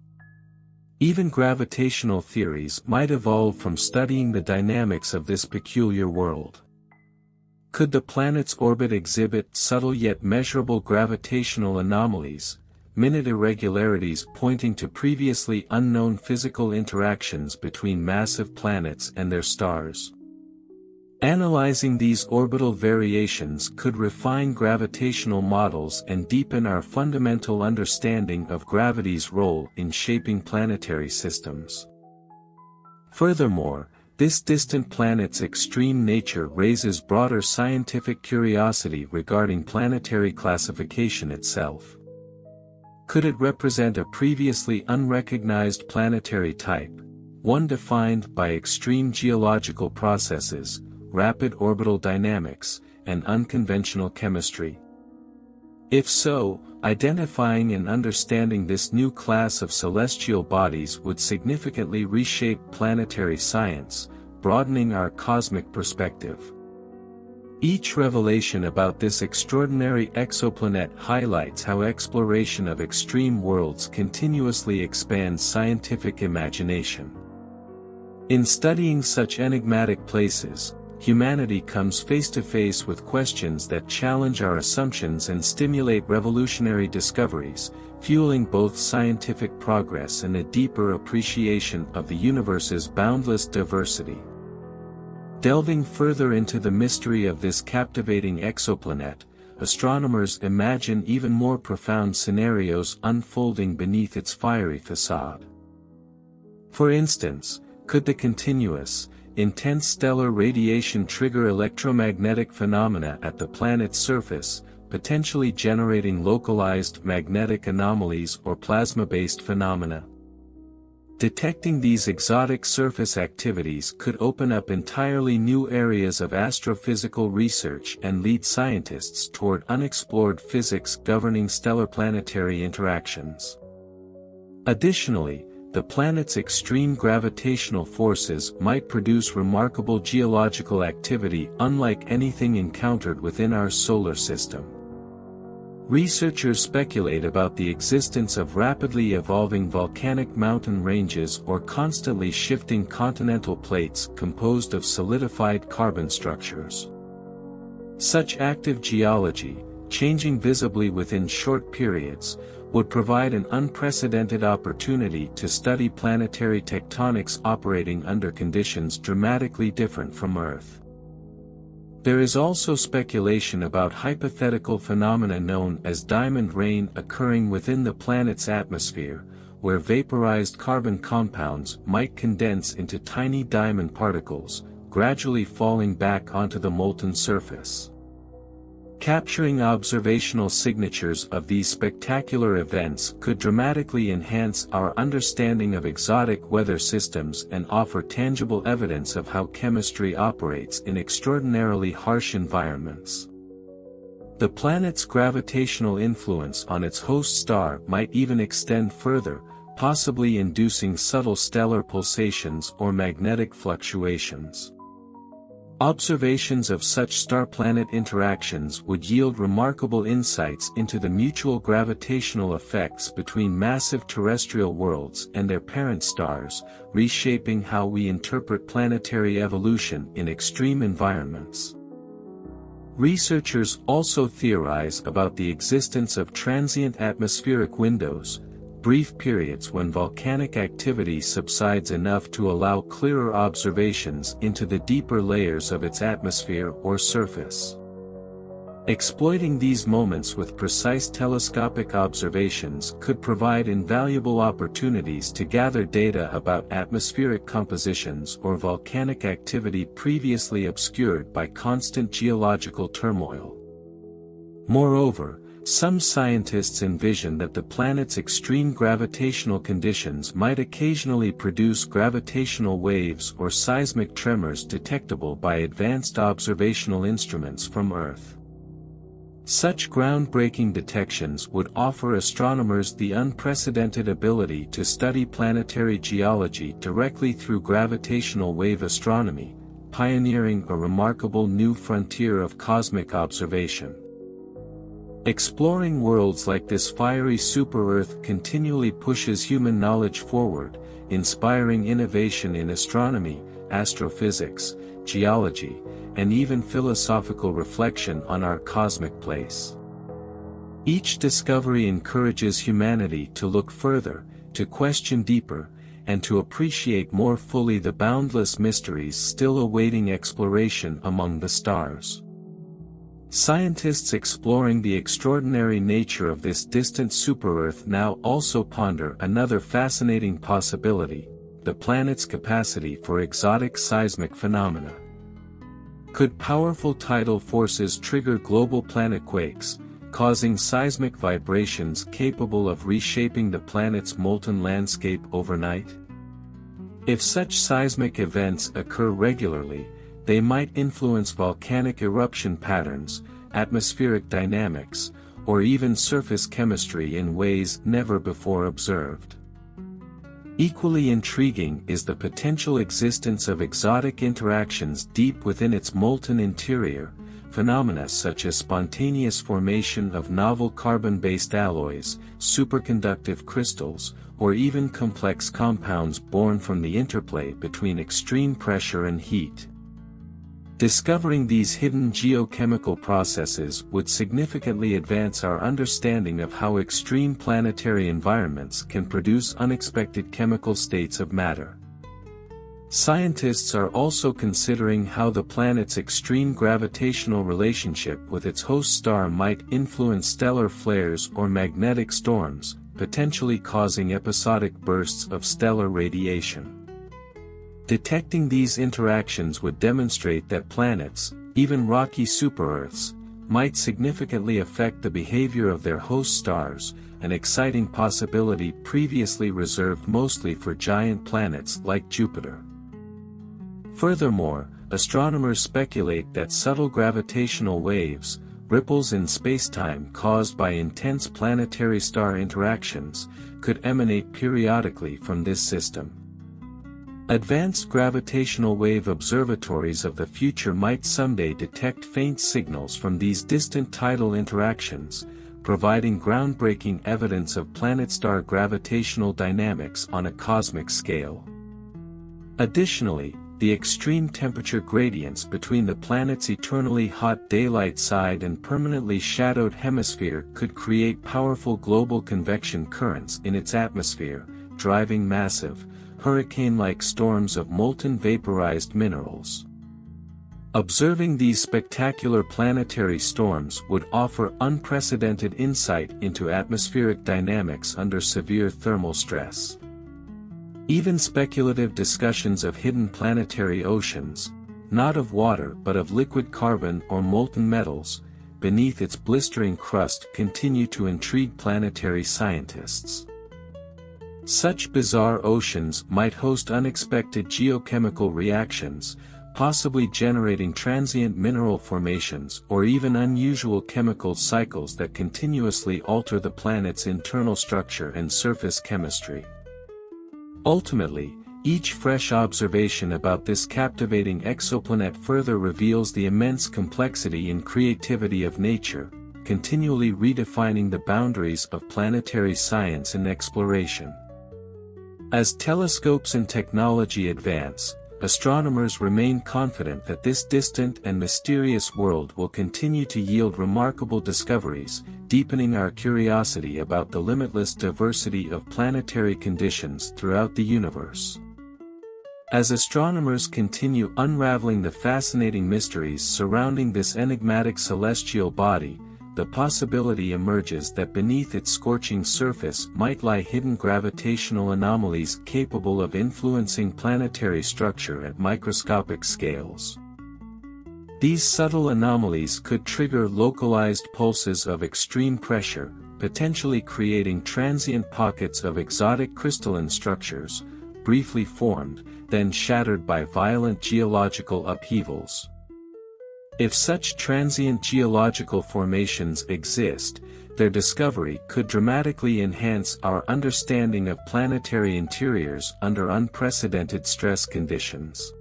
Even gravitational theories might evolve from studying the dynamics of this peculiar world. Could the planet's orbit exhibit subtle yet measurable gravitational anomalies, minute irregularities pointing to previously unknown physical interactions between massive planets and their stars? Analyzing these orbital variations could refine gravitational models and deepen our fundamental understanding of gravity's role in shaping planetary systems. Furthermore, this distant planet's extreme nature raises broader scientific curiosity regarding planetary classification itself. Could it represent a previously unrecognized planetary type, one defined by extreme geological processes, rapid orbital dynamics, and unconventional chemistry? If so, identifying and understanding this new class of celestial bodies would significantly reshape planetary science, broadening our cosmic perspective. Each revelation about this extraordinary exoplanet highlights how exploration of extreme worlds continuously expands scientific imagination. In studying such enigmatic places, humanity comes face to face with questions that challenge our assumptions and stimulate revolutionary discoveries, fueling both scientific progress and a deeper appreciation of the universe's boundless diversity. Delving further into the mystery of this captivating exoplanet, astronomers imagine even more profound scenarios unfolding beneath its fiery facade. For instance, could the continuous, intense stellar radiation trigger electromagnetic phenomena at the planet's surface, potentially generating localized magnetic anomalies or plasma-based phenomena? Detecting these exotic surface activities could open up entirely new areas of astrophysical research and lead scientists toward unexplored physics governing stellar-planetary interactions. Additionally, the planet's extreme gravitational forces might produce remarkable geological activity unlike anything encountered within our solar system. Researchers speculate about the existence of rapidly evolving volcanic mountain ranges or constantly shifting continental plates composed of solidified carbon structures. Such active geology, changing visibly within short periods, would provide an unprecedented opportunity to study planetary tectonics operating under conditions dramatically different from Earth. There is also speculation about hypothetical phenomena known as diamond rain occurring within the planet's atmosphere, where vaporized carbon compounds might condense into tiny diamond particles, gradually falling back onto the molten surface. Capturing observational signatures of these spectacular events could dramatically enhance our understanding of exotic weather systems and offer tangible evidence of how chemistry operates in extraordinarily harsh environments. The planet's gravitational influence on its host star might even extend further, possibly inducing subtle stellar pulsations or magnetic fluctuations. Observations of such star-planet interactions would yield remarkable insights into the mutual gravitational effects between massive terrestrial worlds and their parent stars, reshaping how we interpret planetary evolution in extreme environments. Researchers also theorize about the existence of transient atmospheric windows, brief periods when volcanic activity subsides enough to allow clearer observations into the deeper layers of its atmosphere or surface. Exploiting these moments with precise telescopic observations could provide invaluable opportunities to gather data about atmospheric compositions or volcanic activity previously obscured by constant geological turmoil. Moreover, some scientists envision that the planet's extreme gravitational conditions might occasionally produce gravitational waves or seismic tremors detectable by advanced observational instruments from Earth. Such groundbreaking detections would offer astronomers the unprecedented ability to study planetary geology directly through gravitational wave astronomy, pioneering a remarkable new frontier of cosmic observation. Exploring worlds like this fiery super-Earth continually pushes human knowledge forward, inspiring innovation in astronomy, astrophysics, geology, and even philosophical reflection on our cosmic place. Each discovery encourages humanity to look further, to question deeper, and to appreciate more fully the boundless mysteries still awaiting exploration among the stars. Scientists exploring the extraordinary nature of this distant super-Earth now also ponder another fascinating possibility: the planet's capacity for exotic seismic phenomena. Could powerful tidal forces trigger global planet quakes, causing seismic vibrations capable of reshaping the planet's molten landscape overnight? If such seismic events occur regularly, they might influence volcanic eruption patterns, atmospheric dynamics, or even surface chemistry in ways never before observed. Equally intriguing is the potential existence of exotic interactions deep within its molten interior, phenomena such as spontaneous formation of novel carbon-based alloys, superconductive crystals, or even complex compounds born from the interplay between extreme pressure and heat. Discovering these hidden geochemical processes would significantly advance our understanding of how extreme planetary environments can produce unexpected chemical states of matter. Scientists are also considering how the planet's extreme gravitational relationship with its host star might influence stellar flares or magnetic storms, potentially causing episodic bursts of stellar radiation. Detecting these interactions would demonstrate that planets, even rocky super-Earths, might significantly affect the behavior of their host stars, an exciting possibility previously reserved mostly for giant planets like Jupiter. Furthermore, astronomers speculate that subtle gravitational waves, ripples in spacetime caused by intense planetary star interactions, could emanate periodically from this system. Advanced gravitational wave observatories of the future might someday detect faint signals from these distant tidal interactions, providing groundbreaking evidence of planet-star gravitational dynamics on a cosmic scale. Additionally, the extreme temperature gradients between the planet's eternally hot daylight side and permanently shadowed hemisphere could create powerful global convection currents in its atmosphere, driving massive, hurricane-like storms of molten vaporized minerals. Observing these spectacular planetary storms would offer unprecedented insight into atmospheric dynamics under severe thermal stress. Even speculative discussions of hidden planetary oceans, not of water but of liquid carbon or molten metals, beneath its blistering crust continue to intrigue planetary scientists. Such bizarre oceans might host unexpected geochemical reactions, possibly generating transient mineral formations or even unusual chemical cycles that continuously alter the planet's internal structure and surface chemistry. Ultimately, Each fresh observation about this captivating exoplanet further reveals the immense complexity and creativity of nature, continually redefining the boundaries of planetary science and exploration. As telescopes and technology advance, astronomers remain confident that this distant and mysterious world will continue to yield remarkable discoveries, deepening our curiosity about the limitless diversity of planetary conditions throughout the universe. As astronomers continue unraveling the fascinating mysteries surrounding this enigmatic celestial body, the possibility emerges that beneath its scorching surface might lie hidden gravitational anomalies capable of influencing planetary structure at microscopic scales. These subtle anomalies could trigger localized pulses of extreme pressure, potentially creating transient pockets of exotic crystalline structures, briefly formed, then shattered by violent geological upheavals. If such transient geological formations exist, their discovery could dramatically enhance our understanding of planetary interiors under unprecedented stress conditions.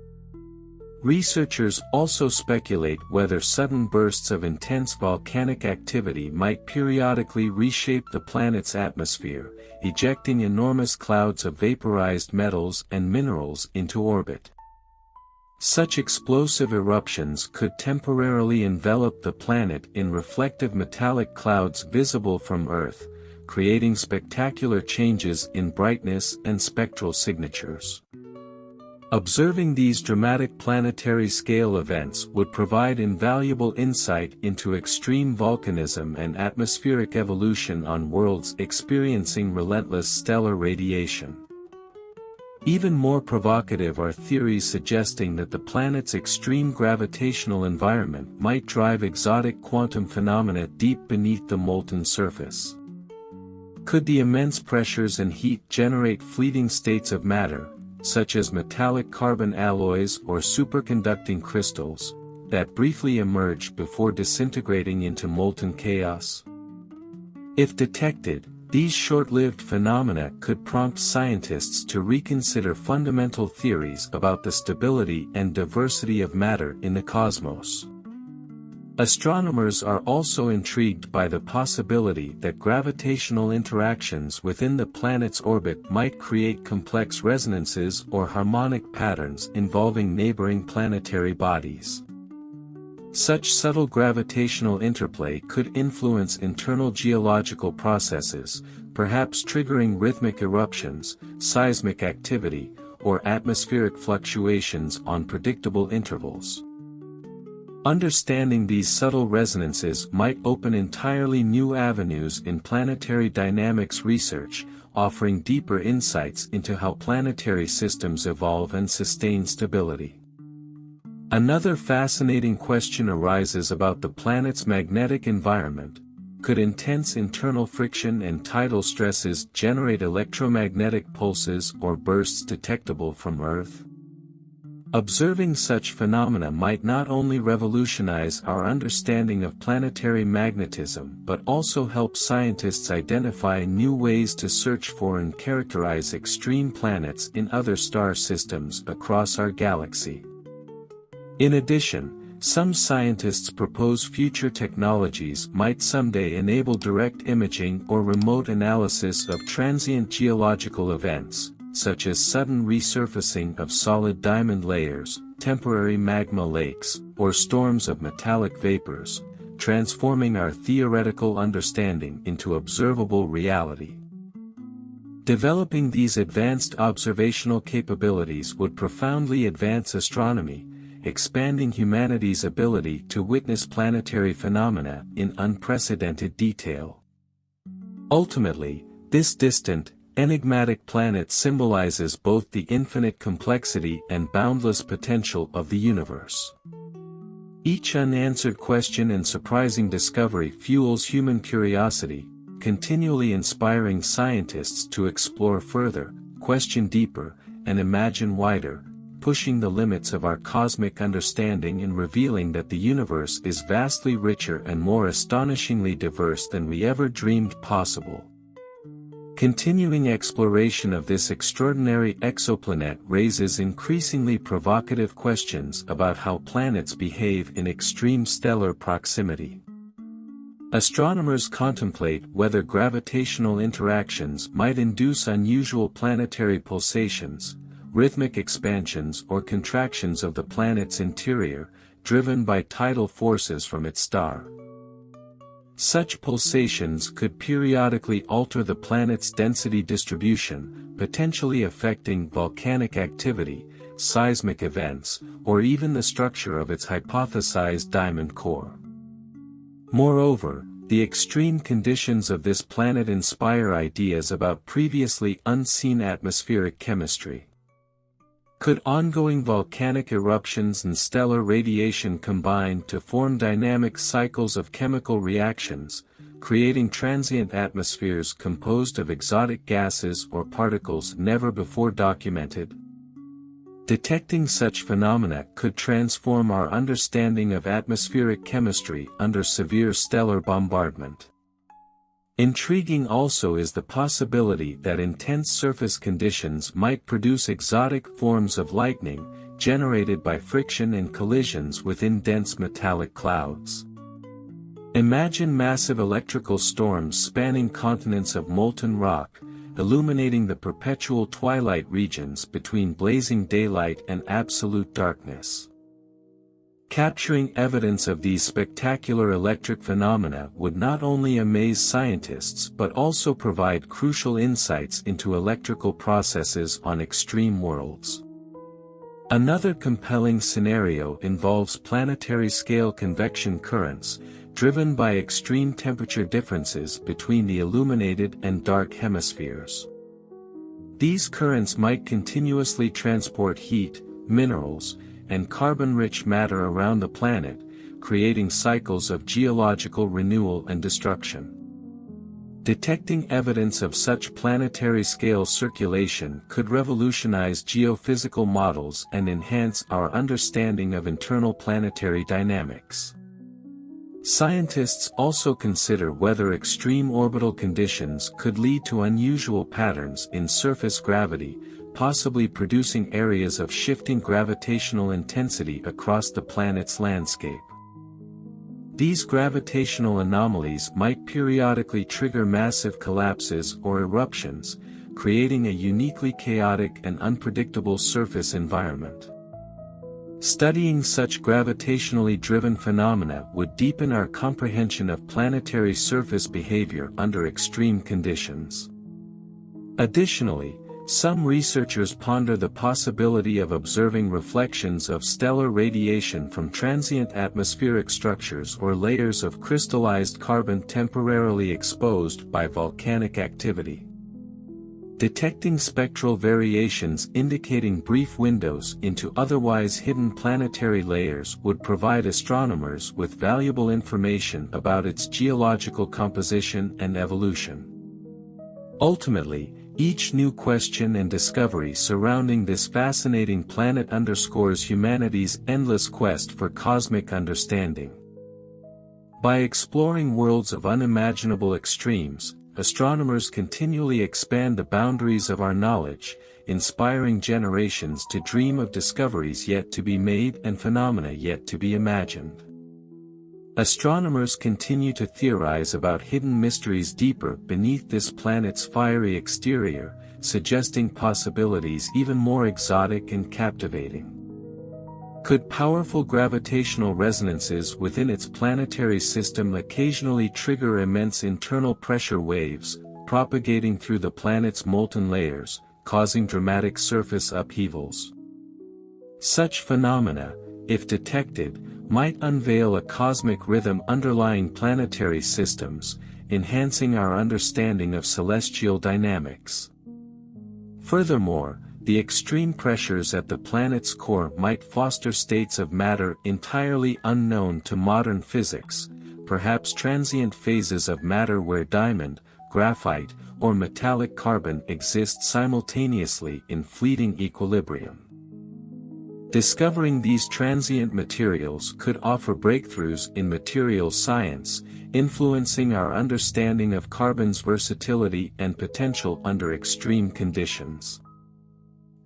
Researchers also speculate whether sudden bursts of intense volcanic activity might periodically reshape the planet's atmosphere, ejecting enormous clouds of vaporized metals and minerals into orbit. Such explosive eruptions could temporarily envelop the planet in reflective metallic clouds visible from Earth, creating spectacular changes in brightness and spectral signatures. Observing these dramatic planetary-scale events would provide invaluable insight into extreme volcanism and atmospheric evolution on worlds experiencing relentless stellar radiation. Even more provocative are theories suggesting that the planet's extreme gravitational environment might drive exotic quantum phenomena deep beneath the molten surface. Could the immense pressures and heat generate fleeting states of matter, such as metallic carbon alloys or superconducting crystals, that briefly emerge before disintegrating into molten chaos? If detected, these short-lived phenomena could prompt scientists to reconsider fundamental theories about the stability and diversity of matter in the cosmos. Astronomers are also intrigued by the possibility that gravitational interactions within the planet's orbit might create complex resonances or harmonic patterns involving neighboring planetary bodies. Such subtle gravitational interplay could influence internal geological processes, perhaps triggering rhythmic eruptions, seismic activity, or atmospheric fluctuations on predictable intervals. Understanding these subtle resonances might open entirely new avenues in planetary dynamics research, offering deeper insights into how planetary systems evolve and sustain stability. Another fascinating question arises about the planet's magnetic environment. Could intense internal friction and tidal stresses generate electromagnetic pulses or bursts detectable from Earth? Observing such phenomena might not only revolutionize our understanding of planetary magnetism but also help scientists identify new ways to search for and characterize extreme planets in other star systems across our galaxy. In addition, some scientists propose future technologies might someday enable direct imaging or remote analysis of transient geological events, such as sudden resurfacing of solid diamond layers, temporary magma lakes, or storms of metallic vapors, transforming our theoretical understanding into observable reality. Developing these advanced observational capabilities would profoundly advance astronomy, expanding humanity's ability to witness planetary phenomena in unprecedented detail. Ultimately, this distant, enigmatic planet symbolizes both the infinite complexity and boundless potential of the universe. Each unanswered question and surprising discovery fuels human curiosity, continually inspiring scientists to explore further, question deeper, and imagine wider, pushing the limits of our cosmic understanding and revealing that the universe is vastly richer and more astonishingly diverse than we ever dreamed possible. Continuing exploration of this extraordinary exoplanet raises increasingly provocative questions about how planets behave in extreme stellar proximity. Astronomers contemplate whether gravitational interactions might induce unusual planetary pulsations, rhythmic expansions or contractions of the planet's interior, driven by tidal forces from its star. Such pulsations could periodically alter the planet's density distribution, potentially affecting volcanic activity, seismic events, or even the structure of its hypothesized diamond core. Moreover, the extreme conditions of this planet inspire ideas about previously unseen atmospheric chemistry. Could ongoing volcanic eruptions and stellar radiation combine to form dynamic cycles of chemical reactions, creating transient atmospheres composed of exotic gases or particles never before documented? Detecting such phenomena could transform our understanding of atmospheric chemistry under severe stellar bombardment. Intriguing also is the possibility that intense surface conditions might produce exotic forms of lightning, generated by friction and collisions within dense metallic clouds. Imagine massive electrical storms spanning continents of molten rock, illuminating the perpetual twilight regions between blazing daylight and absolute darkness. Capturing evidence of these spectacular electric phenomena would not only amaze scientists but also provide crucial insights into electrical processes on extreme worlds. Another compelling scenario involves planetary-scale convection currents, driven by extreme temperature differences between the illuminated and dark hemispheres. These currents might continuously transport heat, minerals, and carbon-rich matter around the planet, creating cycles of geological renewal and destruction. Detecting evidence of such planetary-scale circulation could revolutionize geophysical models and enhance our understanding of internal planetary dynamics. Scientists also consider whether extreme orbital conditions could lead to unusual patterns in surface gravity, possibly producing areas of shifting gravitational intensity across the planet's landscape. These gravitational anomalies might periodically trigger massive collapses or eruptions, creating a uniquely chaotic and unpredictable surface environment. Studying such gravitationally driven phenomena would deepen our comprehension of planetary surface behavior under extreme conditions. Additionally, some researchers ponder the possibility of observing reflections of stellar radiation from transient atmospheric structures or layers of crystallized carbon temporarily exposed by volcanic activity. Detecting spectral variations indicating brief windows into otherwise hidden planetary layers would provide astronomers with valuable information about its geological composition and evolution. Ultimately, each new question and discovery surrounding this fascinating planet underscores humanity's endless quest for cosmic understanding. By exploring worlds of unimaginable extremes, astronomers continually expand the boundaries of our knowledge, inspiring generations to dream of discoveries yet to be made and phenomena yet to be imagined. Astronomers continue to theorize about hidden mysteries deeper beneath this planet's fiery exterior, suggesting possibilities even more exotic and captivating. Could powerful gravitational resonances within its planetary system occasionally trigger immense internal pressure waves, propagating through the planet's molten layers, causing dramatic surface upheavals? Such phenomena, if detected, might unveil a cosmic rhythm underlying planetary systems, enhancing our understanding of celestial dynamics. Furthermore, the extreme pressures at the planet's core might foster states of matter entirely unknown to modern physics, perhaps transient phases of matter where diamond, graphite, or metallic carbon exist simultaneously in fleeting equilibrium. Discovering these transient materials could offer breakthroughs in materials science, influencing our understanding of carbon's versatility and potential under extreme conditions.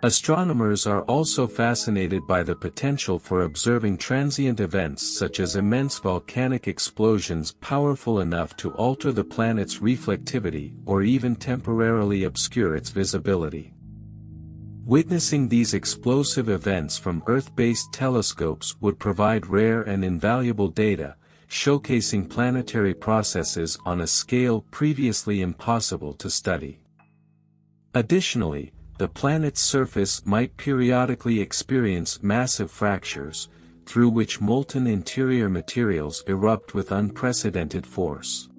Astronomers are also fascinated by the potential for observing transient events such as immense volcanic explosions powerful enough to alter the planet's reflectivity or even temporarily obscure its visibility. Witnessing these explosive events from Earth-based telescopes would provide rare and invaluable data, showcasing planetary processes on a scale previously impossible to study. Additionally, the planet's surface might periodically experience massive fractures, through which molten interior materials erupt with unprecedented force.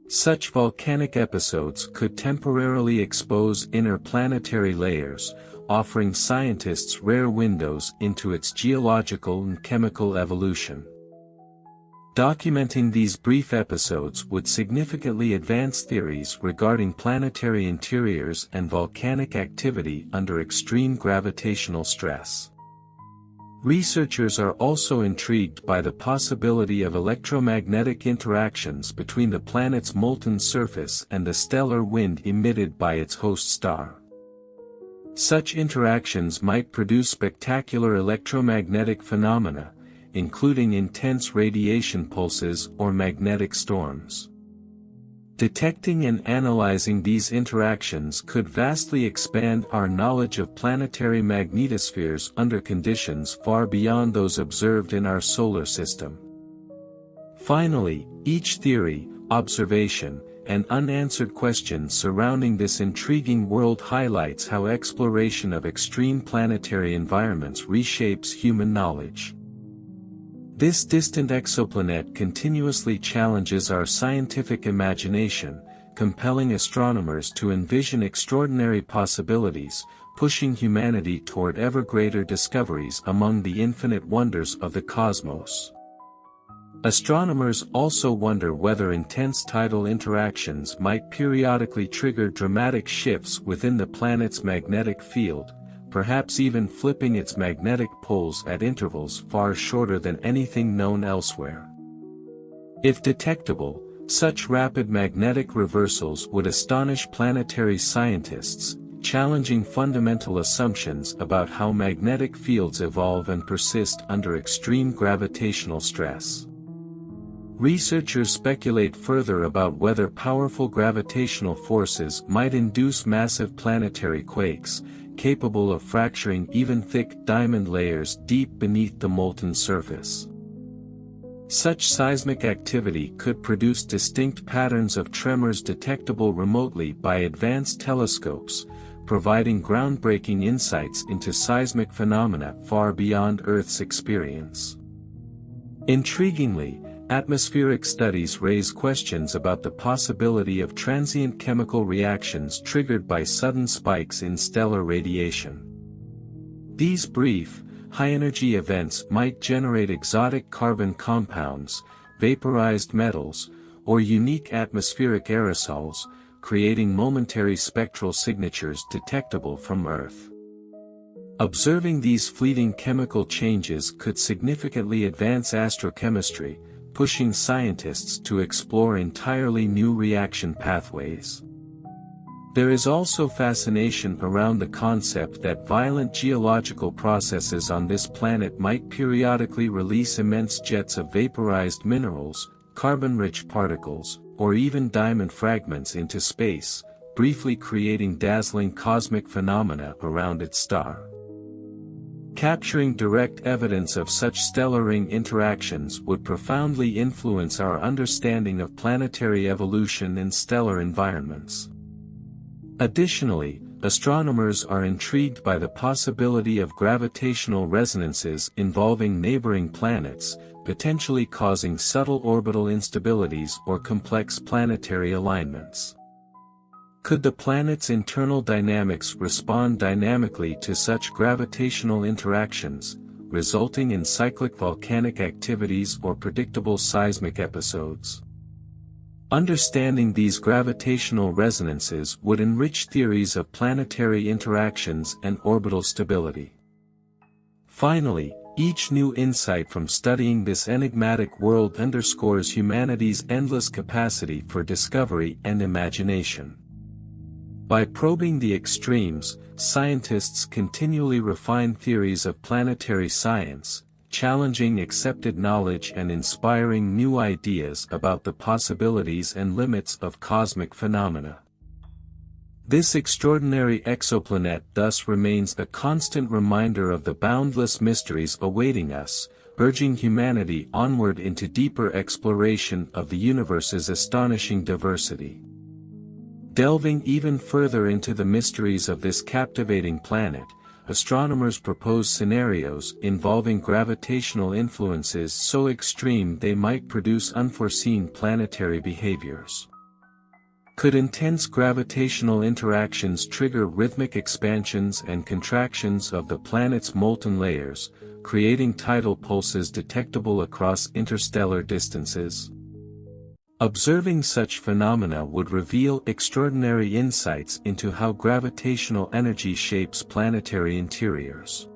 Such volcanic episodes could temporarily expose interplanetary layers, offering scientists rare windows into its geological and chemical evolution. Documenting these brief episodes would significantly advance theories regarding planetary interiors and volcanic activity under extreme gravitational stress. Researchers are also intrigued by the possibility of electromagnetic interactions between the planet's molten surface and the stellar wind emitted by its host star. Such interactions might produce spectacular electromagnetic phenomena, including intense radiation pulses or magnetic storms. Detecting and analyzing these interactions could vastly expand our knowledge of planetary magnetospheres under conditions far beyond those observed in our solar system. Finally, each theory, observation, and unanswered question surrounding this intriguing world highlights how exploration of extreme planetary environments reshapes human knowledge. This distant exoplanet continuously challenges our scientific imagination, compelling astronomers to envision extraordinary possibilities, pushing humanity toward ever greater discoveries among the infinite wonders of the cosmos. Astronomers also wonder whether intense tidal interactions might periodically trigger dramatic shifts within the planet's magnetic field, perhaps even flipping its magnetic poles at intervals far shorter than anything known elsewhere. If detectable, such rapid magnetic reversals would astonish planetary scientists, challenging fundamental assumptions about how magnetic fields evolve and persist under extreme gravitational stress. Researchers speculate further about whether powerful gravitational forces might induce massive planetary quakes, capable of fracturing even thick diamond layers deep beneath the molten surface. Such seismic activity could produce distinct patterns of tremors detectable remotely by advanced telescopes, providing groundbreaking insights into seismic phenomena far beyond Earth's experience. Intriguingly, atmospheric studies raise questions about the possibility of transient chemical reactions triggered by sudden spikes in stellar radiation. These brief, high-energy events might generate exotic carbon compounds, vaporized metals, or unique atmospheric aerosols, creating momentary spectral signatures detectable from Earth. Observing these fleeting chemical changes could significantly advance astrochemistry, pushing scientists to explore entirely new reaction pathways. There is also fascination around the concept that violent geological processes on this planet might periodically release immense jets of vaporized minerals, carbon-rich particles, or even diamond fragments into space, briefly creating dazzling cosmic phenomena around its star. Capturing direct evidence of such stellar ring interactions would profoundly influence our understanding of planetary evolution in stellar environments. Additionally, astronomers are intrigued by the possibility of gravitational resonances involving neighboring planets, potentially causing subtle orbital instabilities or complex planetary alignments. Could the planet's internal dynamics respond dynamically to such gravitational interactions, resulting in cyclic volcanic activities or predictable seismic episodes? Understanding these gravitational resonances would enrich theories of planetary interactions and orbital stability. Finally, Each new insight from studying this enigmatic world underscores humanity's endless capacity for discovery and imagination. By probing the extremes, scientists continually refine theories of planetary science, challenging accepted knowledge and inspiring new ideas about the possibilities and limits of cosmic phenomena. This extraordinary exoplanet thus remains a constant reminder of the boundless mysteries awaiting us, urging humanity onward into deeper exploration of the universe's astonishing diversity. Delving even further into the mysteries of this captivating planet, astronomers propose scenarios involving gravitational influences so extreme they might produce unforeseen planetary behaviors. Could intense gravitational interactions trigger rhythmic expansions and contractions of the planet's molten layers, creating tidal pulses detectable across interstellar distances? Observing such phenomena would reveal extraordinary insights into how gravitational energy shapes planetary interiors.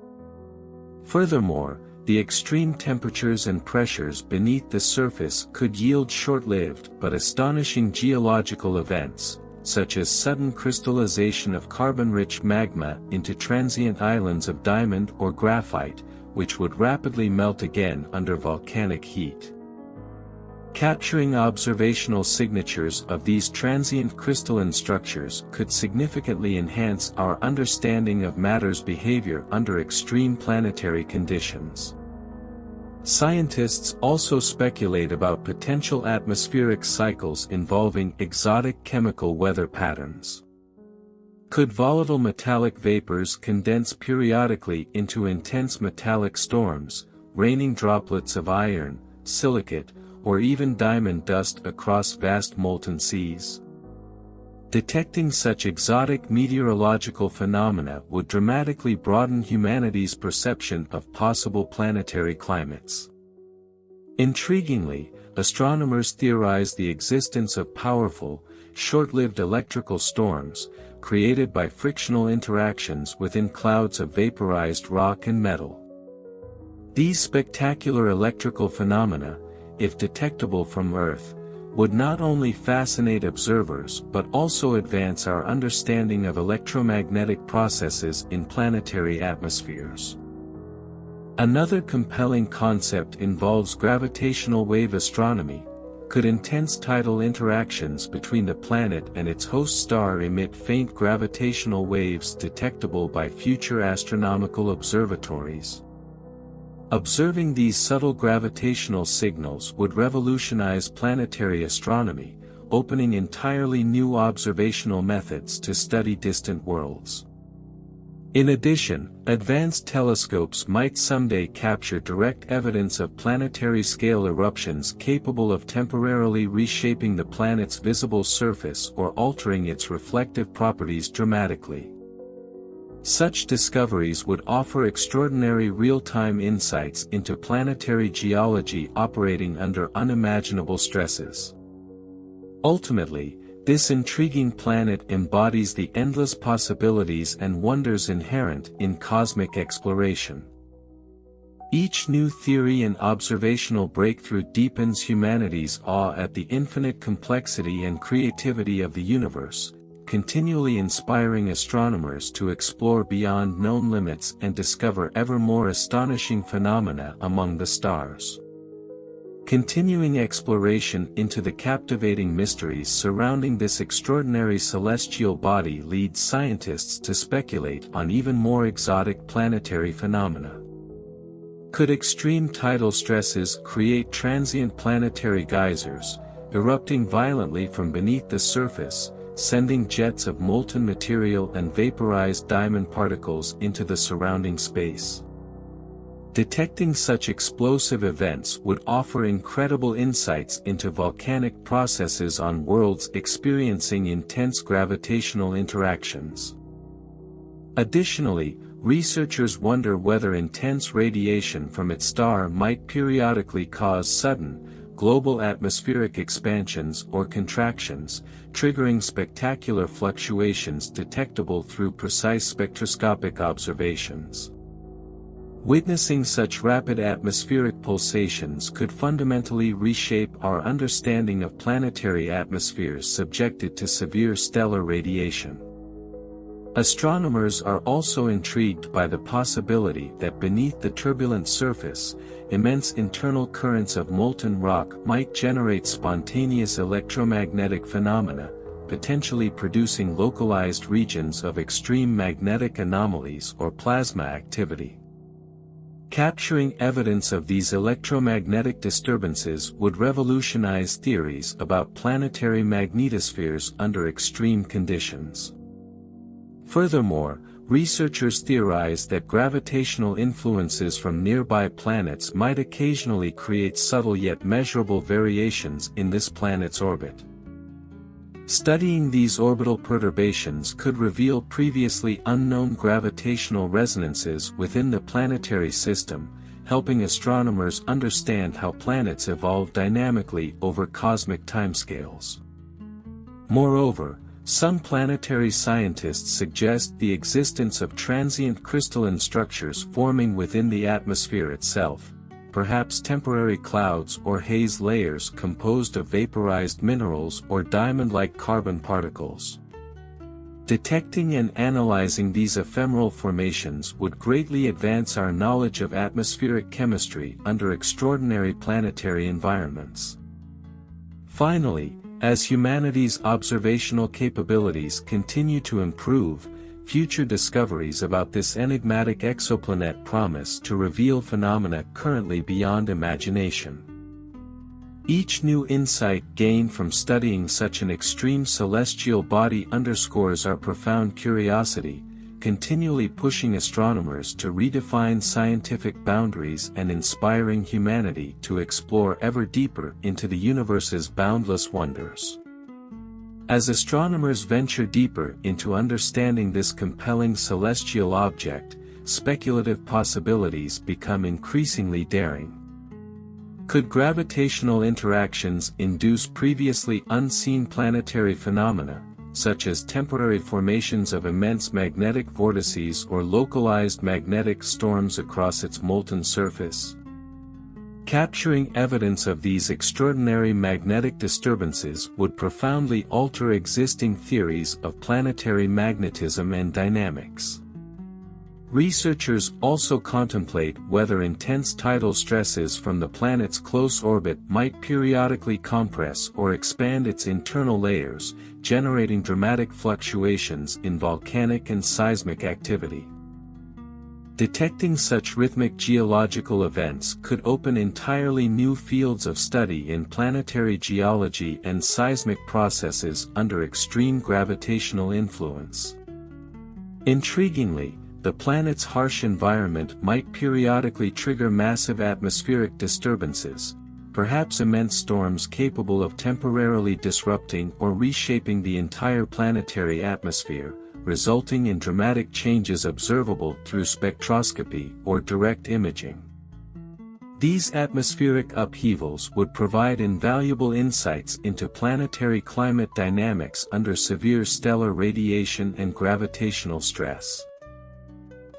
Furthermore, the extreme temperatures and pressures beneath the surface could yield short-lived but astonishing geological events, such as sudden crystallization of carbon-rich magma into transient islands of diamond or graphite, which would rapidly melt again under volcanic heat. Capturing observational signatures of these transient crystalline structures could significantly enhance our understanding of matter's behavior under extreme planetary conditions. Scientists also speculate about potential atmospheric cycles involving exotic chemical weather patterns. Could volatile metallic vapors condense periodically into intense metallic storms, raining droplets of iron, silicate, or even diamond dust across vast molten seas? Detecting such exotic meteorological phenomena would dramatically broaden humanity's perception of possible planetary climates. Intriguingly, astronomers theorize the existence of powerful, short-lived electrical storms, created by frictional interactions within clouds of vaporized rock and metal. These spectacular electrical phenomena, if detectable from Earth, would not only fascinate observers but also advance our understanding of electromagnetic processes in planetary atmospheres. Another compelling concept involves gravitational wave astronomy. Could intense tidal interactions between the planet and its host star emit faint gravitational waves detectable by future astronomical observatories? Observing these subtle gravitational signals would revolutionize planetary astronomy, opening entirely new observational methods to study distant worlds. In addition, advanced telescopes might someday capture direct evidence of planetary-scale eruptions capable of temporarily reshaping the planet's visible surface or altering its reflective properties dramatically. Such discoveries would offer extraordinary real-time insights into planetary geology operating under unimaginable stresses. Ultimately, this intriguing planet embodies the endless possibilities and wonders inherent in cosmic exploration. Each new theory and observational breakthrough deepens humanity's awe at the infinite complexity and creativity of the universe, continually inspiring astronomers to explore beyond known limits and discover ever more astonishing phenomena among the stars. Continuing exploration into the captivating mysteries surrounding this extraordinary celestial body leads scientists to speculate on even more exotic planetary phenomena. Could extreme tidal stresses create transient planetary geysers, erupting violently from beneath the surface, sending jets of molten material and vaporized diamond particles into the surrounding space? Detecting such explosive events would offer incredible insights into volcanic processes on worlds experiencing intense gravitational interactions. Additionally, researchers wonder whether intense radiation from its star might periodically cause sudden, global atmospheric expansions or contractions, triggering spectacular fluctuations detectable through precise spectroscopic observations. Witnessing such rapid atmospheric pulsations could fundamentally reshape our understanding of planetary atmospheres subjected to severe stellar radiation. Astronomers are also intrigued by the possibility that beneath the turbulent surface, immense internal currents of molten rock might generate spontaneous electromagnetic phenomena, potentially producing localized regions of extreme magnetic anomalies or plasma activity. Capturing evidence of these electromagnetic disturbances would revolutionize theories about planetary magnetospheres under extreme conditions. Furthermore, researchers theorize that gravitational influences from nearby planets might occasionally create subtle yet measurable variations in this planet's orbit. Studying these orbital perturbations could reveal previously unknown gravitational resonances within the planetary system, helping astronomers understand how planets evolve dynamically over cosmic timescales. Moreover, some planetary scientists suggest the existence of transient crystalline structures forming within the atmosphere itself, perhaps temporary clouds or haze layers composed of vaporized minerals or diamond-like carbon particles. Detecting and analyzing these ephemeral formations would greatly advance our knowledge of atmospheric chemistry under extraordinary planetary environments. Finally, as humanity's observational capabilities continue to improve, future discoveries about this enigmatic exoplanet promise to reveal phenomena currently beyond imagination. Each new insight gained from studying such an extreme celestial body underscores our profound curiosity, continually pushing astronomers to redefine scientific boundaries and inspiring humanity to explore ever deeper into the universe's boundless wonders. As astronomers venture deeper into understanding this compelling celestial object, speculative possibilities become increasingly daring. Could gravitational interactions induce previously unseen planetary phenomena, such as temporary formations of immense magnetic vortices or localized magnetic storms across its molten surface? Capturing evidence of these extraordinary magnetic disturbances would profoundly alter existing theories of planetary magnetism and dynamics. Researchers also contemplate whether intense tidal stresses from the planet's close orbit might periodically compress or expand its internal layers, generating dramatic fluctuations in volcanic and seismic activity. Detecting such rhythmic geological events could open entirely new fields of study in planetary geology and seismic processes under extreme gravitational influence. Intriguingly, the planet's harsh environment might periodically trigger massive atmospheric disturbances, perhaps immense storms capable of temporarily disrupting or reshaping the entire planetary atmosphere, resulting in dramatic changes observable through spectroscopy or direct imaging. These atmospheric upheavals would provide invaluable insights into planetary climate dynamics under severe stellar radiation and gravitational stress.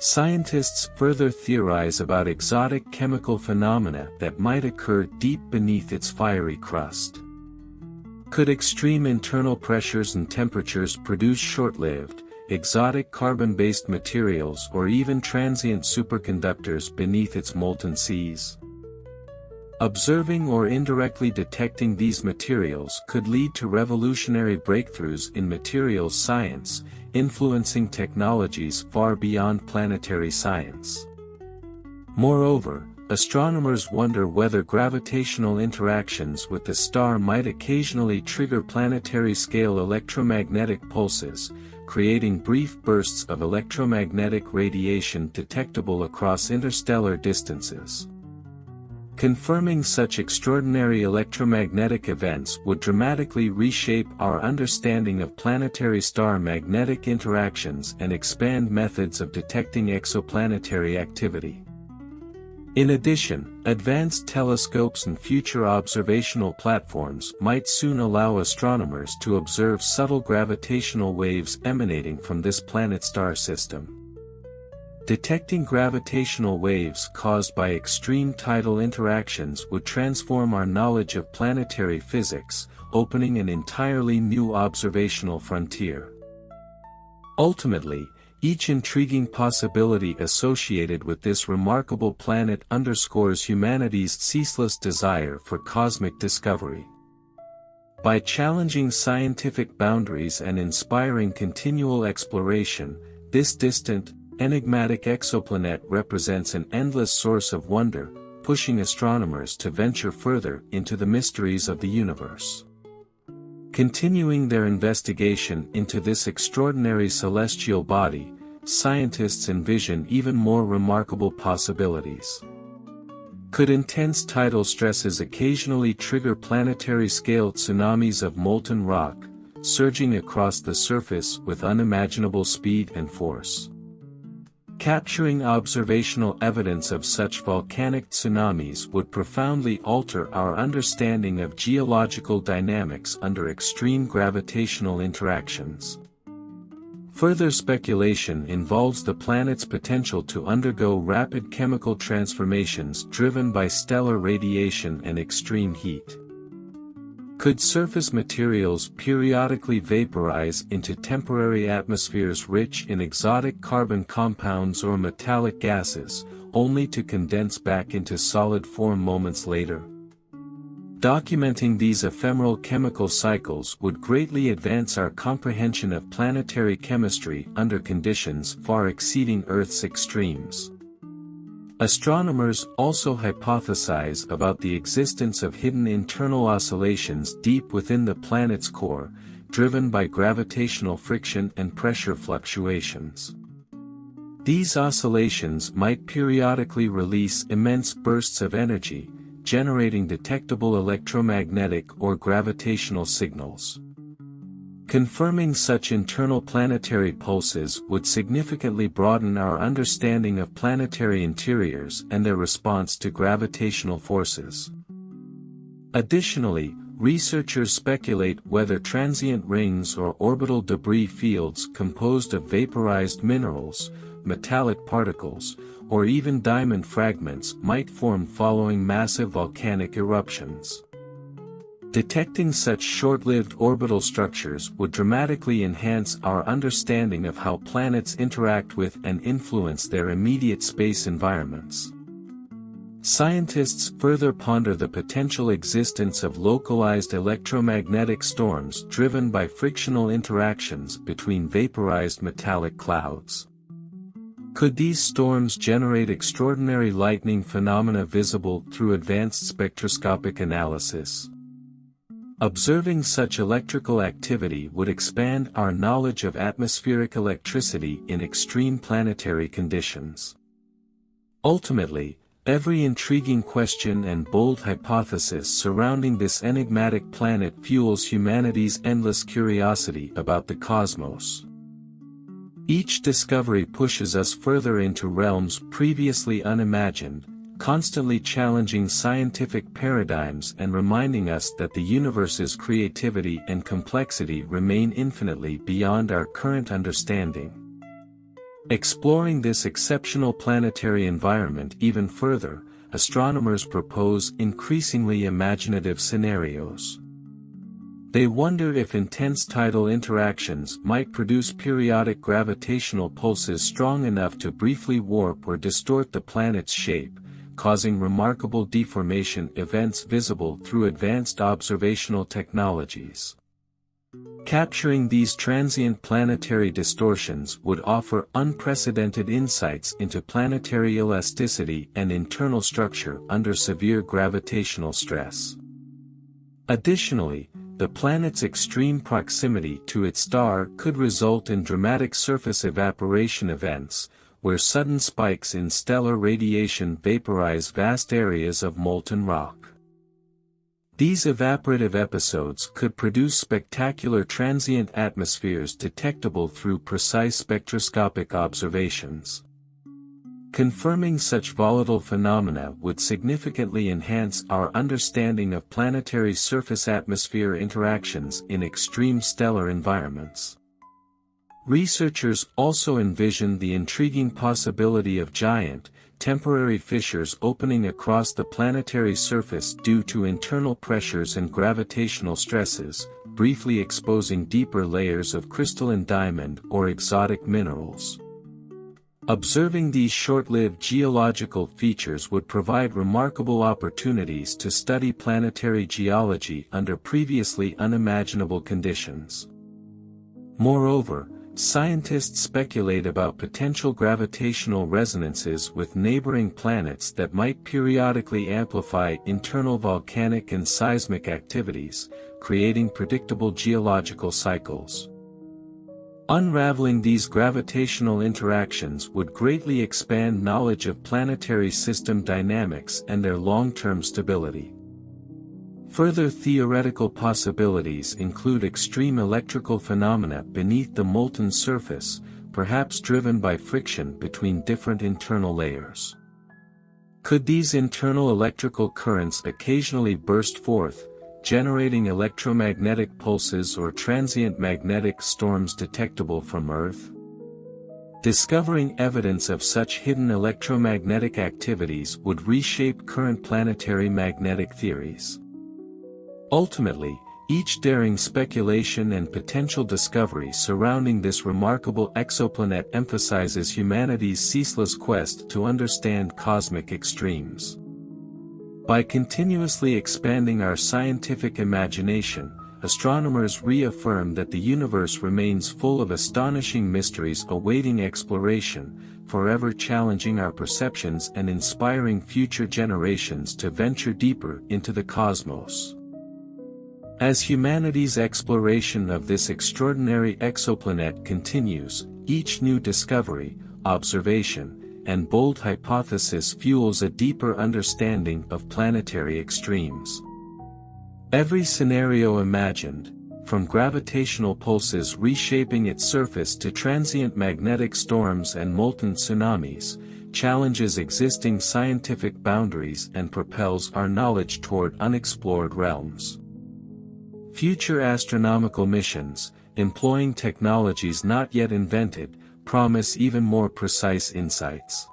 Scientists further theorize about exotic chemical phenomena that might occur deep beneath its fiery crust. Could extreme internal pressures and temperatures produce short-lived, exotic carbon-based materials or even transient superconductors beneath its molten seas? Observing or indirectly detecting these materials could lead to revolutionary breakthroughs in materials science, influencing technologies far beyond planetary science. Moreover, astronomers wonder whether gravitational interactions with the star might occasionally trigger planetary-scale electromagnetic pulses, creating brief bursts of electromagnetic radiation detectable across interstellar distances. Confirming such extraordinary electromagnetic events would dramatically reshape our understanding of planetary star magnetic interactions and expand methods of detecting exoplanetary activity. In addition, advanced telescopes and future observational platforms might soon allow astronomers to observe subtle gravitational waves emanating from this planet-star system. Detecting gravitational waves caused by extreme tidal interactions would transform our knowledge of planetary physics, opening an entirely new observational frontier. Ultimately, each intriguing possibility associated with this remarkable planet underscores humanity's ceaseless desire for cosmic discovery. By challenging scientific boundaries and inspiring continual exploration, this distant, enigmatic exoplanet represents an endless source of wonder, pushing astronomers to venture further into the mysteries of the universe. Continuing their investigation into this extraordinary celestial body, scientists envision even more remarkable possibilities. Could intense tidal stresses occasionally trigger planetary-scale tsunamis of molten rock, surging across the surface with unimaginable speed and force? Capturing observational evidence of such volcanic tsunamis would profoundly alter our understanding of geological dynamics under extreme gravitational interactions. Further speculation involves the planet's potential to undergo rapid chemical transformations driven by stellar radiation and extreme heat. Could surface materials periodically vaporize into temporary atmospheres rich in exotic carbon compounds or metallic gases, only to condense back into solid form moments later? Documenting these ephemeral chemical cycles would greatly advance our comprehension of planetary chemistry under conditions far exceeding Earth's extremes. Astronomers also hypothesize about the existence of hidden internal oscillations deep within the planet's core, driven by gravitational friction and pressure fluctuations. These oscillations might periodically release immense bursts of energy, generating detectable electromagnetic or gravitational signals. Confirming such internal planetary pulses would significantly broaden our understanding of planetary interiors and their response to gravitational forces. Additionally, researchers speculate whether transient rings or orbital debris fields composed of vaporized minerals, metallic particles, or even diamond fragments might form following massive volcanic eruptions. Detecting such short-lived orbital structures would dramatically enhance our understanding of how planets interact with and influence their immediate space environments. Scientists further ponder the potential existence of localized electromagnetic storms driven by frictional interactions between vaporized metallic clouds. Could these storms generate extraordinary lightning phenomena visible through advanced spectroscopic analysis? Observing such electrical activity would expand our knowledge of atmospheric electricity in extreme planetary conditions. Ultimately, every intriguing question and bold hypothesis surrounding this enigmatic planet fuels humanity's endless curiosity about the cosmos. Each discovery pushes us further into realms previously unimagined, constantly challenging scientific paradigms and reminding us that the universe's creativity and complexity remain infinitely beyond our current understanding. Exploring this exceptional planetary environment even further, astronomers propose increasingly imaginative scenarios. They wonder if intense tidal interactions might produce periodic gravitational pulses strong enough to briefly warp or distort the planet's shape, causing remarkable deformation events visible through advanced observational technologies. Capturing these transient planetary distortions would offer unprecedented insights into planetary elasticity and internal structure under severe gravitational stress. Additionally, the planet's extreme proximity to its star could result in dramatic surface evaporation events, where sudden spikes in stellar radiation vaporize vast areas of molten rock. These evaporative episodes could produce spectacular transient atmospheres detectable through precise spectroscopic observations. Confirming such volatile phenomena would significantly enhance our understanding of planetary surface-atmosphere interactions in extreme stellar environments. Researchers also envisioned the intriguing possibility of giant, temporary fissures opening across the planetary surface due to internal pressures and gravitational stresses, briefly exposing deeper layers of crystalline diamond or exotic minerals. Observing these short-lived geological features would provide remarkable opportunities to study planetary geology under previously unimaginable conditions. Moreover, scientists speculate about potential gravitational resonances with neighboring planets that might periodically amplify internal volcanic and seismic activities, creating predictable geological cycles. Unraveling these gravitational interactions would greatly expand knowledge of planetary system dynamics and their long-term stability. Further theoretical possibilities include extreme electrical phenomena beneath the molten surface, perhaps driven by friction between different internal layers. Could these internal electrical currents occasionally burst forth, generating electromagnetic pulses or transient magnetic storms detectable from Earth? Discovering evidence of such hidden electromagnetic activities would reshape current planetary magnetic theories. Ultimately, each daring speculation and potential discovery surrounding this remarkable exoplanet emphasizes humanity's ceaseless quest to understand cosmic extremes. By continuously expanding our scientific imagination, astronomers reaffirm that the universe remains full of astonishing mysteries awaiting exploration, forever challenging our perceptions and inspiring future generations to venture deeper into the cosmos. As humanity's exploration of this extraordinary exoplanet continues, each new discovery, observation, and bold hypothesis fuels a deeper understanding of planetary extremes. Every scenario imagined, from gravitational pulses reshaping its surface to transient magnetic storms and molten tsunamis, challenges existing scientific boundaries and propels our knowledge toward unexplored realms. Future astronomical missions, employing technologies not yet invented, promise even more precise insights.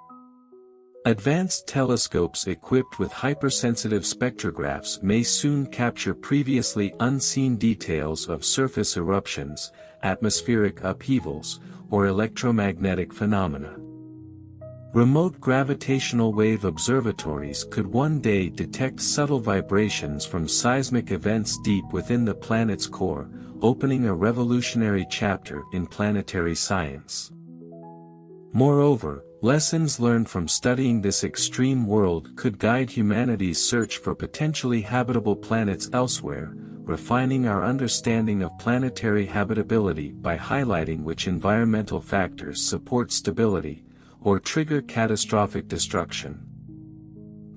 Advanced telescopes equipped with hypersensitive spectrographs may soon capture previously unseen details of surface eruptions, atmospheric upheavals, or electromagnetic phenomena. Remote gravitational wave observatories could one day detect subtle vibrations from seismic events deep within the planet's core, opening a revolutionary chapter in planetary science. Moreover, lessons learned from studying this extreme world could guide humanity's search for potentially habitable planets elsewhere, refining our understanding of planetary habitability by highlighting which environmental factors support stability, or trigger catastrophic destruction.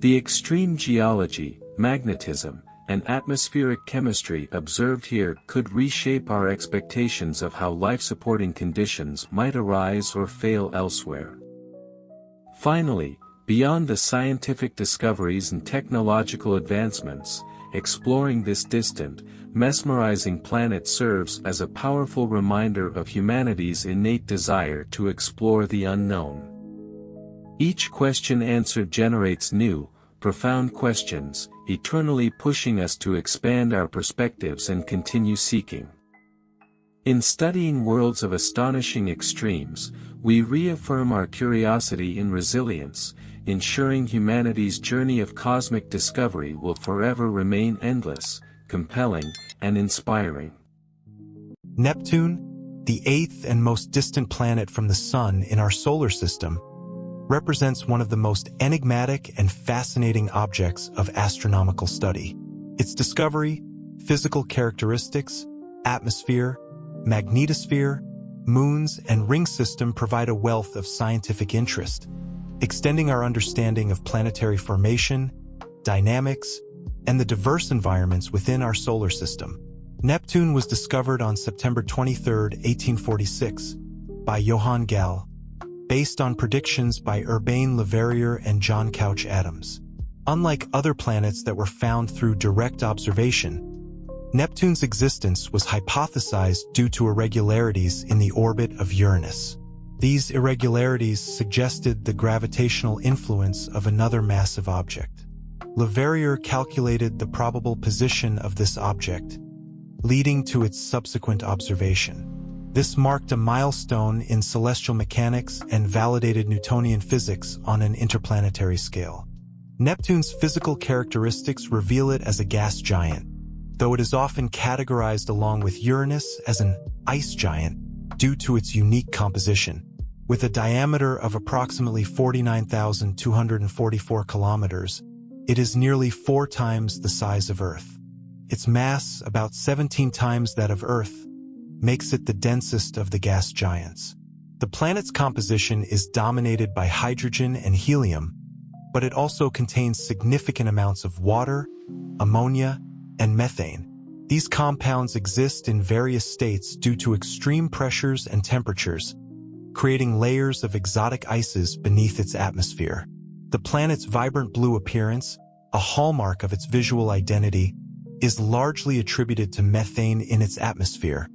The extreme geology, magnetism, and atmospheric chemistry observed here could reshape our expectations of how life-supporting conditions might arise or fail elsewhere. Finally, beyond the scientific discoveries and technological advancements, exploring this distant, mesmerizing planet serves as a powerful reminder of humanity's innate desire to explore the unknown. Each question answered generates new, profound questions, eternally pushing us to expand our perspectives and continue seeking. In studying worlds of astonishing extremes, we reaffirm our curiosity and resilience, ensuring humanity's journey of cosmic discovery will forever remain endless, compelling, and inspiring. Neptune, the eighth and most distant planet from the Sun in our solar system, represents one of the most enigmatic and fascinating objects of astronomical study. Its discovery, physical characteristics, atmosphere, magnetosphere, moons, and ring system provide a wealth of scientific interest, extending our understanding of planetary formation, dynamics, and the diverse environments within our solar system. Neptune was discovered on September 23, 1846, by Johann Galle, based on predictions by Urbain Le Verrier and John Couch Adams. Unlike other planets that were found through direct observation, Neptune's existence was hypothesized due to irregularities in the orbit of Uranus. These irregularities suggested the gravitational influence of another massive object. Leverrier calculated the probable position of this object, leading to its subsequent observation. This marked a milestone in celestial mechanics and validated Newtonian physics on an interplanetary scale. Neptune's physical characteristics reveal it as a gas giant, though it is often categorized along with Uranus as an ice giant due to its unique composition. With a diameter of approximately 49,244 kilometers, it is nearly 4 times the size of Earth. Its mass, about 17 times that of Earth, makes it the densest of the gas giants. The planet's composition is dominated by hydrogen and helium, but it also contains significant amounts of water, ammonia, and methane. These compounds exist in various states due to extreme pressures and temperatures, creating layers of exotic ices beneath its atmosphere. The planet's vibrant blue appearance, a hallmark of its visual identity, is largely attributed to methane in its atmosphere,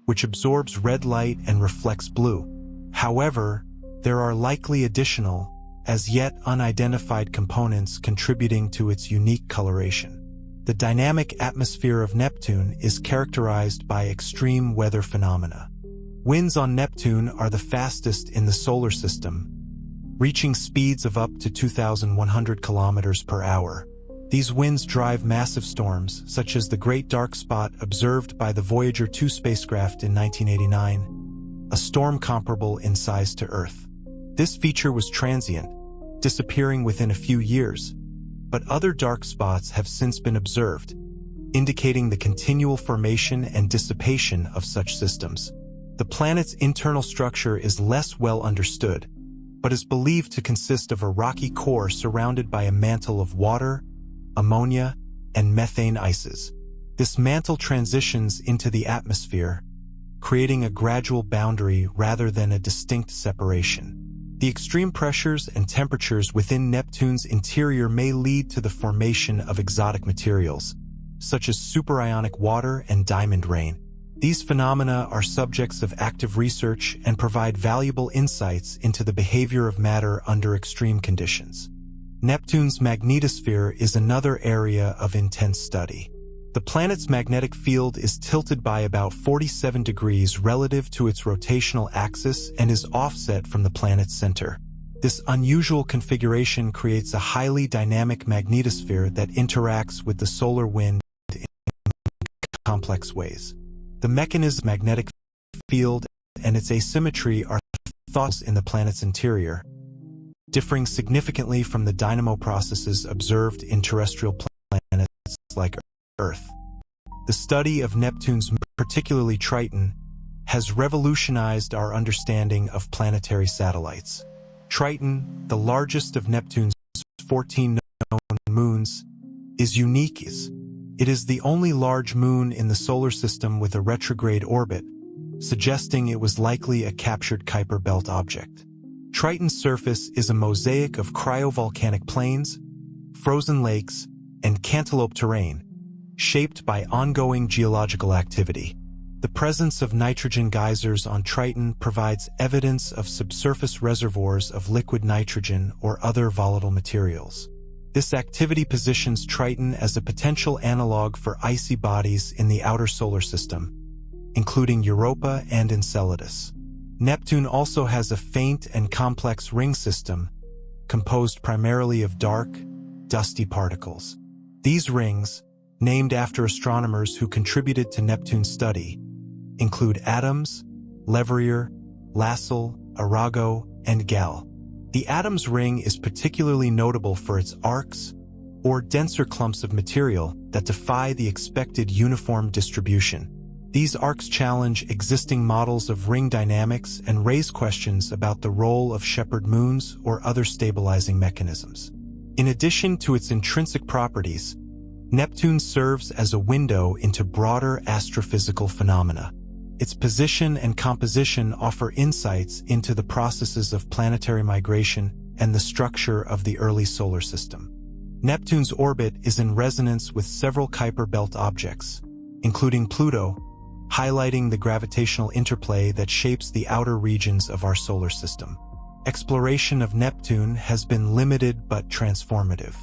which absorbs red light and reflects blue. However, there are likely additional, as yet unidentified components contributing to its unique coloration. The dynamic atmosphere of Neptune is characterized by extreme weather phenomena. Winds on Neptune are the fastest in the solar system, reaching speeds of up to 2,100 kilometers per hour. These winds drive massive storms, such as the Great Dark Spot observed by the Voyager 2 spacecraft in 1989, a storm comparable in size to Earth. This feature was transient, disappearing within a few years, but other dark spots have since been observed, indicating the continual formation and dissipation of such systems. The planet's internal structure is less well understood, but is believed to consist of a rocky core surrounded by a mantle of water, ammonia, and methane ices. This mantle transitions into the atmosphere, creating a gradual boundary rather than a distinct separation. The extreme pressures and temperatures within Neptune's interior may lead to the formation of exotic materials, such as superionic water and diamond rain. These phenomena are subjects of active research and provide valuable insights into the behavior of matter under extreme conditions. Neptune's magnetosphere is another area of intense study. The planet's magnetic field is tilted by about 47 degrees relative to its rotational axis and is offset from the planet's center. This unusual configuration creates a highly dynamic magnetosphere that interacts with the solar wind in complex ways. The mechanism, magnetic field, and its asymmetry are thoughts in the planet's interior, differing significantly from the dynamo processes observed in terrestrial planets like Earth. The study of Neptune's, particularly Triton, has revolutionized our understanding of planetary satellites. Triton, the largest of Neptune's 14 known moons, is unique. It is the only large moon in the solar system with a retrograde orbit, suggesting it was likely a captured Kuiper Belt object. Triton's surface is a mosaic of cryovolcanic plains, frozen lakes, and cantaloupe terrain, shaped by ongoing geological activity. The presence of nitrogen geysers on Triton provides evidence of subsurface reservoirs of liquid nitrogen or other volatile materials. This activity positions Triton as a potential analog for icy bodies in the outer solar system, including Europa and Enceladus. Neptune also has a faint and complex ring system, composed primarily of dark, dusty particles. These rings, named after astronomers who contributed to Neptune's study, include Adams, Leverrier, Lassell, Arago, and Gall. The Adams ring is particularly notable for its arcs, or denser clumps of material that defy the expected uniform distribution. These arcs challenge existing models of ring dynamics and raise questions about the role of shepherd moons or other stabilizing mechanisms. In addition to its intrinsic properties, Neptune serves as a window into broader astrophysical phenomena. Its position and composition offer insights into the processes of planetary migration and the structure of the early solar system. Neptune's orbit is in resonance with several Kuiper Belt objects, including Pluto, highlighting the gravitational interplay that shapes the outer regions of our solar system. Exploration of Neptune has been limited but transformative.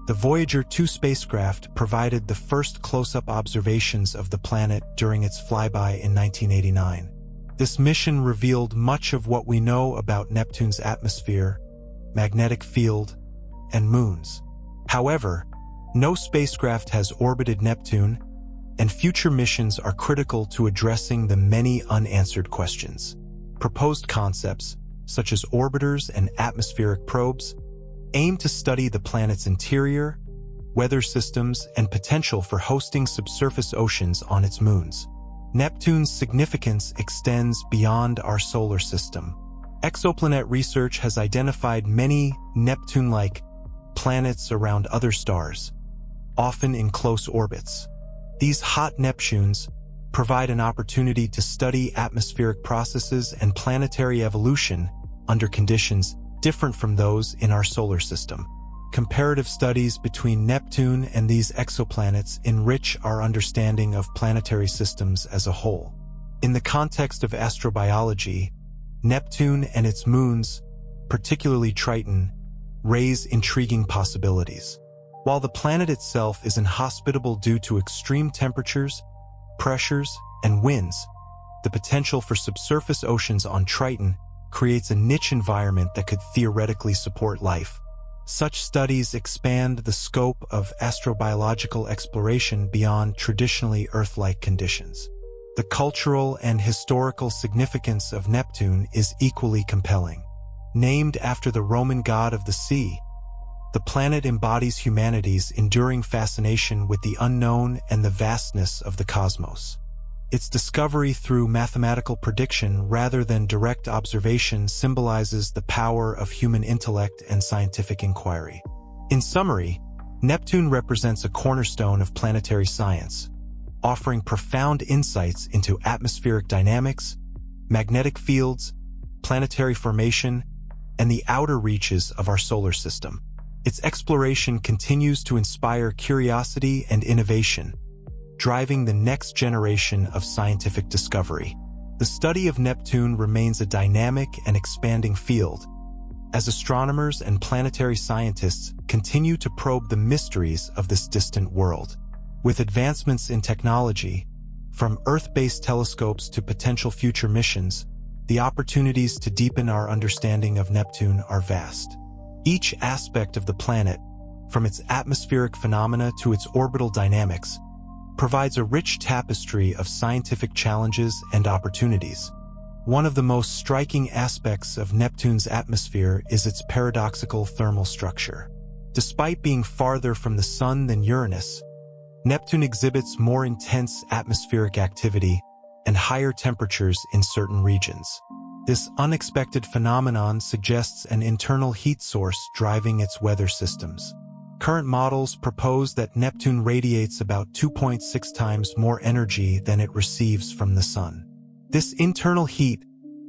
The Voyager 2 spacecraft provided the first close-up observations of the planet during its flyby in 1989. This mission revealed much of what we know about Neptune's atmosphere, magnetic field, and moons. However, no spacecraft has orbited Neptune, and future missions are critical to addressing the many unanswered questions. Proposed concepts, such as orbiters and atmospheric probes, aim to study the planet's interior, weather systems, and potential for hosting subsurface oceans on its moons. Neptune's significance extends beyond our solar system. Exoplanet research has identified many Neptune-like planets around other stars, often in close orbits. These hot Neptunes provide an opportunity to study atmospheric processes and planetary evolution under conditions different from those in our solar system. Comparative studies between Neptune and these exoplanets enrich our understanding of planetary systems as a whole. In the context of astrobiology, Neptune and its moons, particularly Triton, raise intriguing possibilities. While the planet itself is inhospitable due to extreme temperatures, pressures, and winds, the potential for subsurface oceans on Triton creates a niche environment that could theoretically support life. Such studies expand the scope of astrobiological exploration beyond traditionally Earth-like conditions. The cultural and historical significance of Neptune is equally compelling. Named after the Roman god of the sea, the planet embodies humanity's enduring fascination with the unknown and the vastness of the cosmos. Its discovery through mathematical prediction rather than direct observation symbolizes the power of human intellect and scientific inquiry. In summary, Neptune represents a cornerstone of planetary science, offering profound insights into atmospheric dynamics, magnetic fields, planetary formation, and the outer reaches of our solar system. Its exploration continues to inspire curiosity and innovation, driving the next generation of scientific discovery. The study of Neptune remains a dynamic and expanding field, as astronomers and planetary scientists continue to probe the mysteries of this distant world. With advancements in technology, from Earth-based telescopes to potential future missions, the opportunities to deepen our understanding of Neptune are vast. Each aspect of the planet, from its atmospheric phenomena to its orbital dynamics, provides a rich tapestry of scientific challenges and opportunities. One of the most striking aspects of Neptune's atmosphere is its paradoxical thermal structure. Despite being farther from the Sun than Uranus, Neptune exhibits more intense atmospheric activity and higher temperatures in certain regions. This unexpected phenomenon suggests an internal heat source driving its weather systems. Current models propose that Neptune radiates about 2.6 times more energy than it receives from the Sun. This internal heat,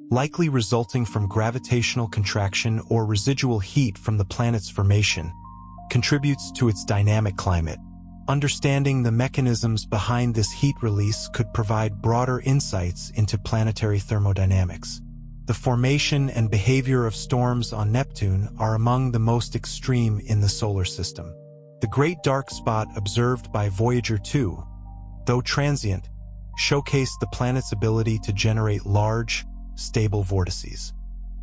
likely resulting from gravitational contraction or residual heat from the planet's formation, contributes to its dynamic climate. Understanding the mechanisms behind this heat release could provide broader insights into planetary thermodynamics. The formation and behavior of storms on Neptune are among the most extreme in the solar system. The Great Dark Spot observed by Voyager 2, though transient, showcased the planet's ability to generate large, stable vortices.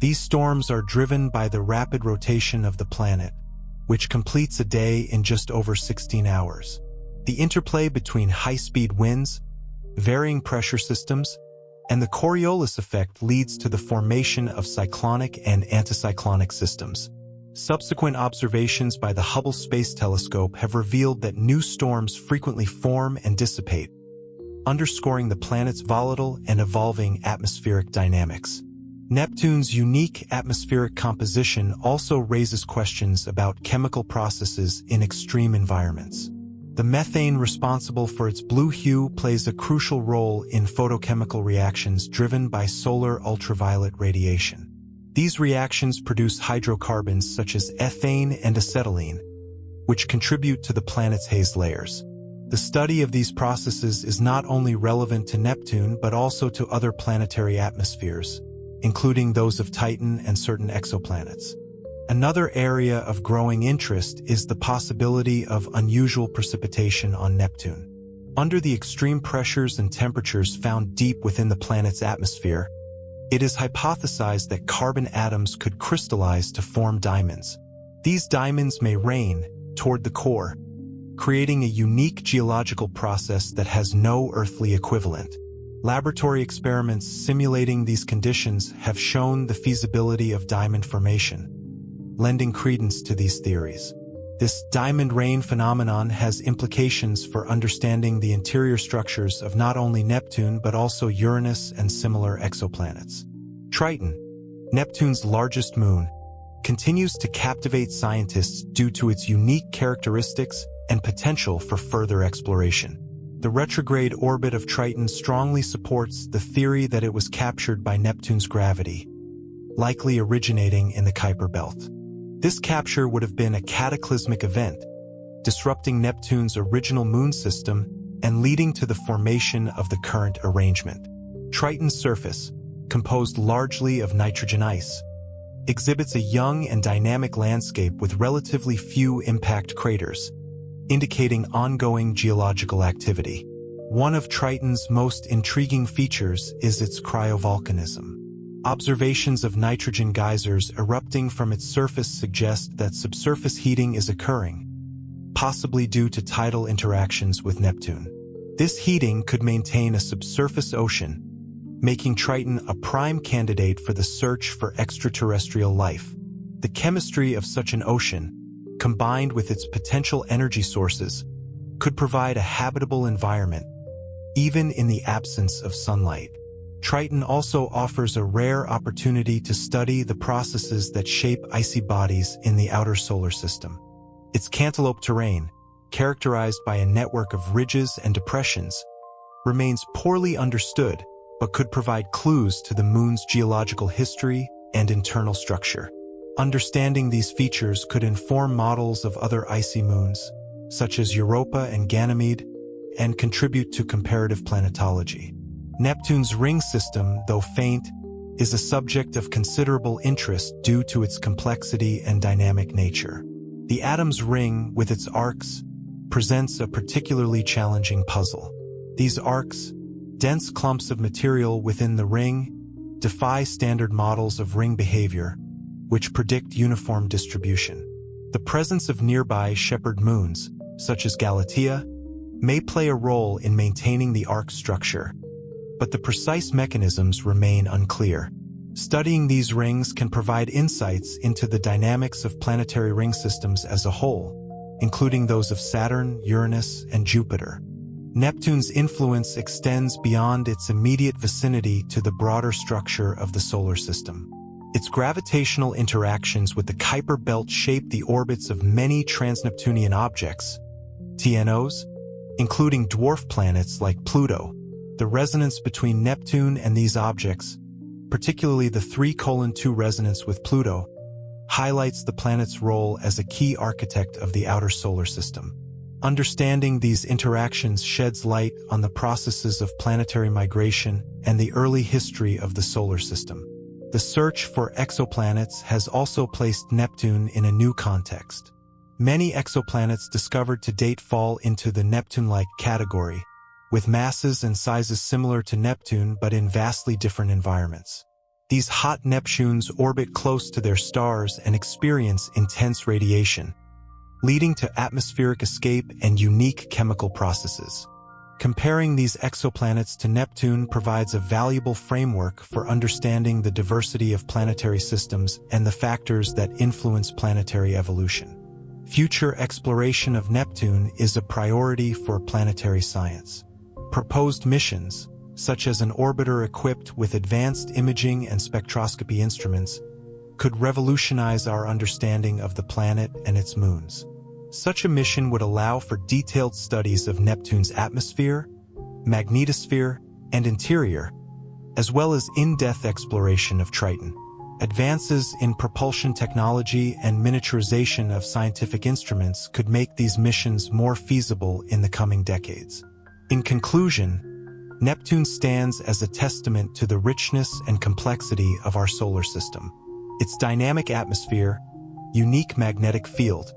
These storms are driven by the rapid rotation of the planet, which completes a day in just over 16 hours. The interplay between high-speed winds, varying pressure systems, and the Coriolis effect leads to the formation of cyclonic and anticyclonic systems. Subsequent observations by the Hubble Space Telescope have revealed that new storms frequently form and dissipate, underscoring the planet's volatile and evolving atmospheric dynamics. Neptune's unique atmospheric composition also raises questions about chemical processes in extreme environments. The methane responsible for its blue hue plays a crucial role in photochemical reactions driven by solar ultraviolet radiation. These reactions produce hydrocarbons such as ethane and acetylene, which contribute to the planet's haze layers. The study of these processes is not only relevant to Neptune but also to other planetary atmospheres, including those of Titan and certain exoplanets. Another area of growing interest is the possibility of unusual precipitation on Neptune. Under the extreme pressures and temperatures found deep within the planet's atmosphere, it is hypothesized that carbon atoms could crystallize to form diamonds. These diamonds may rain toward the core, creating a unique geological process that has no earthly equivalent. Laboratory experiments simulating these conditions have shown the feasibility of diamond formation, lending credence to these theories. This diamond rain phenomenon has implications for understanding the interior structures of not only Neptune but also Uranus and similar exoplanets. Triton, Neptune's largest moon, continues to captivate scientists due to its unique characteristics and potential for further exploration. The retrograde orbit of Triton strongly supports the theory that it was captured by Neptune's gravity, likely originating in the Kuiper Belt. This capture would have been a cataclysmic event, disrupting Neptune's original moon system and leading to the formation of the current arrangement. Triton's surface, composed largely of nitrogen ice, exhibits a young and dynamic landscape with relatively few impact craters, indicating ongoing geological activity. One of Triton's most intriguing features is its cryovolcanism. Observations of nitrogen geysers erupting from its surface suggest that subsurface heating is occurring, possibly due to tidal interactions with Neptune. This heating could maintain a subsurface ocean, making Triton a prime candidate for the search for extraterrestrial life. The chemistry of such an ocean, combined with its potential energy sources, could provide a habitable environment, even in the absence of sunlight. Triton also offers a rare opportunity to study the processes that shape icy bodies in the outer solar system. Its cantaloupe terrain, characterized by a network of ridges and depressions, remains poorly understood but could provide clues to the moon's geological history and internal structure. Understanding these features could inform models of other icy moons, such as Europa and Ganymede, and contribute to comparative planetology. Neptune's ring system, though faint, is a subject of considerable interest due to its complexity and dynamic nature. The Adam's ring, with its arcs, presents a particularly challenging puzzle. These arcs, dense clumps of material within the ring, defy standard models of ring behavior, which predict uniform distribution. The presence of nearby shepherd moons, such as Galatea, may play a role in maintaining the arc structure, but the precise mechanisms remain unclear. Studying these rings can provide insights into the dynamics of planetary ring systems as a whole, including those of Saturn, Uranus, and Jupiter. Neptune's influence extends beyond its immediate vicinity to the broader structure of the solar system. Its gravitational interactions with the Kuiper Belt shape the orbits of many trans-Neptunian objects, TNOs, including dwarf planets like Pluto. The resonance between Neptune and these objects, particularly the 3:2 resonance with Pluto, highlights the planet's role as a key architect of the outer solar system. Understanding these interactions sheds light on the processes of planetary migration and the early history of the solar system. The search for exoplanets has also placed Neptune in a new context. Many exoplanets discovered to date fall into the Neptune-like category, with masses and sizes similar to Neptune but in vastly different environments. These hot Neptunes orbit close to their stars and experience intense radiation, leading to atmospheric escape and unique chemical processes. Comparing these exoplanets to Neptune provides a valuable framework for understanding the diversity of planetary systems and the factors that influence planetary evolution. Future exploration of Neptune is a priority for planetary science. Proposed missions, such as an orbiter equipped with advanced imaging and spectroscopy instruments, could revolutionize our understanding of the planet and its moons. Such a mission would allow for detailed studies of Neptune's atmosphere, magnetosphere, and interior, as well as in-depth exploration of Triton. Advances in propulsion technology and miniaturization of scientific instruments could make these missions more feasible in the coming decades. In conclusion, Neptune stands as a testament to the richness and complexity of our solar system. Its dynamic atmosphere, unique magnetic field,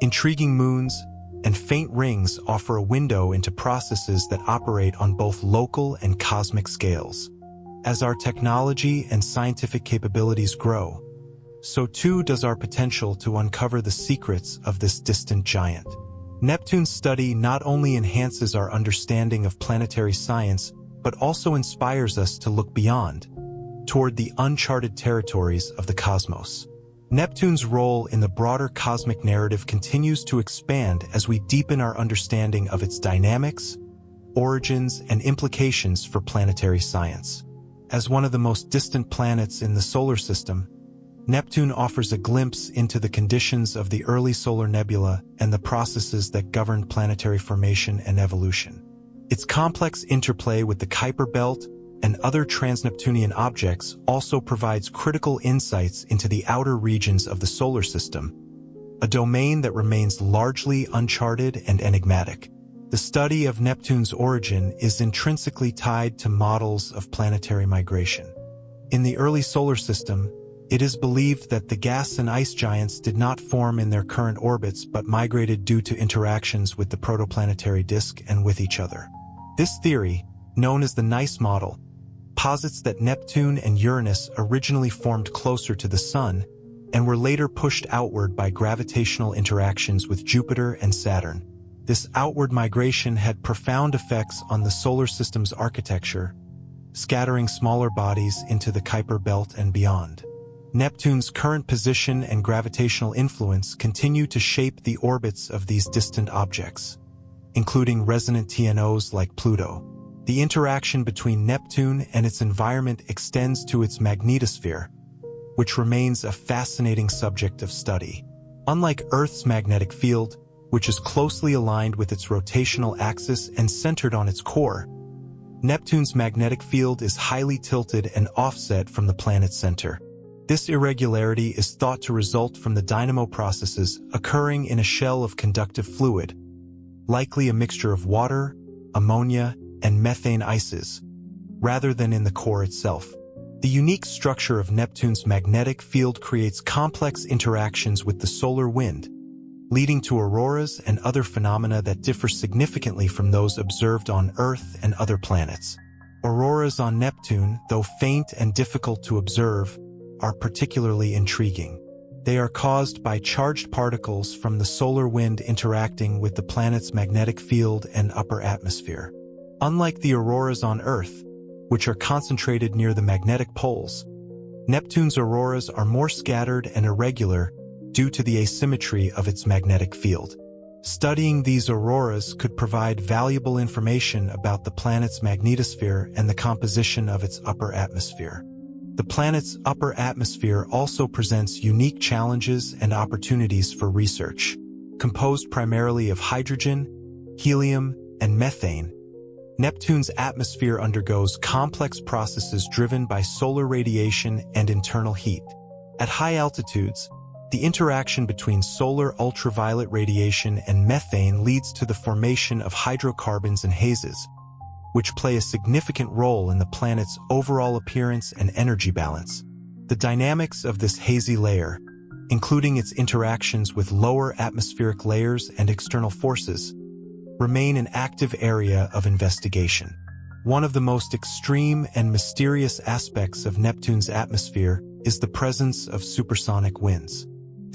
intriguing moons, and faint rings offer a window into processes that operate on both local and cosmic scales. As our technology and scientific capabilities grow, so too does our potential to uncover the secrets of this distant giant. Neptune's study not only enhances our understanding of planetary science, but also inspires us to look beyond, toward the uncharted territories of the cosmos. Neptune's role in the broader cosmic narrative continues to expand as we deepen our understanding of its dynamics, origins, and implications for planetary science. As one of the most distant planets in the solar system, Neptune offers a glimpse into the conditions of the early solar nebula and the processes that governed planetary formation and evolution. Its complex interplay with the Kuiper Belt and other trans-Neptunian objects also provides critical insights into the outer regions of the solar system, a domain that remains largely uncharted and enigmatic. The study of Neptune's origin is intrinsically tied to models of planetary migration. In the early solar system, it is believed that the gas and ice giants did not form in their current orbits but migrated due to interactions with the protoplanetary disk and with each other. This theory, known as the Nice model, posits that Neptune and Uranus originally formed closer to the Sun and were later pushed outward by gravitational interactions with Jupiter and Saturn. This outward migration had profound effects on the solar system's architecture, scattering smaller bodies into the Kuiper Belt and beyond. Neptune's current position and gravitational influence continue to shape the orbits of these distant objects, including resonant TNOs like Pluto. The interaction between Neptune and its environment extends to its magnetosphere, which remains a fascinating subject of study. Unlike Earth's magnetic field, which is closely aligned with its rotational axis and centered on its core, Neptune's magnetic field is highly tilted and offset from the planet's center. This irregularity is thought to result from the dynamo processes occurring in a shell of conductive fluid, likely a mixture of water, ammonia, and methane ices, rather than in the core itself. The unique structure of Neptune's magnetic field creates complex interactions with the solar wind, leading to auroras and other phenomena that differ significantly from those observed on Earth and other planets. Auroras on Neptune, though faint and difficult to observe, are particularly intriguing. They are caused by charged particles from the solar wind interacting with the planet's magnetic field and upper atmosphere. Unlike the auroras on Earth, which are concentrated near the magnetic poles, Neptune's auroras are more scattered and irregular due to the asymmetry of its magnetic field. Studying these auroras could provide valuable information about the planet's magnetosphere and the composition of its upper atmosphere. The planet's upper atmosphere also presents unique challenges and opportunities for research. Composed primarily of hydrogen, helium, and methane, Neptune's atmosphere undergoes complex processes driven by solar radiation and internal heat. At high altitudes, the interaction between solar ultraviolet radiation and methane leads to the formation of hydrocarbons and hazes, which play a significant role in the planet's overall appearance and energy balance. The dynamics of this hazy layer, including its interactions with lower atmospheric layers and external forces, remain an active area of investigation. One of the most extreme and mysterious aspects of Neptune's atmosphere is the presence of supersonic winds.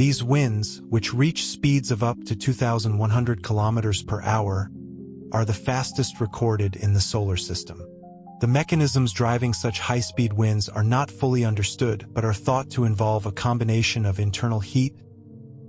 These winds, which reach speeds of up to 2,100 kilometers per hour, are the fastest recorded in the solar system. The mechanisms driving such high-speed winds are not fully understood but are thought to involve a combination of internal heat,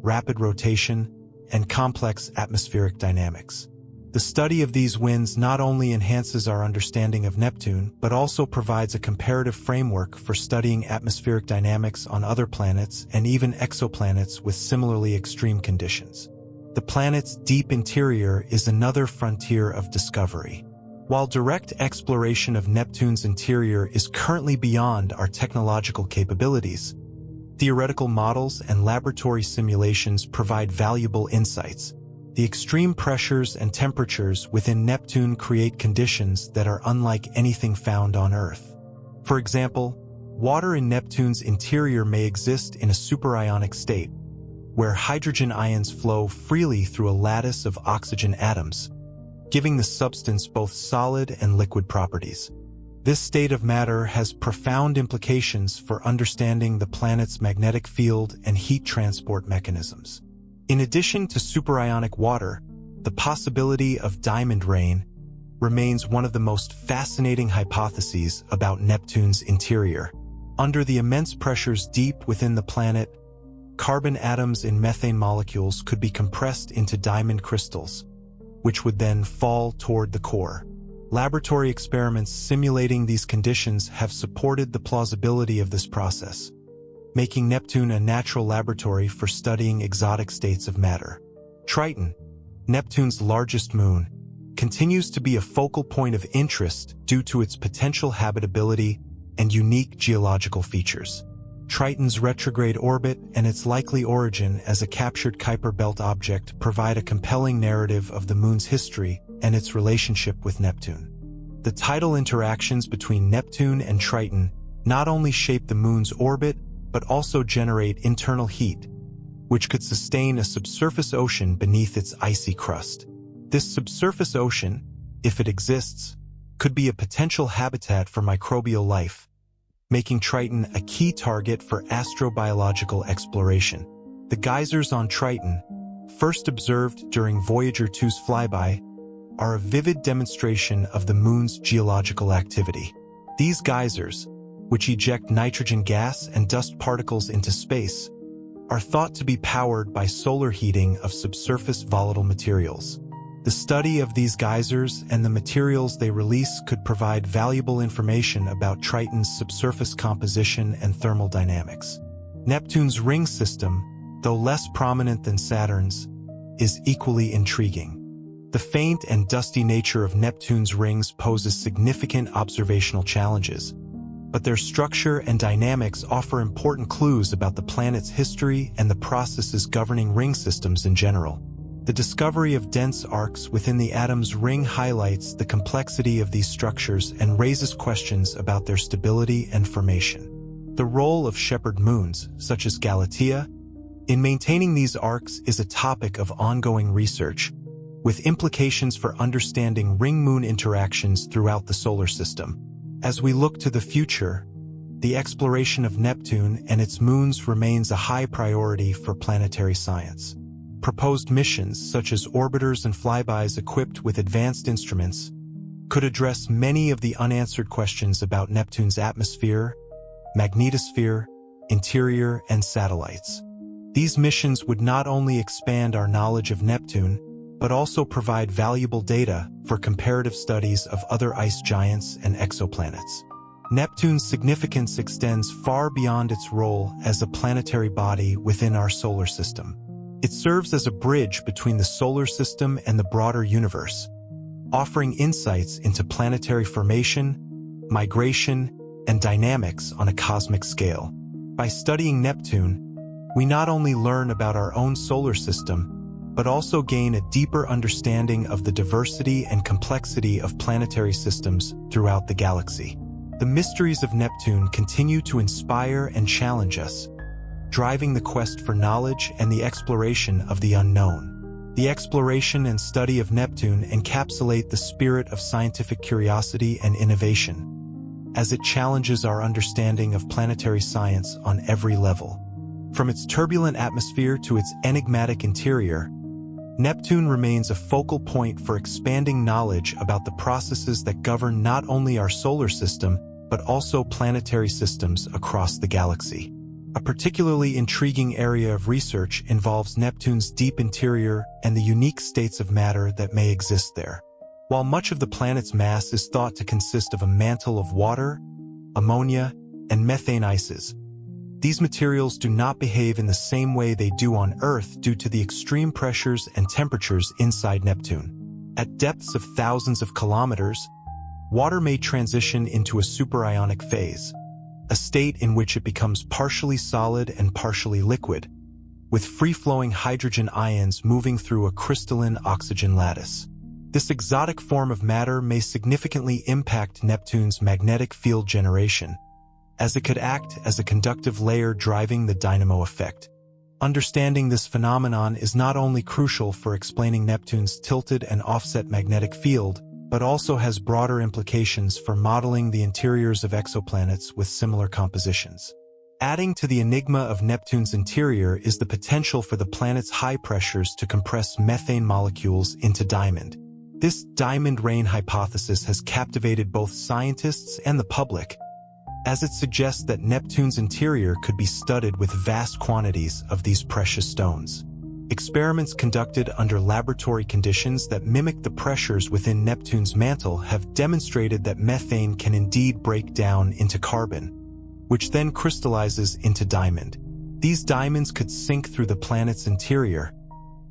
rapid rotation, and complex atmospheric dynamics. The study of these winds not only enhances our understanding of Neptune, but also provides a comparative framework for studying atmospheric dynamics on other planets and even exoplanets with similarly extreme conditions. The planet's deep interior is another frontier of discovery. While direct exploration of Neptune's interior is currently beyond our technological capabilities, theoretical models and laboratory simulations provide valuable insights. The extreme pressures and temperatures within Neptune create conditions that are unlike anything found on Earth. For example, water in Neptune's interior may exist in a superionic state, where hydrogen ions flow freely through a lattice of oxygen atoms, giving the substance both solid and liquid properties. This state of matter has profound implications for understanding the planet's magnetic field and heat transport mechanisms. In addition to superionic water, the possibility of diamond rain remains one of the most fascinating hypotheses about Neptune's interior. Under the immense pressures deep within the planet, carbon atoms in methane molecules could be compressed into diamond crystals, which would then fall toward the core. Laboratory experiments simulating these conditions have supported the plausibility of this process, making Neptune a natural laboratory for studying exotic states of matter. Triton, Neptune's largest moon, continues to be a focal point of interest due to its potential habitability and unique geological features. Triton's retrograde orbit and its likely origin as a captured Kuiper Belt object provide a compelling narrative of the Moon's history and its relationship with Neptune. The tidal interactions between Neptune and Triton not only shape the Moon's orbit, but also generate internal heat, which could sustain a subsurface ocean beneath its icy crust. This subsurface ocean, if it exists, could be a potential habitat for microbial life, making Triton a key target for astrobiological exploration. The geysers on Triton, first observed during Voyager 2's flyby, are a vivid demonstration of the Moon's geological activity. These geysers, which eject nitrogen gas and dust particles into space, are thought to be powered by solar heating of subsurface volatile materials. The study of these geysers and the materials they release could provide valuable information about Triton's subsurface composition and thermal dynamics. Neptune's ring system, though less prominent than Saturn's, is equally intriguing. The faint and dusty nature of Neptune's rings poses significant observational challenges, but their structure and dynamics offer important clues about the planet's history and the processes governing ring systems in general. The discovery of dense arcs within the atom's ring highlights the complexity of these structures and raises questions about their stability and formation. The role of shepherd moons, such as Galatea, in maintaining these arcs is a topic of ongoing research, with implications for understanding ring-moon interactions throughout the solar system. As we look to the future, the exploration of Neptune and its moons remains a high priority for planetary science. Proposed missions, such as orbiters and flybys equipped with advanced instruments, could address many of the unanswered questions about Neptune's atmosphere, magnetosphere, interior, and satellites. These missions would not only expand our knowledge of Neptune, but also provide valuable data for comparative studies of other ice giants and exoplanets. Neptune's significance extends far beyond its role as a planetary body within our solar system. It serves as a bridge between the solar system and the broader universe, offering insights into planetary formation, migration, and dynamics on a cosmic scale. By studying Neptune, we not only learn about our own solar system, but also gain a deeper understanding of the diversity and complexity of planetary systems throughout the galaxy. The mysteries of Neptune continue to inspire and challenge us, driving the quest for knowledge and the exploration of the unknown. The exploration and study of Neptune encapsulate the spirit of scientific curiosity and innovation, as it challenges our understanding of planetary science on every level. From its turbulent atmosphere to its enigmatic interior, Neptune remains a focal point for expanding knowledge about the processes that govern not only our solar system, but also planetary systems across the galaxy. A particularly intriguing area of research involves Neptune's deep interior and the unique states of matter that may exist there. While much of the planet's mass is thought to consist of a mantle of water, ammonia, and methane ices, these materials do not behave in the same way they do on Earth due to the extreme pressures and temperatures inside Neptune. At depths of thousands of kilometers, water may transition into a superionic phase, a state in which it becomes partially solid and partially liquid, with free-flowing hydrogen ions moving through a crystalline oxygen lattice. This exotic form of matter may significantly impact Neptune's magnetic field generation, as it could act as a conductive layer driving the dynamo effect. Understanding this phenomenon is not only crucial for explaining Neptune's tilted and offset magnetic field, but also has broader implications for modeling the interiors of exoplanets with similar compositions. Adding to the enigma of Neptune's interior is the potential for the planet's high pressures to compress methane molecules into diamond. This diamond rain hypothesis has captivated both scientists and the public, as it suggests that Neptune's interior could be studded with vast quantities of these precious stones. Experiments conducted under laboratory conditions that mimic the pressures within Neptune's mantle have demonstrated that methane can indeed break down into carbon, which then crystallizes into diamond. These diamonds could sink through the planet's interior,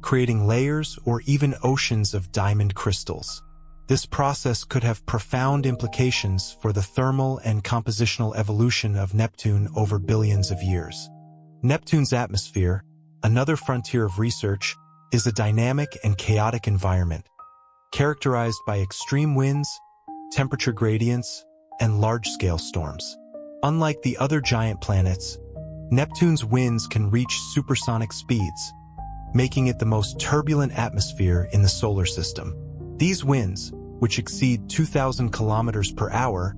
creating layers or even oceans of diamond crystals. This process could have profound implications for the thermal and compositional evolution of Neptune over billions of years. Neptune's atmosphere, another frontier of research, is a dynamic and chaotic environment, characterized by extreme winds, temperature gradients, and large-scale storms. Unlike the other giant planets, Neptune's winds can reach supersonic speeds, making it the most turbulent atmosphere in the solar system. These winds, which exceed 2,000 kilometers per hour,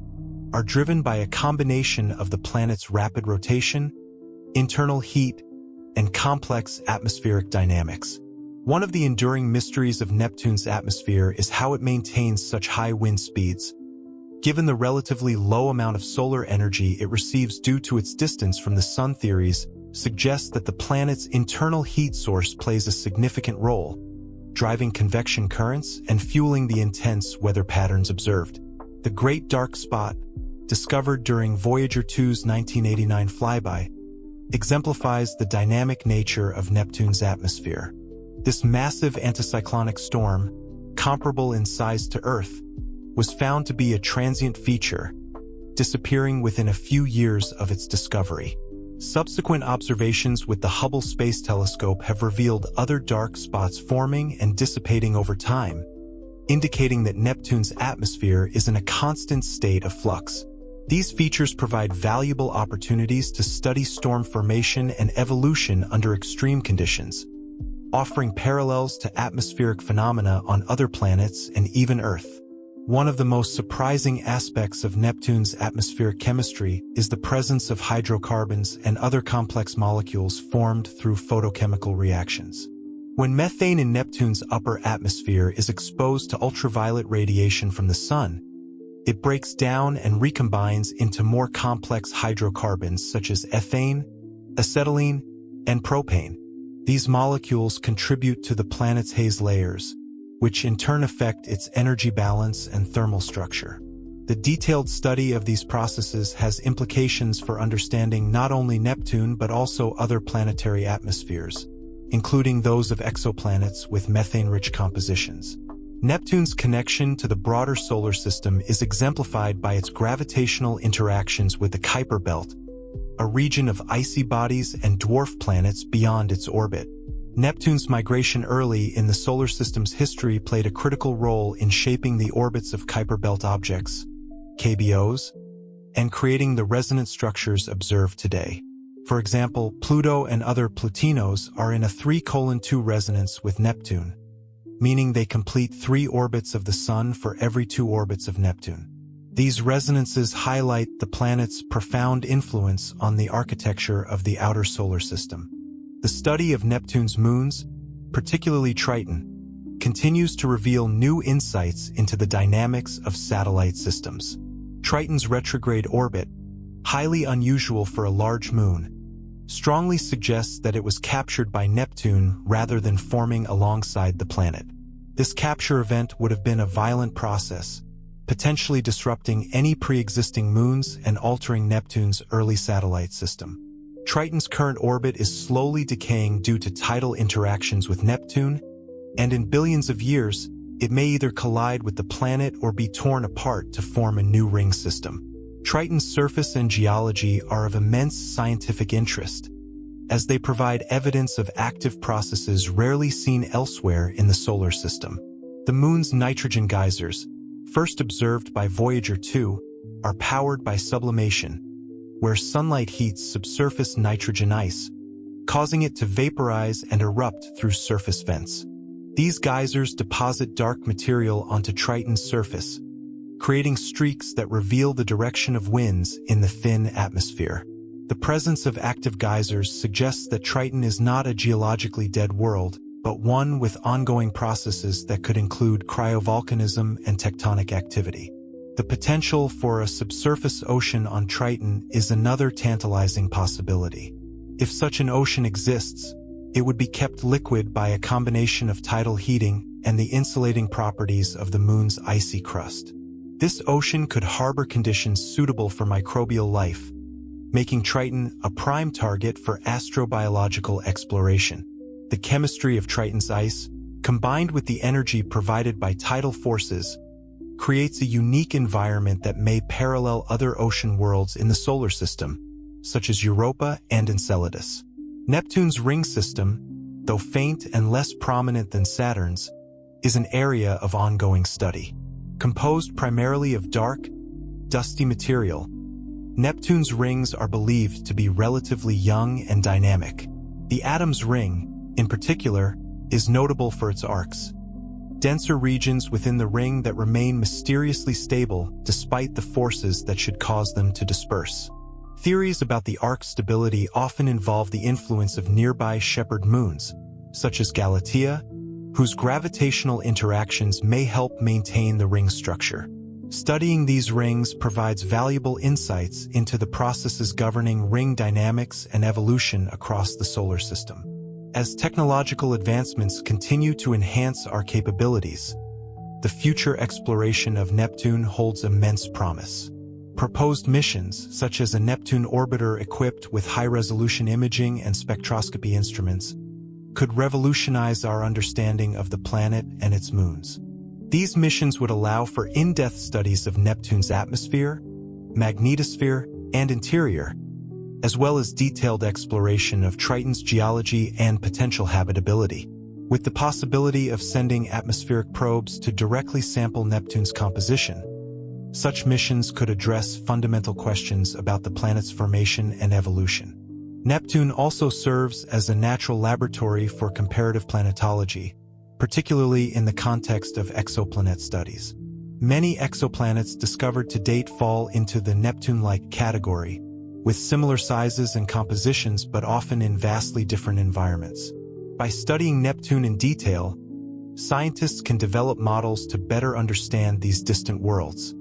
are driven by a combination of the planet's rapid rotation, internal heat, and complex atmospheric dynamics. One of the enduring mysteries of Neptune's atmosphere is how it maintains such high wind speeds, given the relatively low amount of solar energy it receives due to its distance from the Sun. Theories suggest that the planet's internal heat source plays a significant role, driving convection currents and fueling the intense weather patterns observed. The Great Dark Spot, discovered during Voyager 2's 1989 flyby, exemplifies the dynamic nature of Neptune's atmosphere. This massive anticyclonic storm, comparable in size to Earth, was found to be a transient feature, disappearing within a few years of its discovery. Subsequent observations with the Hubble Space Telescope have revealed other dark spots forming and dissipating over time, indicating that Neptune's atmosphere is in a constant state of flux. These features provide valuable opportunities to study storm formation and evolution under extreme conditions, offering parallels to atmospheric phenomena on other planets and even Earth. One of the most surprising aspects of Neptune's atmospheric chemistry is the presence of hydrocarbons and other complex molecules formed through photochemical reactions. When methane in Neptune's upper atmosphere is exposed to ultraviolet radiation from the Sun, it breaks down and recombines into more complex hydrocarbons such as ethane, acetylene, and propane. These molecules contribute to the planet's haze layers, which in turn affect its energy balance and thermal structure. The detailed study of these processes has implications for understanding not only Neptune but also other planetary atmospheres, including those of exoplanets with methane-rich compositions. Neptune's connection to the broader solar system is exemplified by its gravitational interactions with the Kuiper Belt, a region of icy bodies and dwarf planets beyond its orbit. Neptune's migration early in the solar system's history played a critical role in shaping the orbits of Kuiper Belt objects, KBOs, and creating the resonant structures observed today. For example, Pluto and other Plutinos are in a 3:2 resonance with Neptune, meaning they complete 3 orbits of the Sun for every 2 orbits of Neptune. These resonances highlight the planet's profound influence on the architecture of the outer solar system. The study of Neptune's moons, particularly Triton, continues to reveal new insights into the dynamics of satellite systems. Triton's retrograde orbit, highly unusual for a large moon, strongly suggests that it was captured by Neptune rather than forming alongside the planet. This capture event would have been a violent process, potentially disrupting any pre-existing moons and altering Neptune's early satellite system. Triton's current orbit is slowly decaying due to tidal interactions with Neptune, and in billions of years, it may either collide with the planet or be torn apart to form a new ring system. Triton's surface and geology are of immense scientific interest, as they provide evidence of active processes rarely seen elsewhere in the solar system. The Moon's nitrogen geysers, first observed by Voyager 2, are powered by sublimation, where sunlight heats subsurface nitrogen ice, causing it to vaporize and erupt through surface vents. These geysers deposit dark material onto Triton's surface, creating streaks that reveal the direction of winds in the thin atmosphere. The presence of active geysers suggests that Triton is not a geologically dead world, but one with ongoing processes that could include cryovolcanism and tectonic activity. The potential for a subsurface ocean on Triton is another tantalizing possibility. If such an ocean exists, it would be kept liquid by a combination of tidal heating and the insulating properties of the Moon's icy crust. This ocean could harbor conditions suitable for microbial life, making Triton a prime target for astrobiological exploration. The chemistry of Triton's ice, combined with the energy provided by tidal forces, creates a unique environment that may parallel other ocean worlds in the solar system, such as Europa and Enceladus. Neptune's ring system, though faint and less prominent than Saturn's, is an area of ongoing study. Composed primarily of dark, dusty material, Neptune's rings are believed to be relatively young and dynamic. The Adam's ring, in particular, is notable for its arcs, denser regions within the ring that remain mysteriously stable despite the forces that should cause them to disperse. Theories about the arc stability often involve the influence of nearby shepherd moons, such as Galatea, whose gravitational interactions may help maintain the ring structure. Studying these rings provides valuable insights into the processes governing ring dynamics and evolution across the solar system. As technological advancements continue to enhance our capabilities, the future exploration of Neptune holds immense promise. Proposed missions, such as a Neptune orbiter equipped with high-resolution imaging and spectroscopy instruments, could revolutionize our understanding of the planet and its moons. These missions would allow for in-depth studies of Neptune's atmosphere, magnetosphere, and interior, as well as detailed exploration of Triton's geology and potential habitability. With the possibility of sending atmospheric probes to directly sample Neptune's composition, such missions could address fundamental questions about the planet's formation and evolution. Neptune also serves as a natural laboratory for comparative planetology, particularly in the context of exoplanet studies. Many exoplanets discovered to date fall into the Neptune-like category, with similar sizes and compositions but often in vastly different environments. By studying Neptune in detail, scientists can develop models to better understand these distant worlds,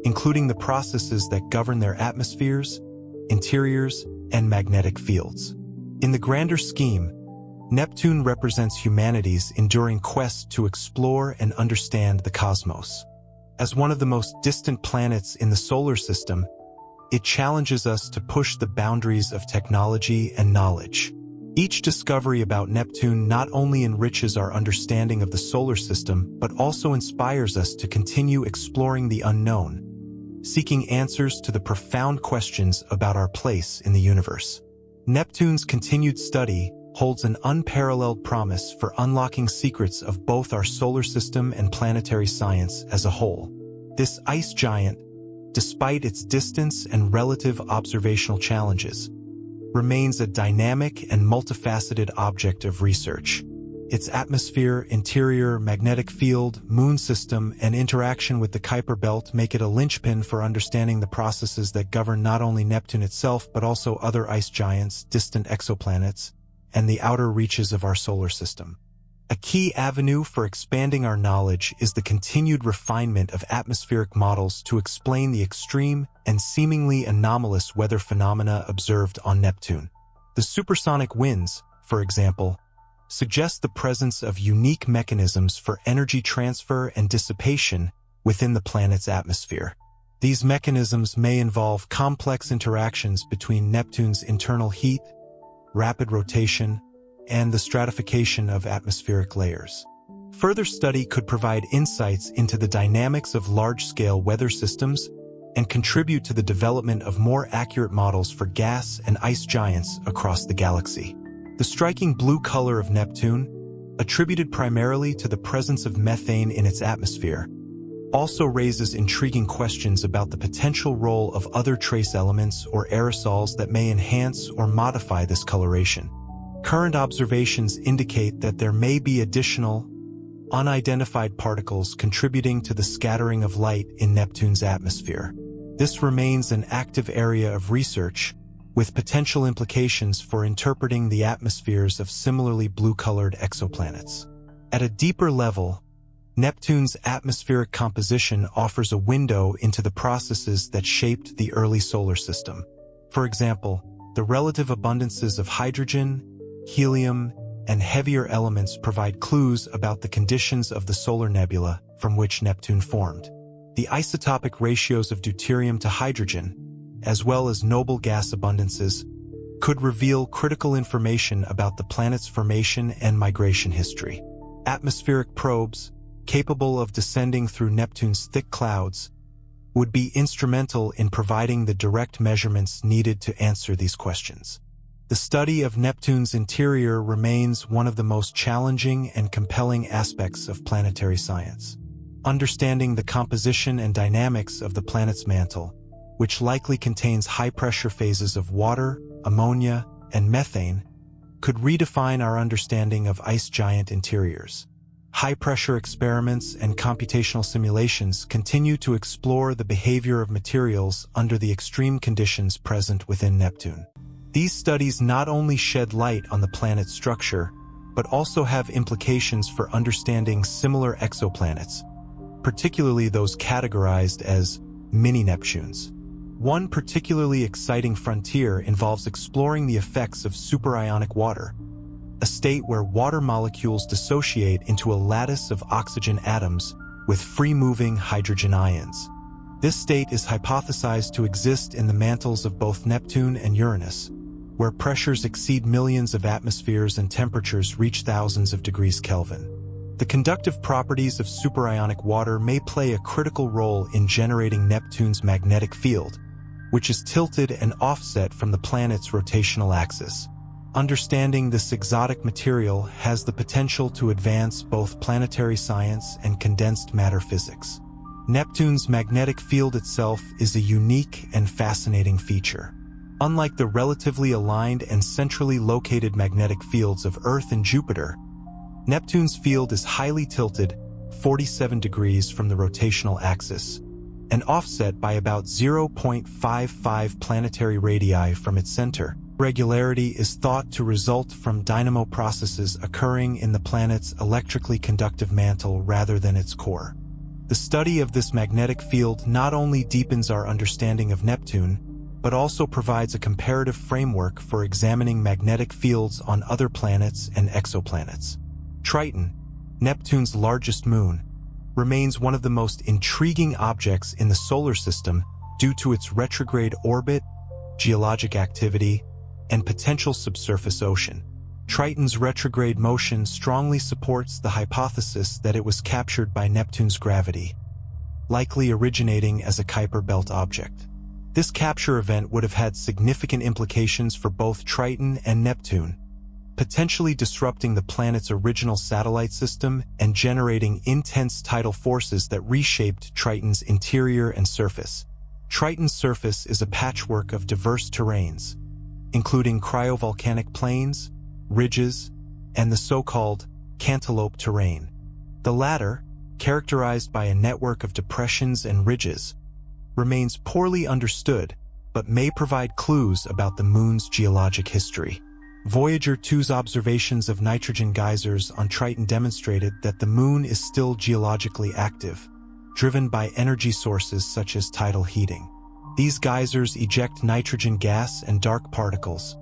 including the processes that govern their atmospheres, interiors, and magnetic fields. In the grander scheme, Neptune represents humanity's enduring quest to explore and understand the cosmos. As one of the most distant planets in the solar system, it challenges us to push the boundaries of technology and knowledge. Each discovery about Neptune not only enriches our understanding of the solar system, but also inspires us to continue exploring the unknown, seeking answers to the profound questions about our place in the universe. Neptune's continued study holds an unparalleled promise for unlocking secrets of both our solar system and planetary science as a whole. This ice giant, despite its distance and relative observational challenges, remains a dynamic and multifaceted object of research. Its atmosphere, interior, magnetic field, moon system, and interaction with the Kuiper belt make it a linchpin for understanding the processes that govern not only Neptune itself but also other ice giants, distant exoplanets, and the outer reaches of our solar system. A key avenue for expanding our knowledge is the continued refinement of atmospheric models to explain the extreme and seemingly anomalous weather phenomena observed on Neptune. The supersonic winds, for example, suggest the presence of unique mechanisms for energy transfer and dissipation within the planet's atmosphere. These mechanisms may involve complex interactions between Neptune's internal heat, rapid rotation, and the stratification of atmospheric layers. Further study could provide insights into the dynamics of large-scale weather systems and contribute to the development of more accurate models for gas and ice giants across the galaxy. The striking blue color of Neptune, attributed primarily to the presence of methane in its atmosphere, also raises intriguing questions about the potential role of other trace elements or aerosols that may enhance or modify this coloration. Current observations indicate that there may be additional, unidentified particles contributing to the scattering of light in Neptune's atmosphere. This remains an active area of research, with potential implications for interpreting the atmospheres of similarly blue-colored exoplanets. At a deeper level, Neptune's atmospheric composition offers a window into the processes that shaped the early solar system. For example, the relative abundances of hydrogen, helium, and heavier elements provide clues about the conditions of the solar nebula from which Neptune formed. The isotopic ratios of deuterium to hydrogen, as well as noble gas abundances, could reveal critical information about the planet's formation and migration history. Atmospheric probes, capable of descending through Neptune's thick clouds, would be instrumental in providing the direct measurements needed to answer these questions. The study of Neptune's interior remains one of the most challenging and compelling aspects of planetary science. Understanding the composition and dynamics of the planet's mantle, which likely contains high-pressure phases of water, ammonia, and methane, could redefine our understanding of ice giant interiors. High-pressure experiments and computational simulations continue to explore the behavior of materials under the extreme conditions present within Neptune. These studies not only shed light on the planet's structure, but also have implications for understanding similar exoplanets, particularly those categorized as mini-Neptunes. One particularly exciting frontier involves exploring the effects of superionic water, a state where water molecules dissociate into a lattice of oxygen atoms with free-moving hydrogen ions. This state is hypothesized to exist in the mantles of both Neptune and Uranus, where pressures exceed millions of atmospheres and temperatures reach thousands of degrees Kelvin. The conductive properties of superionic water may play a critical role in generating Neptune's magnetic field, which is tilted and offset from the planet's rotational axis. Understanding this exotic material has the potential to advance both planetary science and condensed matter physics. Neptune's magnetic field itself is a unique and fascinating feature. Unlike the relatively aligned and centrally located magnetic fields of Earth and Jupiter, Neptune's field is highly tilted, 47 degrees from the rotational axis, and offset by about 0.55 planetary radii from its center. Regularity is thought to result from dynamo processes occurring in the planet's electrically conductive mantle rather than its core. The study of this magnetic field not only deepens our understanding of Neptune, but also provides a comparative framework for examining magnetic fields on other planets and exoplanets. Triton, Neptune's largest moon, remains one of the most intriguing objects in the solar system due to its retrograde orbit, geologic activity, and potential subsurface ocean. Triton's retrograde motion strongly supports the hypothesis that it was captured by Neptune's gravity, likely originating as a Kuiper belt object. This capture event would have had significant implications for both Triton and Neptune, potentially disrupting the planet's original satellite system and generating intense tidal forces that reshaped Triton's interior and surface. Triton's surface is a patchwork of diverse terrains, including cryovolcanic plains, ridges, and the so-called cantaloupe terrain. The latter, characterized by a network of depressions and ridges, remains poorly understood, but may provide clues about the moon's geologic history. Voyager 2's observations of nitrogen geysers on Triton demonstrated that the moon is still geologically active, driven by energy sources such as tidal heating. These geysers eject nitrogen gas and dark particles,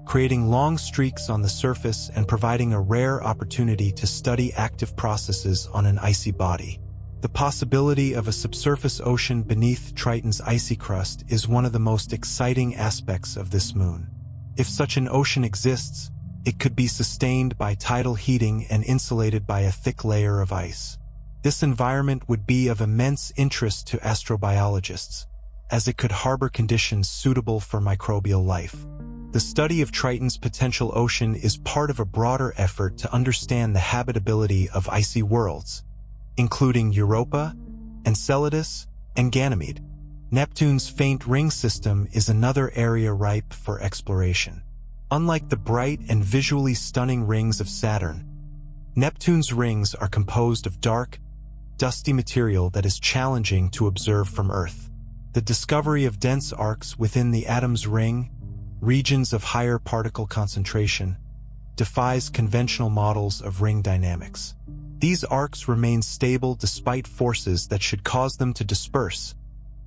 creating long streaks on the surface and providing a rare opportunity to study active processes on an icy body. The possibility of a subsurface ocean beneath Triton's icy crust is one of the most exciting aspects of this moon. If such an ocean exists, It could be sustained by tidal heating and insulated by a thick layer of ice. This environment would be of immense interest to astrobiologists, as it could harbor conditions suitable for microbial life. The study of Triton's potential ocean is part of a broader effort to understand the habitability of icy worlds, including Europa, Enceladus, and Ganymede. Neptune's faint ring system is another area ripe for exploration. Unlike the bright and visually stunning rings of Saturn, Neptune's rings are composed of dark, dusty material that is challenging to observe from Earth. The discovery of dense arcs within the atom's ring, regions of higher particle concentration, defies conventional models of ring dynamics. These arcs remain stable despite forces that should cause them to disperse,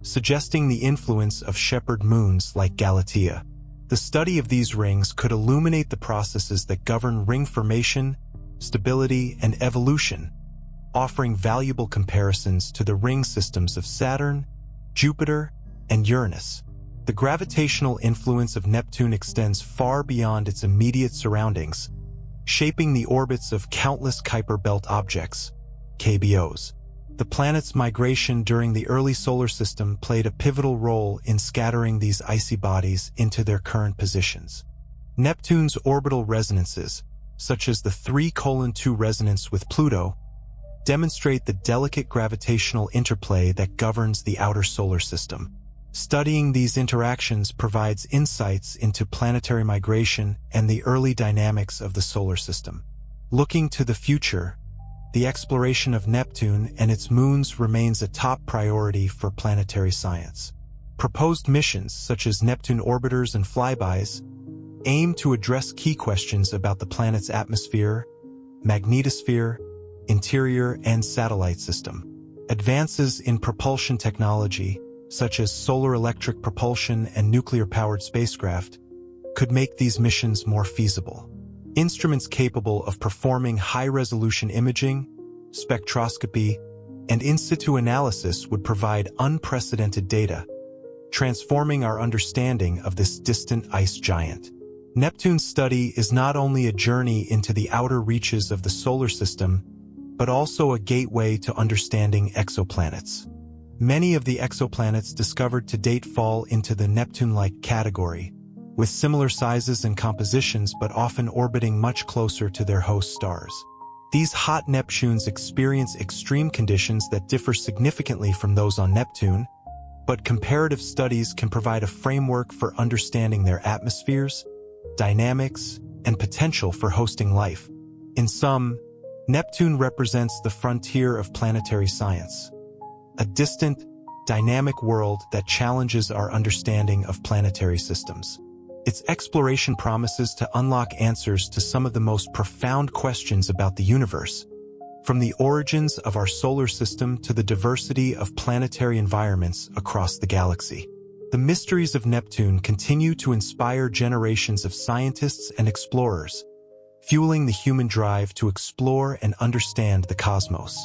suggesting the influence of shepherd moons like Galatea. The study of these rings could illuminate the processes that govern ring formation, stability, and evolution, offering valuable comparisons to the ring systems of Saturn, Jupiter, and Uranus. The gravitational influence of Neptune extends far beyond its immediate surroundings, shaping the orbits of countless Kuiper Belt objects, KBOs. The planet's migration during the early solar system played a pivotal role in scattering these icy bodies into their current positions. Neptune's orbital resonances, such as the 3:2 resonance with Pluto, demonstrate the delicate gravitational interplay that governs the outer solar system. Studying these interactions provides insights into planetary migration and the early dynamics of the solar system. Looking to the future, the exploration of Neptune and its moons remains a top priority for planetary science. Proposed missions, such as Neptune orbiters and flybys, aim to address key questions about the planet's atmosphere, magnetosphere, interior, and satellite system. Advances in propulsion technology, such as solar electric propulsion and nuclear-powered spacecraft, could make these missions more feasible. Instruments capable of performing high-resolution imaging, spectroscopy, and in-situ analysis would provide unprecedented data, transforming our understanding of this distant ice giant. Neptune's study is not only a journey into the outer reaches of the solar system, but also a gateway to understanding exoplanets. Many of the exoplanets discovered to date fall into the Neptune-like category, with similar sizes and compositions but often orbiting much closer to their host stars. These hot Neptunes experience extreme conditions that differ significantly from those on Neptune, but comparative studies can provide a framework for understanding their atmospheres, dynamics, and potential for hosting life. In sum, Neptune represents the frontier of planetary science, a distant, dynamic world that challenges our understanding of planetary systems. Its exploration promises to unlock answers to some of the most profound questions about the universe, from the origins of our solar system to the diversity of planetary environments across the galaxy. The mysteries of Neptune continue to inspire generations of scientists and explorers, fueling the human drive to explore and understand the cosmos.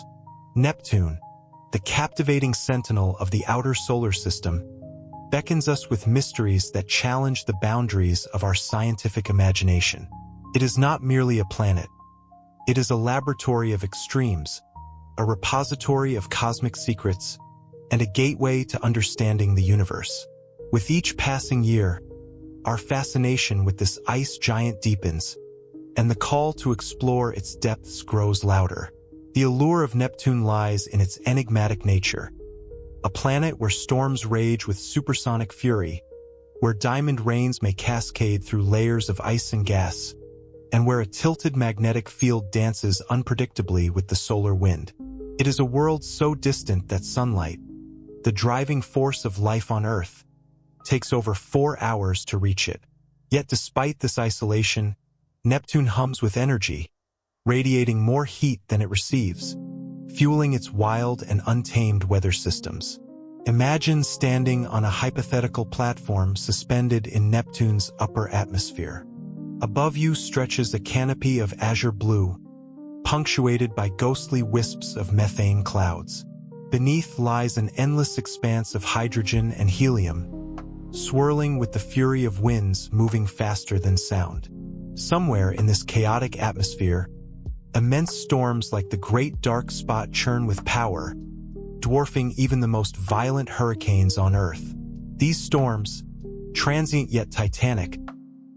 Neptune, the captivating sentinel of the outer solar system, beckons us with mysteries that challenge the boundaries of our scientific imagination. It is not merely a planet. It is a laboratory of extremes, a repository of cosmic secrets, and a gateway to understanding the universe. With each passing year, our fascination with this ice giant deepens, and the call to explore its depths grows louder. The allure of Neptune lies in its enigmatic nature, a planet where storms rage with supersonic fury, where diamond rains may cascade through layers of ice and gas, and where a tilted magnetic field dances unpredictably with the solar wind. It is a world so distant that sunlight, the driving force of life on Earth, takes over 4 hours to reach it. Yet despite this isolation, Neptune hums with energy, radiating more heat than it receives, fueling its wild and untamed weather systems. Imagine standing on a hypothetical platform suspended in Neptune's upper atmosphere. Above you stretches a canopy of azure blue, punctuated by ghostly wisps of methane clouds. Beneath lies an endless expanse of hydrogen and helium, swirling with the fury of winds moving faster than sound. Somewhere in this chaotic atmosphere, immense storms like the Great Dark Spot churn with power, dwarfing even the most violent hurricanes on Earth. These storms, transient yet titanic,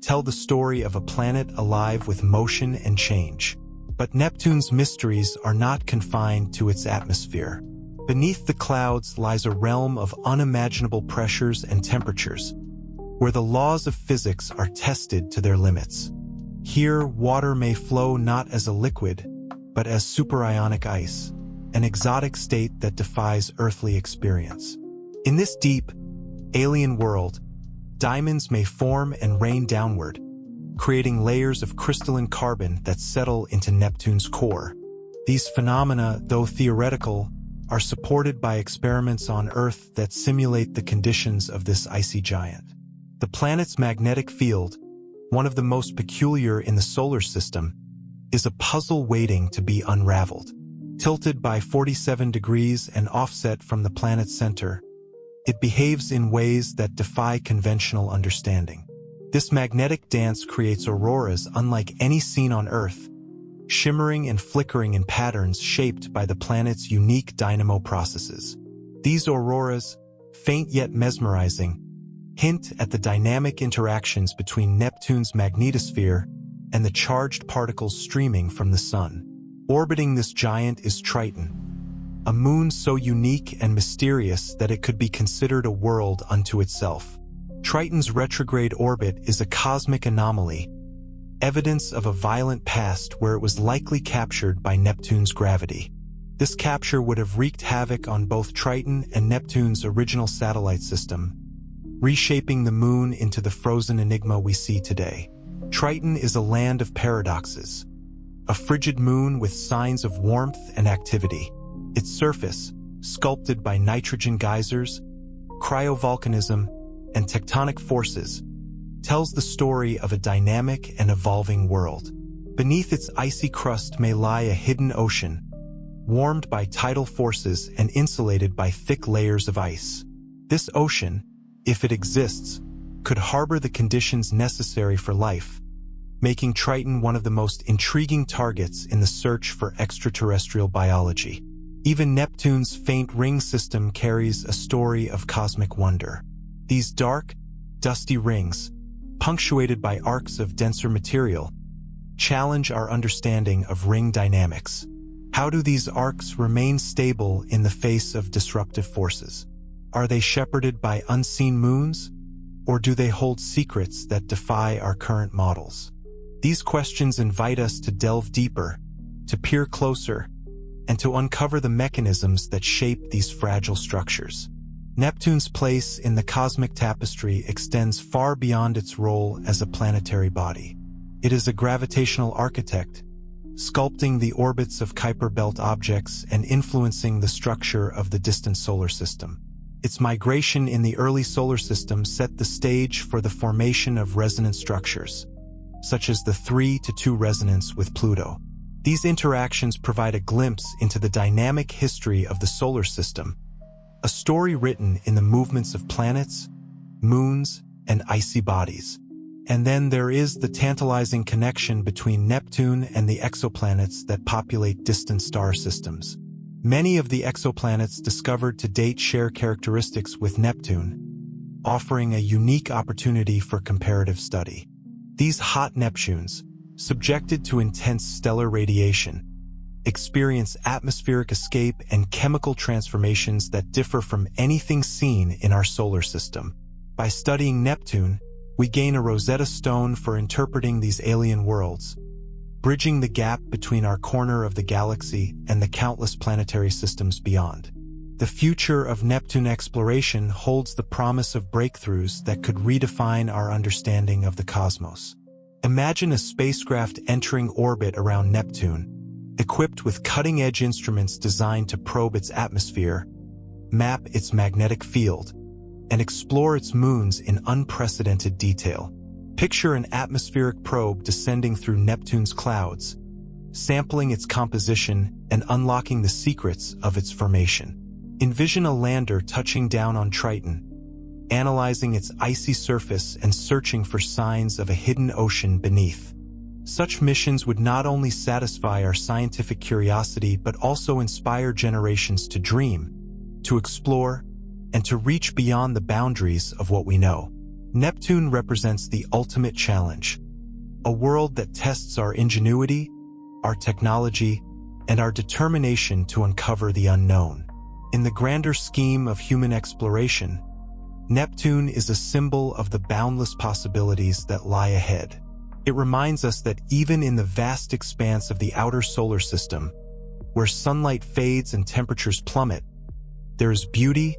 tell the story of a planet alive with motion and change. But Neptune's mysteries are not confined to its atmosphere. Beneath the clouds lies a realm of unimaginable pressures and temperatures, where the laws of physics are tested to their limits. Here, water may flow not as a liquid, but as superionic ice, an exotic state that defies earthly experience. In this deep, alien world, diamonds may form and rain downward, creating layers of crystalline carbon that settle into Neptune's core. These phenomena, though theoretical, are supported by experiments on Earth that simulate the conditions of this icy giant. The planet's magnetic field, one of the most peculiar in the solar system, is a puzzle waiting to be unraveled. Tilted by 47 degrees and offset from the planet's center, it behaves in ways that defy conventional understanding. This magnetic dance creates auroras unlike any seen on Earth, shimmering and flickering in patterns shaped by the planet's unique dynamo processes. These auroras, faint yet mesmerizing, hint at the dynamic interactions between Neptune's magnetosphere and the charged particles streaming from the Sun. Orbiting this giant is Triton, a moon so unique and mysterious that it could be considered a world unto itself. Triton's retrograde orbit is a cosmic anomaly, evidence of a violent past where it was likely captured by Neptune's gravity. This capture would have wreaked havoc on both Triton and Neptune's original satellite system, reshaping the moon into the frozen enigma we see today. Triton is a land of paradoxes, a frigid moon with signs of warmth and activity. Its surface, sculpted by nitrogen geysers, cryovolcanism, and tectonic forces, tells the story of a dynamic and evolving world. Beneath its icy crust may lie a hidden ocean, warmed by tidal forces and insulated by thick layers of ice. This ocean, if it exists, could harbor the conditions necessary for life, making Triton one of the most intriguing targets in the search for extraterrestrial biology. Even Neptune's faint ring system carries a story of cosmic wonder. These dark, dusty rings, punctuated by arcs of denser material, challenge our understanding of ring dynamics. How do these arcs remain stable in the face of disruptive forces? Are they shepherded by unseen moons, or do they hold secrets that defy our current models? These questions invite us to delve deeper, to peer closer, and to uncover the mechanisms that shape these fragile structures. Neptune's place in the cosmic tapestry extends far beyond its role as a planetary body. It is a gravitational architect, sculpting the orbits of Kuiper Belt objects and influencing the structure of the distant solar system. Its migration in the early solar system set the stage for the formation of resonant structures, such as the 3-2 resonance with Pluto. These interactions provide a glimpse into the dynamic history of the solar system, a story written in the movements of planets, moons, and icy bodies. And then there is the tantalizing connection between Neptune and the exoplanets that populate distant star systems. Many of the exoplanets discovered to date share characteristics with Neptune, offering a unique opportunity for comparative study. These hot Neptunes, subjected to intense stellar radiation, experience atmospheric escape and chemical transformations that differ from anything seen in our solar system. By studying Neptune, we gain a Rosetta Stone for interpreting these alien worlds, bridging the gap between our corner of the galaxy and the countless planetary systems beyond. The future of Neptune exploration holds the promise of breakthroughs that could redefine our understanding of the cosmos. Imagine a spacecraft entering orbit around Neptune, equipped with cutting-edge instruments designed to probe its atmosphere, map its magnetic field, and explore its moons in unprecedented detail. Picture an atmospheric probe descending through Neptune's clouds, sampling its composition and unlocking the secrets of its formation. Envision a lander touching down on Triton, analyzing its icy surface and searching for signs of a hidden ocean beneath. Such missions would not only satisfy our scientific curiosity but also inspire generations to dream, to explore, and to reach beyond the boundaries of what we know. Neptune represents the ultimate challenge, a world that tests our ingenuity, our technology, and our determination to uncover the unknown. In the grander scheme of human exploration, Neptune is a symbol of the boundless possibilities that lie ahead. It reminds us that even in the vast expanse of the outer solar system, where sunlight fades and temperatures plummet, there is beauty,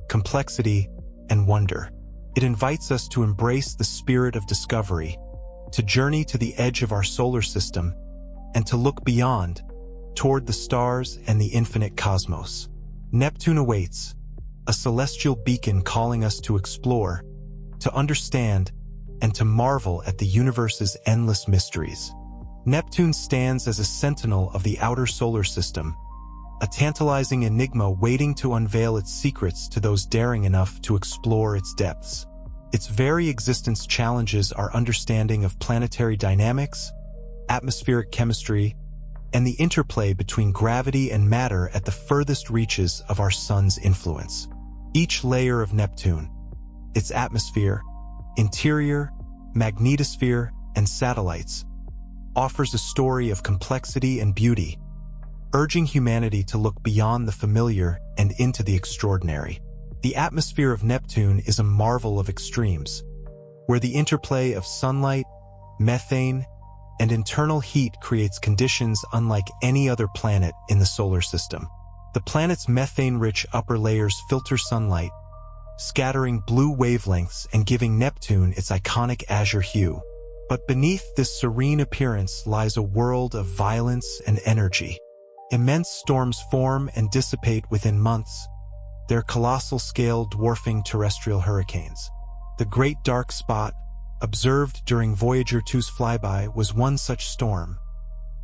complexity, and wonder. It invites us to embrace the spirit of discovery, to journey to the edge of our solar system, and to look beyond, toward the stars and the infinite cosmos. Neptune awaits, a celestial beacon calling us to explore, to understand, and to marvel at the universe's endless mysteries. Neptune stands as a sentinel of the outer solar system, a tantalizing enigma waiting to unveil its secrets to those daring enough to explore its depths. Its very existence challenges our understanding of planetary dynamics, atmospheric chemistry, and the interplay between gravity and matter at the furthest reaches of our sun's influence. Each layer of Neptune, its atmosphere, interior, magnetosphere, and satellites, offers a story of complexity and beauty, urging humanity to look beyond the familiar and into the extraordinary. The atmosphere of Neptune is a marvel of extremes, where the interplay of sunlight, methane, and internal heat creates conditions unlike any other planet in the solar system. The planet's methane-rich upper layers filter sunlight, scattering blue wavelengths and giving Neptune its iconic azure hue. But beneath this serene appearance lies a world of violence and energy. Immense storms form and dissipate within months, their colossal scale dwarfing terrestrial hurricanes. The Great Dark Spot, observed during Voyager 2's flyby, was one such storm,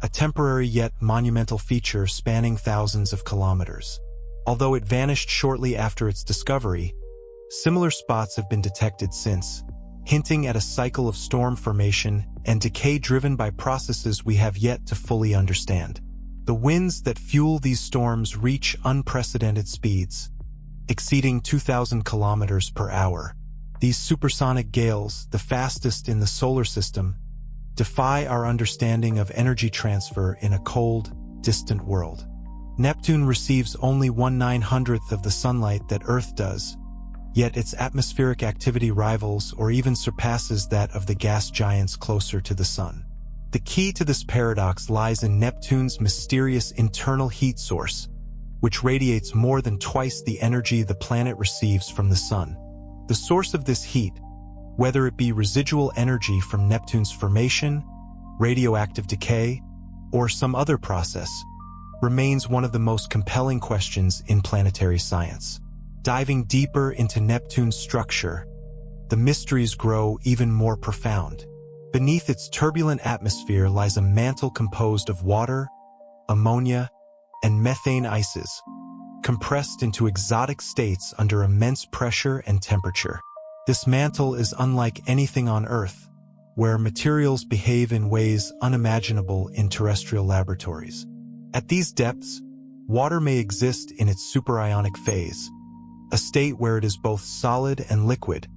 a temporary yet monumental feature spanning thousands of kilometers. Although it vanished shortly after its discovery, similar spots have been detected since, hinting at a cycle of storm formation and decay driven by processes we have yet to fully understand. The winds that fuel these storms reach unprecedented speeds, exceeding 2,000 kilometers per hour. These supersonic gales, the fastest in the solar system, defy our understanding of energy transfer in a cold, distant world. Neptune receives only 1/900th of the sunlight that Earth does, yet its atmospheric activity rivals or even surpasses that of the gas giants closer to the Sun. The key to this paradox lies in Neptune's mysterious internal heat source, which radiates more than twice the energy the planet receives from the Sun. The source of this heat, whether it be residual energy from Neptune's formation, radioactive decay, or some other process, remains one of the most compelling questions in planetary science. Diving deeper into Neptune's structure, the mysteries grow even more profound. Beneath its turbulent atmosphere lies a mantle composed of water, ammonia, and methane ices, compressed into exotic states under immense pressure and temperature. This mantle is unlike anything on Earth, where materials behave in ways unimaginable in terrestrial laboratories. At these depths, water may exist in its superionic phase, a state where it is both solid and liquid,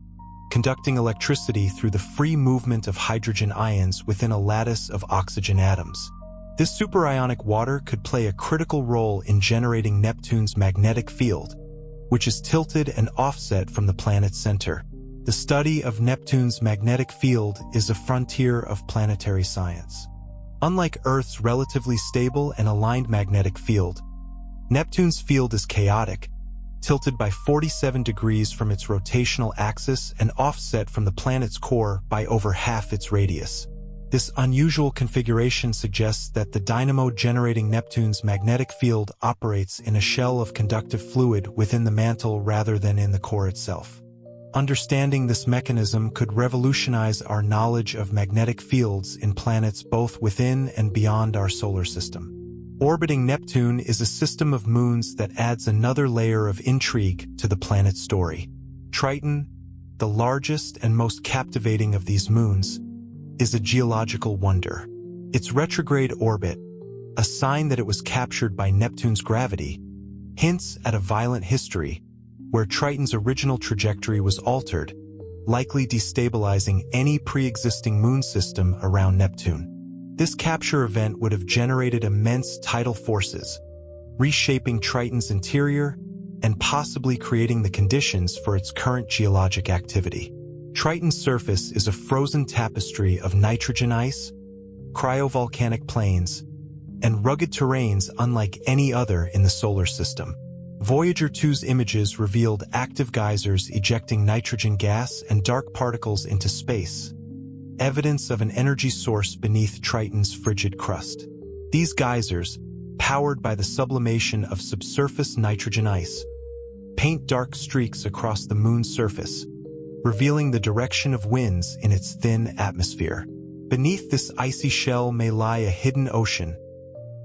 conducting electricity through the free movement of hydrogen ions within a lattice of oxygen atoms. This superionic water could play a critical role in generating Neptune's magnetic field, which is tilted and offset from the planet's center. The study of Neptune's magnetic field is a frontier of planetary science. Unlike Earth's relatively stable and aligned magnetic field, Neptune's field is chaotic, tilted by 47 degrees from its rotational axis and offset from the planet's core by over half its radius. This unusual configuration suggests that the dynamo generating Neptune's magnetic field operates in a shell of conductive fluid within the mantle rather than in the core itself. Understanding this mechanism could revolutionize our knowledge of magnetic fields in planets both within and beyond our solar system. Orbiting Neptune is a system of moons that adds another layer of intrigue to the planet's story. Triton, the largest and most captivating of these moons, is a geological wonder. Its retrograde orbit, a sign that it was captured by Neptune's gravity, hints at a violent history where Triton's original trajectory was altered, likely destabilizing any pre-existing moon system around Neptune. This capture event would have generated immense tidal forces, reshaping Triton's interior and possibly creating the conditions for its current geologic activity. Triton's surface is a frozen tapestry of nitrogen ice, cryovolcanic plains, and rugged terrains unlike any other in the solar system. Voyager 2's images revealed active geysers ejecting nitrogen gas and dark particles into space, evidence of an energy source beneath Triton's frigid crust. These geysers, powered by the sublimation of subsurface nitrogen ice, paint dark streaks across the moon's surface, revealing the direction of winds in its thin atmosphere. Beneath this icy shell may lie a hidden ocean,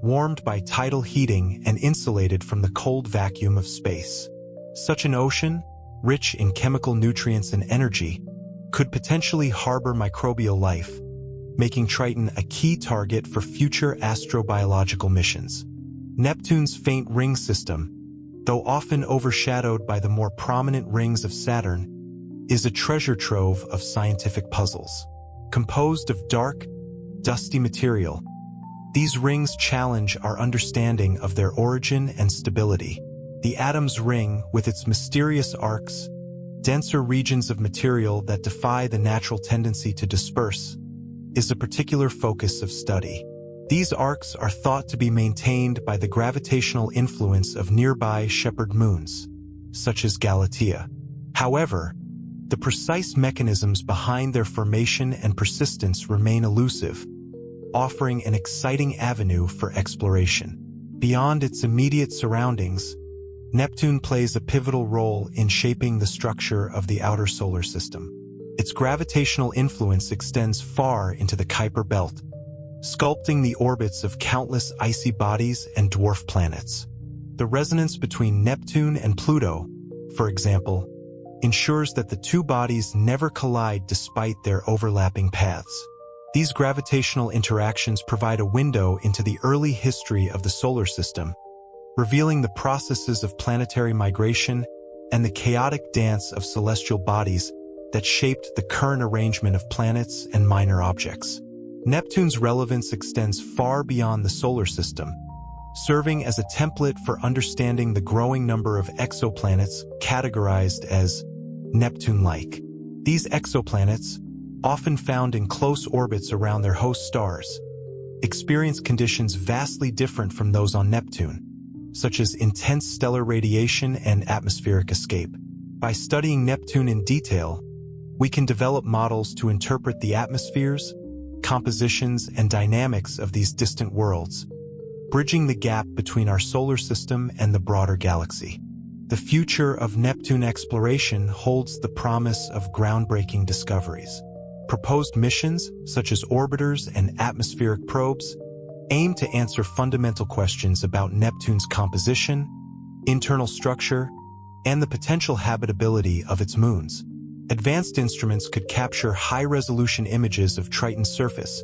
warmed by tidal heating and insulated from the cold vacuum of space. Such an ocean, rich in chemical nutrients and energy, could potentially harbor microbial life, making Triton a key target for future astrobiological missions. Neptune's faint ring system, though often overshadowed by the more prominent rings of Saturn, is a treasure trove of scientific puzzles. Composed of dark, dusty material, these rings challenge our understanding of their origin and stability. The atom's ring, with its mysterious arcs, denser regions of material that defy the natural tendency to disperse, is a particular focus of study. These arcs are thought to be maintained by the gravitational influence of nearby shepherd moons, such as Galatea. However, the precise mechanisms behind their formation and persistence remain elusive, offering an exciting avenue for exploration. Beyond its immediate surroundings, Neptune plays a pivotal role in shaping the structure of the outer solar system. Its gravitational influence extends far into the Kuiper belt, sculpting the orbits of countless icy bodies and dwarf planets. The resonance between Neptune and Pluto, for example, ensures that the two bodies never collide despite their overlapping paths. These gravitational interactions provide a window into the early history of the solar system, revealing the processes of planetary migration and the chaotic dance of celestial bodies that shaped the current arrangement of planets and minor objects. Neptune's relevance extends far beyond the solar system, serving as a template for understanding the growing number of exoplanets categorized as Neptune-like. These exoplanets, often found in close orbits around their host stars, experience conditions vastly different from those on Neptune, such as intense stellar radiation and atmospheric escape. By studying Neptune in detail, we can develop models to interpret the atmospheres, compositions, and dynamics of these distant worlds, bridging the gap between our solar system and the broader galaxy. The future of Neptune exploration holds the promise of groundbreaking discoveries. Proposed missions, such as orbiters and atmospheric probes, aim to answer fundamental questions about Neptune's composition, internal structure, and the potential habitability of its moons. Advanced instruments could capture high-resolution images of Triton's surface,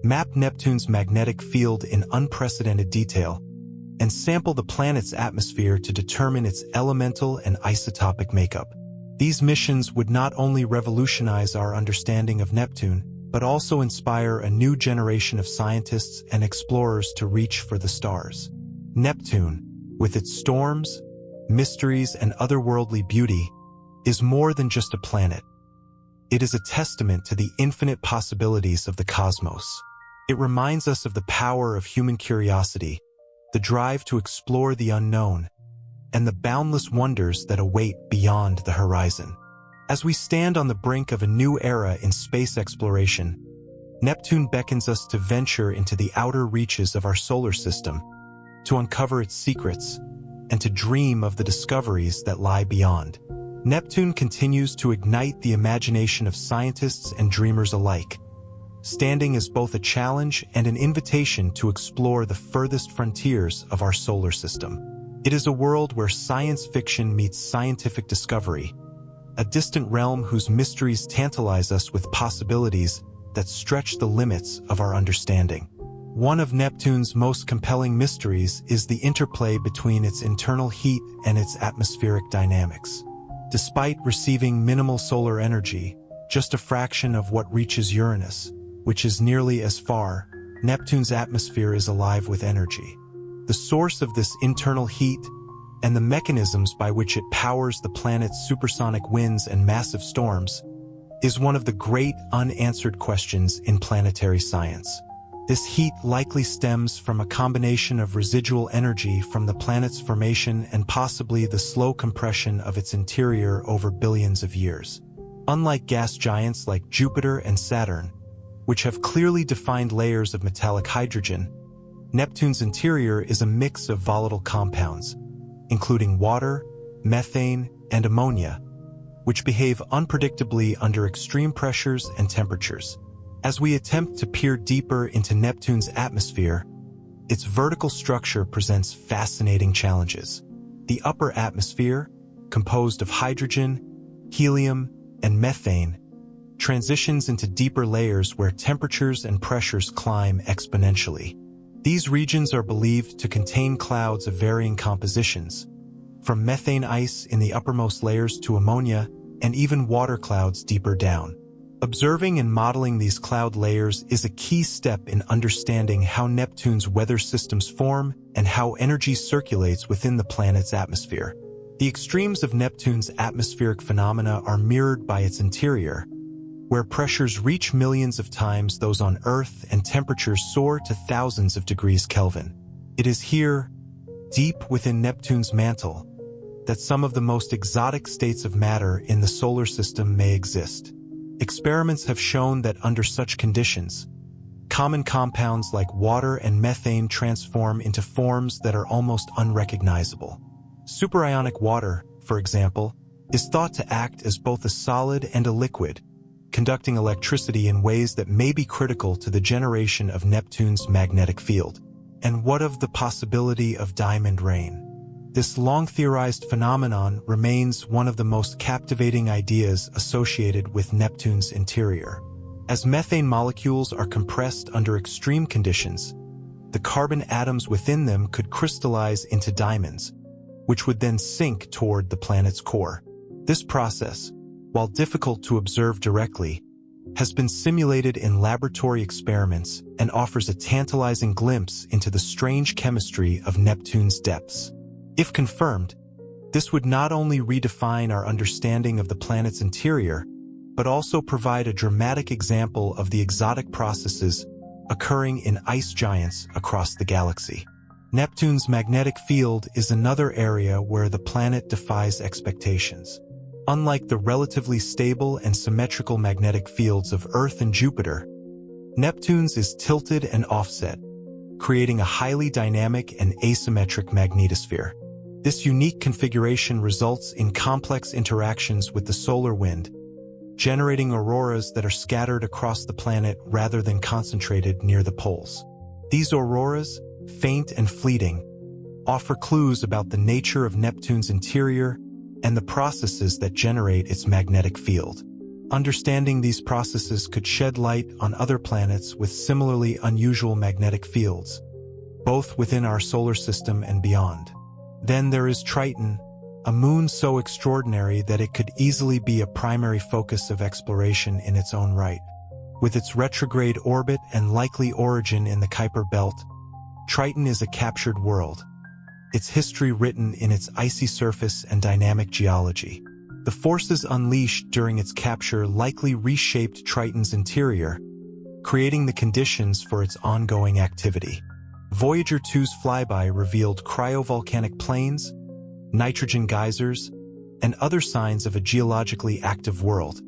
map Neptune's magnetic field in unprecedented detail, and sample the planet's atmosphere to determine its elemental and isotopic makeup. These missions would not only revolutionize our understanding of Neptune, but also inspire a new generation of scientists and explorers to reach for the stars. Neptune, with its storms, mysteries, and otherworldly beauty, is more than just a planet. It is a testament to the infinite possibilities of the cosmos. It reminds us of the power of human curiosity, the drive to explore the unknown, and the boundless wonders that await beyond the horizon. As we stand on the brink of a new era in space exploration, Neptune beckons us to venture into the outer reaches of our solar system, to uncover its secrets, and to dream of the discoveries that lie beyond. Neptune continues to ignite the imagination of scientists and dreamers alike, standing as both a challenge and an invitation to explore the furthest frontiers of our solar system. It is a world where science fiction meets scientific discovery, a distant realm whose mysteries tantalize us with possibilities that stretch the limits of our understanding. One of Neptune's most compelling mysteries is the interplay between its internal heat and its atmospheric dynamics. Despite receiving minimal solar energy, just a fraction of what reaches Uranus, which is nearly as far, Neptune's atmosphere is alive with energy. The source of this internal heat and the mechanisms by which it powers the planet's supersonic winds and massive storms is one of the great unanswered questions in planetary science. This heat likely stems from a combination of residual energy from the planet's formation and possibly the slow compression of its interior over billions of years. Unlike gas giants like Jupiter and Saturn, which have clearly defined layers of metallic hydrogen, Neptune's interior is a mix of volatile compounds, including water, methane, and ammonia, which behave unpredictably under extreme pressures and temperatures. As we attempt to peer deeper into Neptune's atmosphere, its vertical structure presents fascinating challenges. The upper atmosphere, composed of hydrogen, helium, and methane, transitions into deeper layers where temperatures and pressures climb exponentially. These regions are believed to contain clouds of varying compositions, from methane ice in the uppermost layers to ammonia and even water clouds deeper down. Observing and modeling these cloud layers is a key step in understanding how Neptune's weather systems form and how energy circulates within the planet's atmosphere. The extremes of Neptune's atmospheric phenomena are mirrored by its interior, where pressures reach millions of times those on Earth and temperatures soar to thousands of degrees Kelvin. It is here, deep within Neptune's mantle, that some of the most exotic states of matter in the solar system may exist. Experiments have shown that under such conditions, common compounds like water and methane transform into forms that are almost unrecognizable. Superionic water, for example, is thought to act as both a solid and a liquid, conducting electricity in ways that may be critical to the generation of Neptune's magnetic field. And what of the possibility of diamond rain? This long-theorized phenomenon remains one of the most captivating ideas associated with Neptune's interior. As methane molecules are compressed under extreme conditions, the carbon atoms within them could crystallize into diamonds, which would then sink toward the planet's core. This process, while difficult to observe directly, has been simulated in laboratory experiments and offers a tantalizing glimpse into the strange chemistry of Neptune's depths. If confirmed, this would not only redefine our understanding of the planet's interior, but also provide a dramatic example of the exotic processes occurring in ice giants across the galaxy. Neptune's magnetic field is another area where the planet defies expectations. Unlike the relatively stable and symmetrical magnetic fields of Earth and Jupiter, Neptune's is tilted and offset, creating a highly dynamic and asymmetric magnetosphere. This unique configuration results in complex interactions with the solar wind, generating auroras that are scattered across the planet rather than concentrated near the poles. These auroras, faint and fleeting, offer clues about the nature of Neptune's interior and the processes that generate its magnetic field. Understanding these processes could shed light on other planets with similarly unusual magnetic fields, both within our solar system and beyond. Then there is Triton, a moon so extraordinary that it could easily be a primary focus of exploration in its own right. With its retrograde orbit and likely origin in the Kuiper Belt, Triton is a captured world, its history written in its icy surface and dynamic geology. The forces unleashed during its capture likely reshaped Triton's interior, creating the conditions for its ongoing activity. Voyager 2's flyby revealed cryovolcanic plains, nitrogen geysers, and other signs of a geologically active world,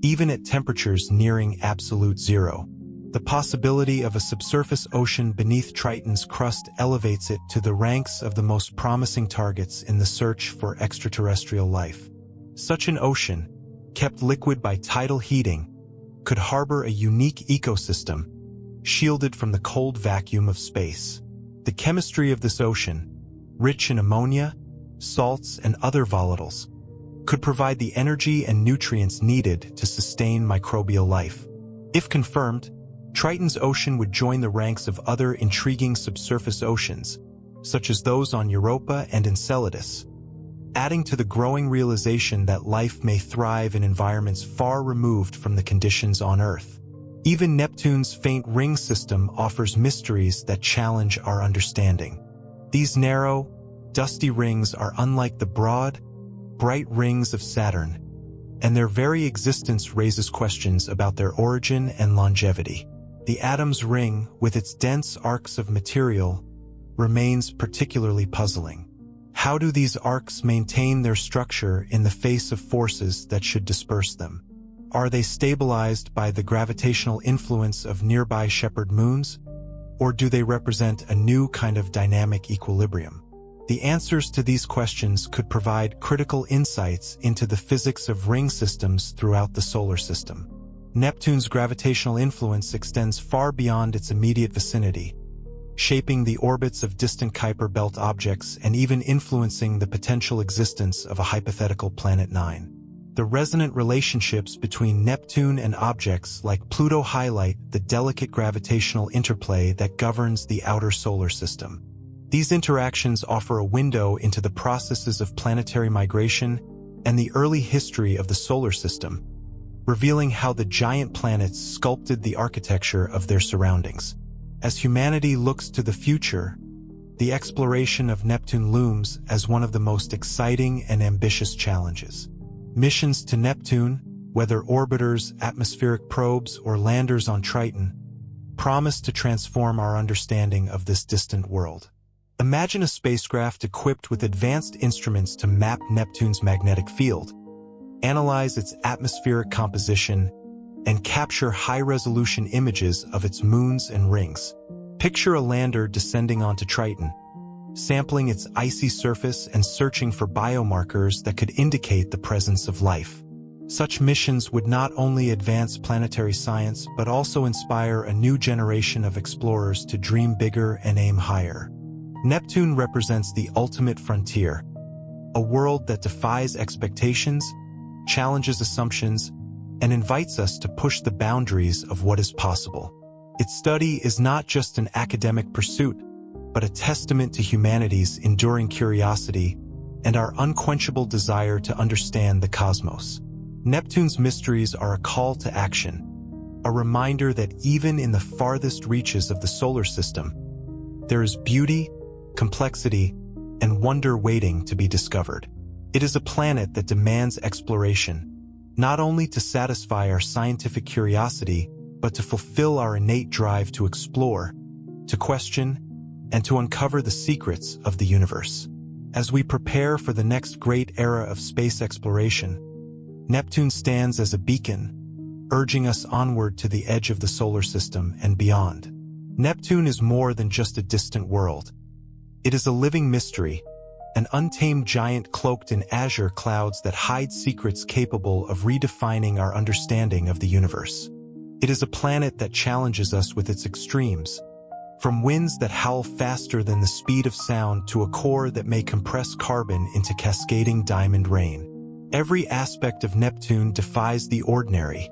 even at temperatures nearing absolute zero. The possibility of a subsurface ocean beneath Triton's crust elevates it to the ranks of the most promising targets in the search for extraterrestrial life. Such an ocean, kept liquid by tidal heating, could harbor a unique ecosystem, shielded from the cold vacuum of space. The chemistry of this ocean, rich in ammonia, salts, and other volatiles, could provide the energy and nutrients needed to sustain microbial life. If confirmed, Triton's ocean would join the ranks of other intriguing subsurface oceans, such as those on Europa and Enceladus, adding to the growing realization that life may thrive in environments far removed from the conditions on Earth. Even Neptune's faint ring system offers mysteries that challenge our understanding. These narrow, dusty rings are unlike the broad, bright rings of Saturn, and their very existence raises questions about their origin and longevity. The Atom's ring, with its dense arcs of material, remains particularly puzzling. How do these arcs maintain their structure in the face of forces that should disperse them? Are they stabilized by the gravitational influence of nearby shepherd moons, or do they represent a new kind of dynamic equilibrium? The answers to these questions could provide critical insights into the physics of ring systems throughout the solar system. Neptune's gravitational influence extends far beyond its immediate vicinity, shaping the orbits of distant Kuiper belt objects and even influencing the potential existence of a hypothetical Planet 9. The resonant relationships between Neptune and objects like Pluto highlight the delicate gravitational interplay that governs the outer solar system. These interactions offer a window into the processes of planetary migration and the early history of the solar system, revealing how the giant planets sculpted the architecture of their surroundings. As humanity looks to the future, the exploration of Neptune looms as one of the most exciting and ambitious challenges. Missions to Neptune, whether orbiters, atmospheric probes, or landers on Triton, promise to transform our understanding of this distant world. Imagine a spacecraft equipped with advanced instruments to map Neptune's magnetic field, analyze its atmospheric composition, and capture high-resolution images of its moons and rings. Picture a lander descending onto Triton, sampling its icy surface and searching for biomarkers that could indicate the presence of life. Such missions would not only advance planetary science but also inspire a new generation of explorers to dream bigger and aim higher. Neptune represents the ultimate frontier, a world that defies expectations, challenges assumptions, and invites us to push the boundaries of what is possible. Its study is not just an academic pursuit, but a testament to humanity's enduring curiosity and our unquenchable desire to understand the cosmos. Neptune's mysteries are a call to action, a reminder that even in the farthest reaches of the solar system, there is beauty, complexity, and wonder waiting to be discovered. It is a planet that demands exploration, not only to satisfy our scientific curiosity, but to fulfill our innate drive to explore, to question, and to uncover the secrets of the universe. As we prepare for the next great era of space exploration, Neptune stands as a beacon, urging us onward to the edge of the solar system and beyond. Neptune is more than just a distant world. It is a living mystery, an untamed giant cloaked in azure clouds that hide secrets capable of redefining our understanding of the universe. It is a planet that challenges us with its extremes, from winds that howl faster than the speed of sound to a core that may compress carbon into cascading diamond rain. Every aspect of Neptune defies the ordinary,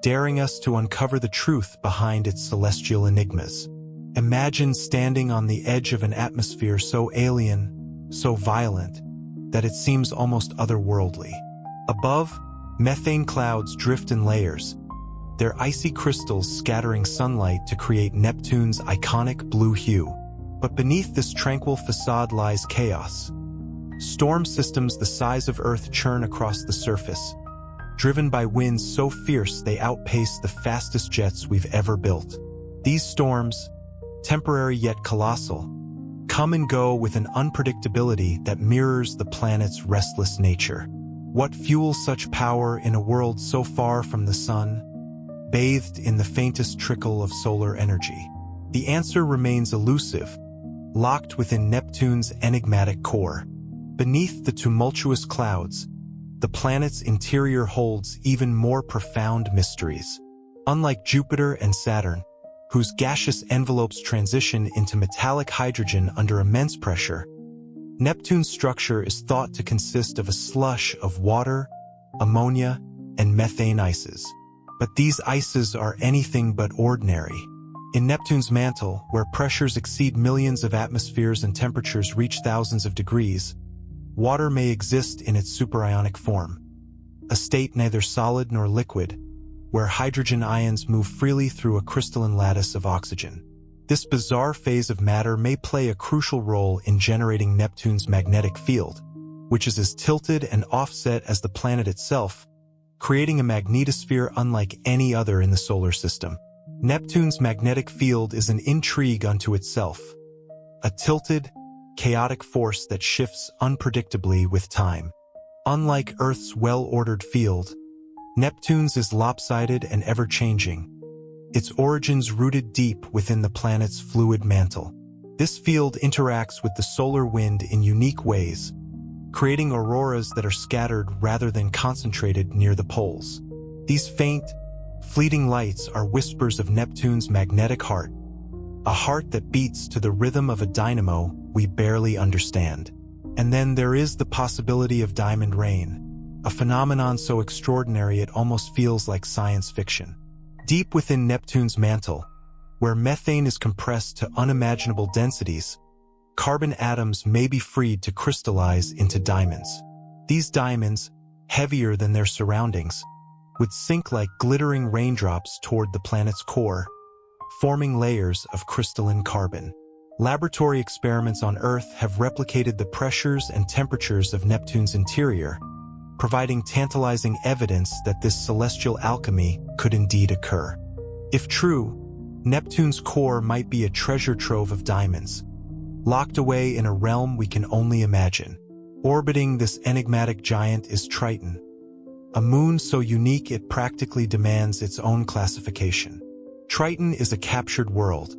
daring us to uncover the truth behind its celestial enigmas. Imagine standing on the edge of an atmosphere so alien, so violent, that it seems almost otherworldly. Above, methane clouds drift in layers, their icy crystals scattering sunlight to create Neptune's iconic blue hue. But beneath this tranquil facade lies chaos. Storm systems the size of Earth churn across the surface, driven by winds so fierce they outpace the fastest jets we've ever built. These storms, temporary yet colossal, come and go with an unpredictability that mirrors the planet's restless nature. What fuels such power in a world so far from the sun, bathed in the faintest trickle of solar energy? The answer remains elusive, locked within Neptune's enigmatic core. Beneath the tumultuous clouds, the planet's interior holds even more profound mysteries. Unlike Jupiter and Saturn, whose gaseous envelopes transition into metallic hydrogen under immense pressure, Neptune's structure is thought to consist of a slush of water, ammonia, and methane ices. But these ices are anything but ordinary. In Neptune's mantle, where pressures exceed millions of atmospheres and temperatures reach thousands of degrees, water may exist in its superionic form, a state neither solid nor liquid, where hydrogen ions move freely through a crystalline lattice of oxygen. This bizarre phase of matter may play a crucial role in generating Neptune's magnetic field, which is as tilted and offset as the planet itself, creating a magnetosphere unlike any other in the solar system. Neptune's magnetic field is an intrigue unto itself, a tilted, chaotic force that shifts unpredictably with time. Unlike Earth's well-ordered field, Neptune's is lopsided and ever-changing, its origins rooted deep within the planet's fluid mantle. This field interacts with the solar wind in unique ways, creating auroras that are scattered rather than concentrated near the poles. These faint, fleeting lights are whispers of Neptune's magnetic heart, a heart that beats to the rhythm of a dynamo we barely understand. And then there is the possibility of diamond rain, a phenomenon so extraordinary it almost feels like science fiction. Deep within Neptune's mantle, where methane is compressed to unimaginable densities, carbon atoms may be freed to crystallize into diamonds. These diamonds, heavier than their surroundings, would sink like glittering raindrops toward the planet's core, forming layers of crystalline carbon. Laboratory experiments on Earth have replicated the pressures and temperatures of Neptune's interior, providing tantalizing evidence that this celestial alchemy could indeed occur. If true, Neptune's core might be a treasure trove of diamonds, locked away in a realm we can only imagine. Orbiting this enigmatic giant is Triton, a moon so unique it practically demands its own classification. Triton is a captured world,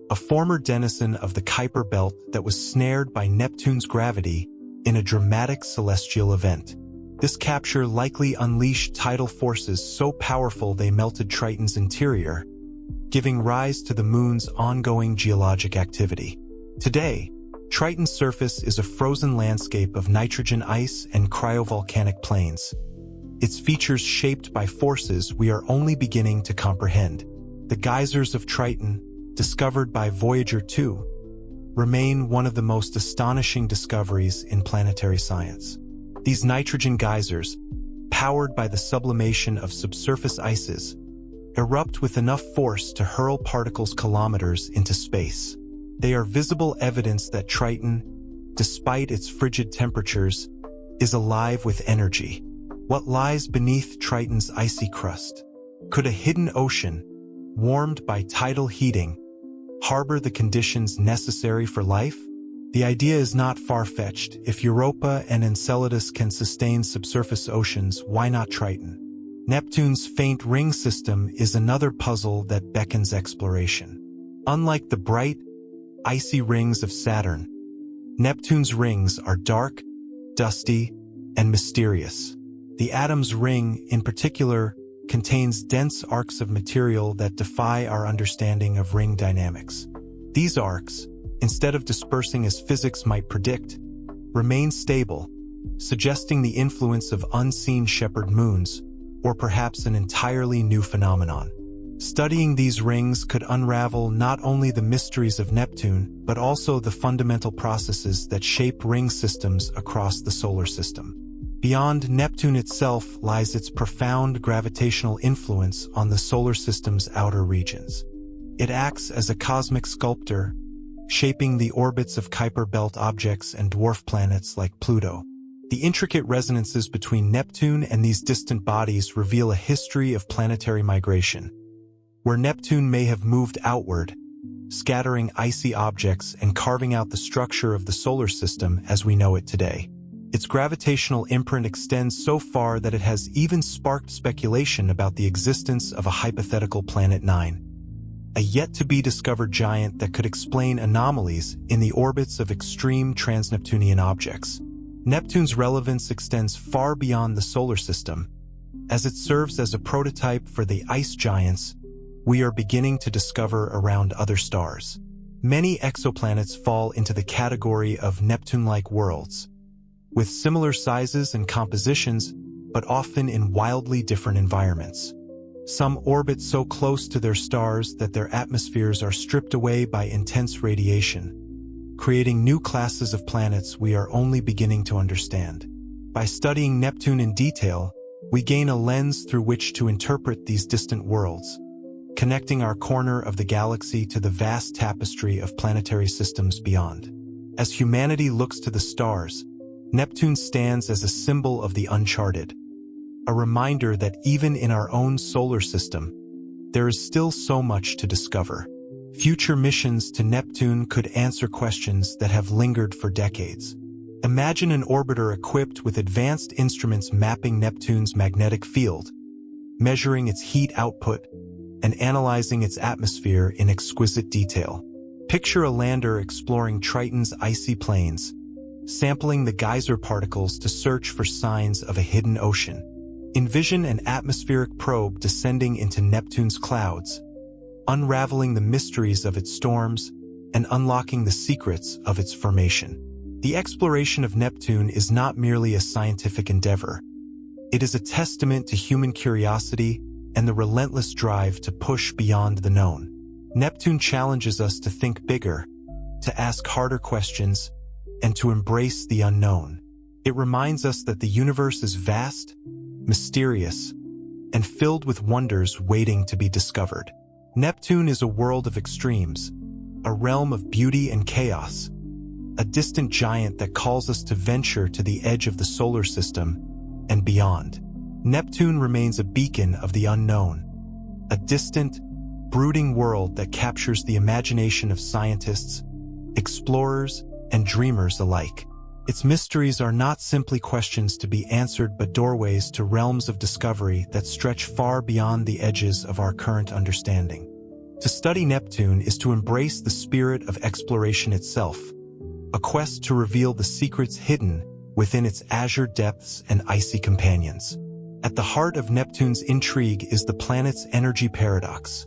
a former denizen of the Kuiper belt that was snared by Neptune's gravity in a dramatic celestial event. This capture likely unleashed tidal forces so powerful they melted Triton's interior, giving rise to the moon's ongoing geologic activity. Today, Triton's surface is a frozen landscape of nitrogen ice and cryovolcanic plains, its features shaped by forces we are only beginning to comprehend. The geysers of Triton, discovered by Voyager 2, remain one of the most astonishing discoveries in planetary science. These nitrogen geysers, powered by the sublimation of subsurface ices, erupt with enough force to hurl particles kilometers into space. They are visible evidence that Triton, despite its frigid temperatures, is alive with energy. What lies beneath Triton's icy crust? Could a hidden ocean, warmed by tidal heating, harbor the conditions necessary for life? The idea is not far-fetched. If Europa and Enceladus can sustain subsurface oceans, why not Triton? Neptune's faint ring system is another puzzle that beckons exploration. Unlike the bright, icy rings of Saturn, Neptune's rings are dark, dusty, and mysterious. The atom's ring, in particular, contains dense arcs of material that defy our understanding of ring dynamics. These arcs, instead of dispersing as physics might predict, remain stable, suggesting the influence of unseen shepherd moons, or perhaps an entirely new phenomenon. Studying these rings could unravel not only the mysteries of Neptune, but also the fundamental processes that shape ring systems across the solar system. Beyond Neptune itself lies its profound gravitational influence on the solar system's outer regions. It acts as a cosmic sculptor, shaping the orbits of Kuiper belt objects and dwarf planets like Pluto. The intricate resonances between Neptune and these distant bodies reveal a history of planetary migration, where Neptune may have moved outward, scattering icy objects and carving out the structure of the solar system as we know it today. Its gravitational imprint extends so far that it has even sparked speculation about the existence of a hypothetical Planet 9, a yet-to-be-discovered giant that could explain anomalies in the orbits of extreme trans-Neptunian objects. Neptune's relevance extends far beyond the solar system, as it serves as a prototype for the ice giants we are beginning to discover around other stars. Many exoplanets fall into the category of Neptune-like worlds, with similar sizes and compositions, but often in wildly different environments. Some orbit so close to their stars that their atmospheres are stripped away by intense radiation, creating new classes of planets we are only beginning to understand. By studying Neptune in detail, we gain a lens through which to interpret these distant worlds, connecting our corner of the galaxy to the vast tapestry of planetary systems beyond. As humanity looks to the stars, Neptune stands as a symbol of the uncharted, a reminder that even in our own solar system, there is still so much to discover. Future missions to Neptune could answer questions that have lingered for decades. Imagine an orbiter equipped with advanced instruments mapping Neptune's magnetic field, measuring its heat output, and analyzing its atmosphere in exquisite detail. Picture a lander exploring Triton's icy plains, sampling the geyser particles to search for signs of a hidden ocean. Envision an atmospheric probe descending into Neptune's clouds, unraveling the mysteries of its storms and unlocking the secrets of its formation. The exploration of Neptune is not merely a scientific endeavor. It is a testament to human curiosity and the relentless drive to push beyond the known. Neptune challenges us to think bigger, to ask harder questions, and to embrace the unknown. It reminds us that the universe is vast, mysterious, and filled with wonders waiting to be discovered. Neptune is a world of extremes, a realm of beauty and chaos, a distant giant that calls us to venture to the edge of the solar system and beyond. Neptune remains a beacon of the unknown, a distant, brooding world that captures the imagination of scientists, explorers, and dreamers alike. Its mysteries are not simply questions to be answered but doorways to realms of discovery that stretch far beyond the edges of our current understanding. To study Neptune is to embrace the spirit of exploration itself, a quest to reveal the secrets hidden within its azure depths and icy companions. At the heart of Neptune's intrigue is the planet's energy paradox,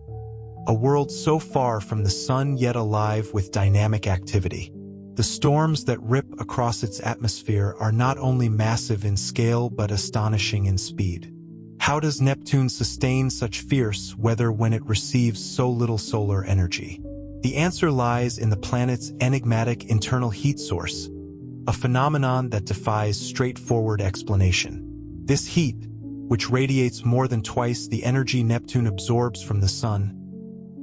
a world so far from the sun yet alive with dynamic activity. The storms that rip across its atmosphere are not only massive in scale but astonishing in speed. How does Neptune sustain such fierce weather when it receives so little solar energy? The answer lies in the planet's enigmatic internal heat source, a phenomenon that defies straightforward explanation. This heat, which radiates more than twice the energy Neptune absorbs from the sun,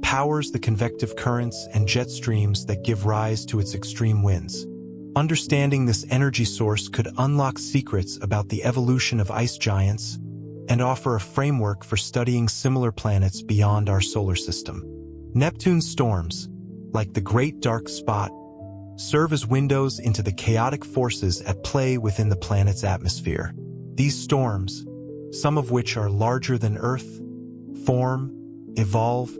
powers the convective currents and jet streams that give rise to its extreme winds. Understanding this energy source could unlock secrets about the evolution of ice giants and offer a framework for studying similar planets beyond our solar system. Neptune's storms, like the Great Dark Spot, serve as windows into the chaotic forces at play within the planet's atmosphere. These storms, some of which are larger than Earth, form, evolve,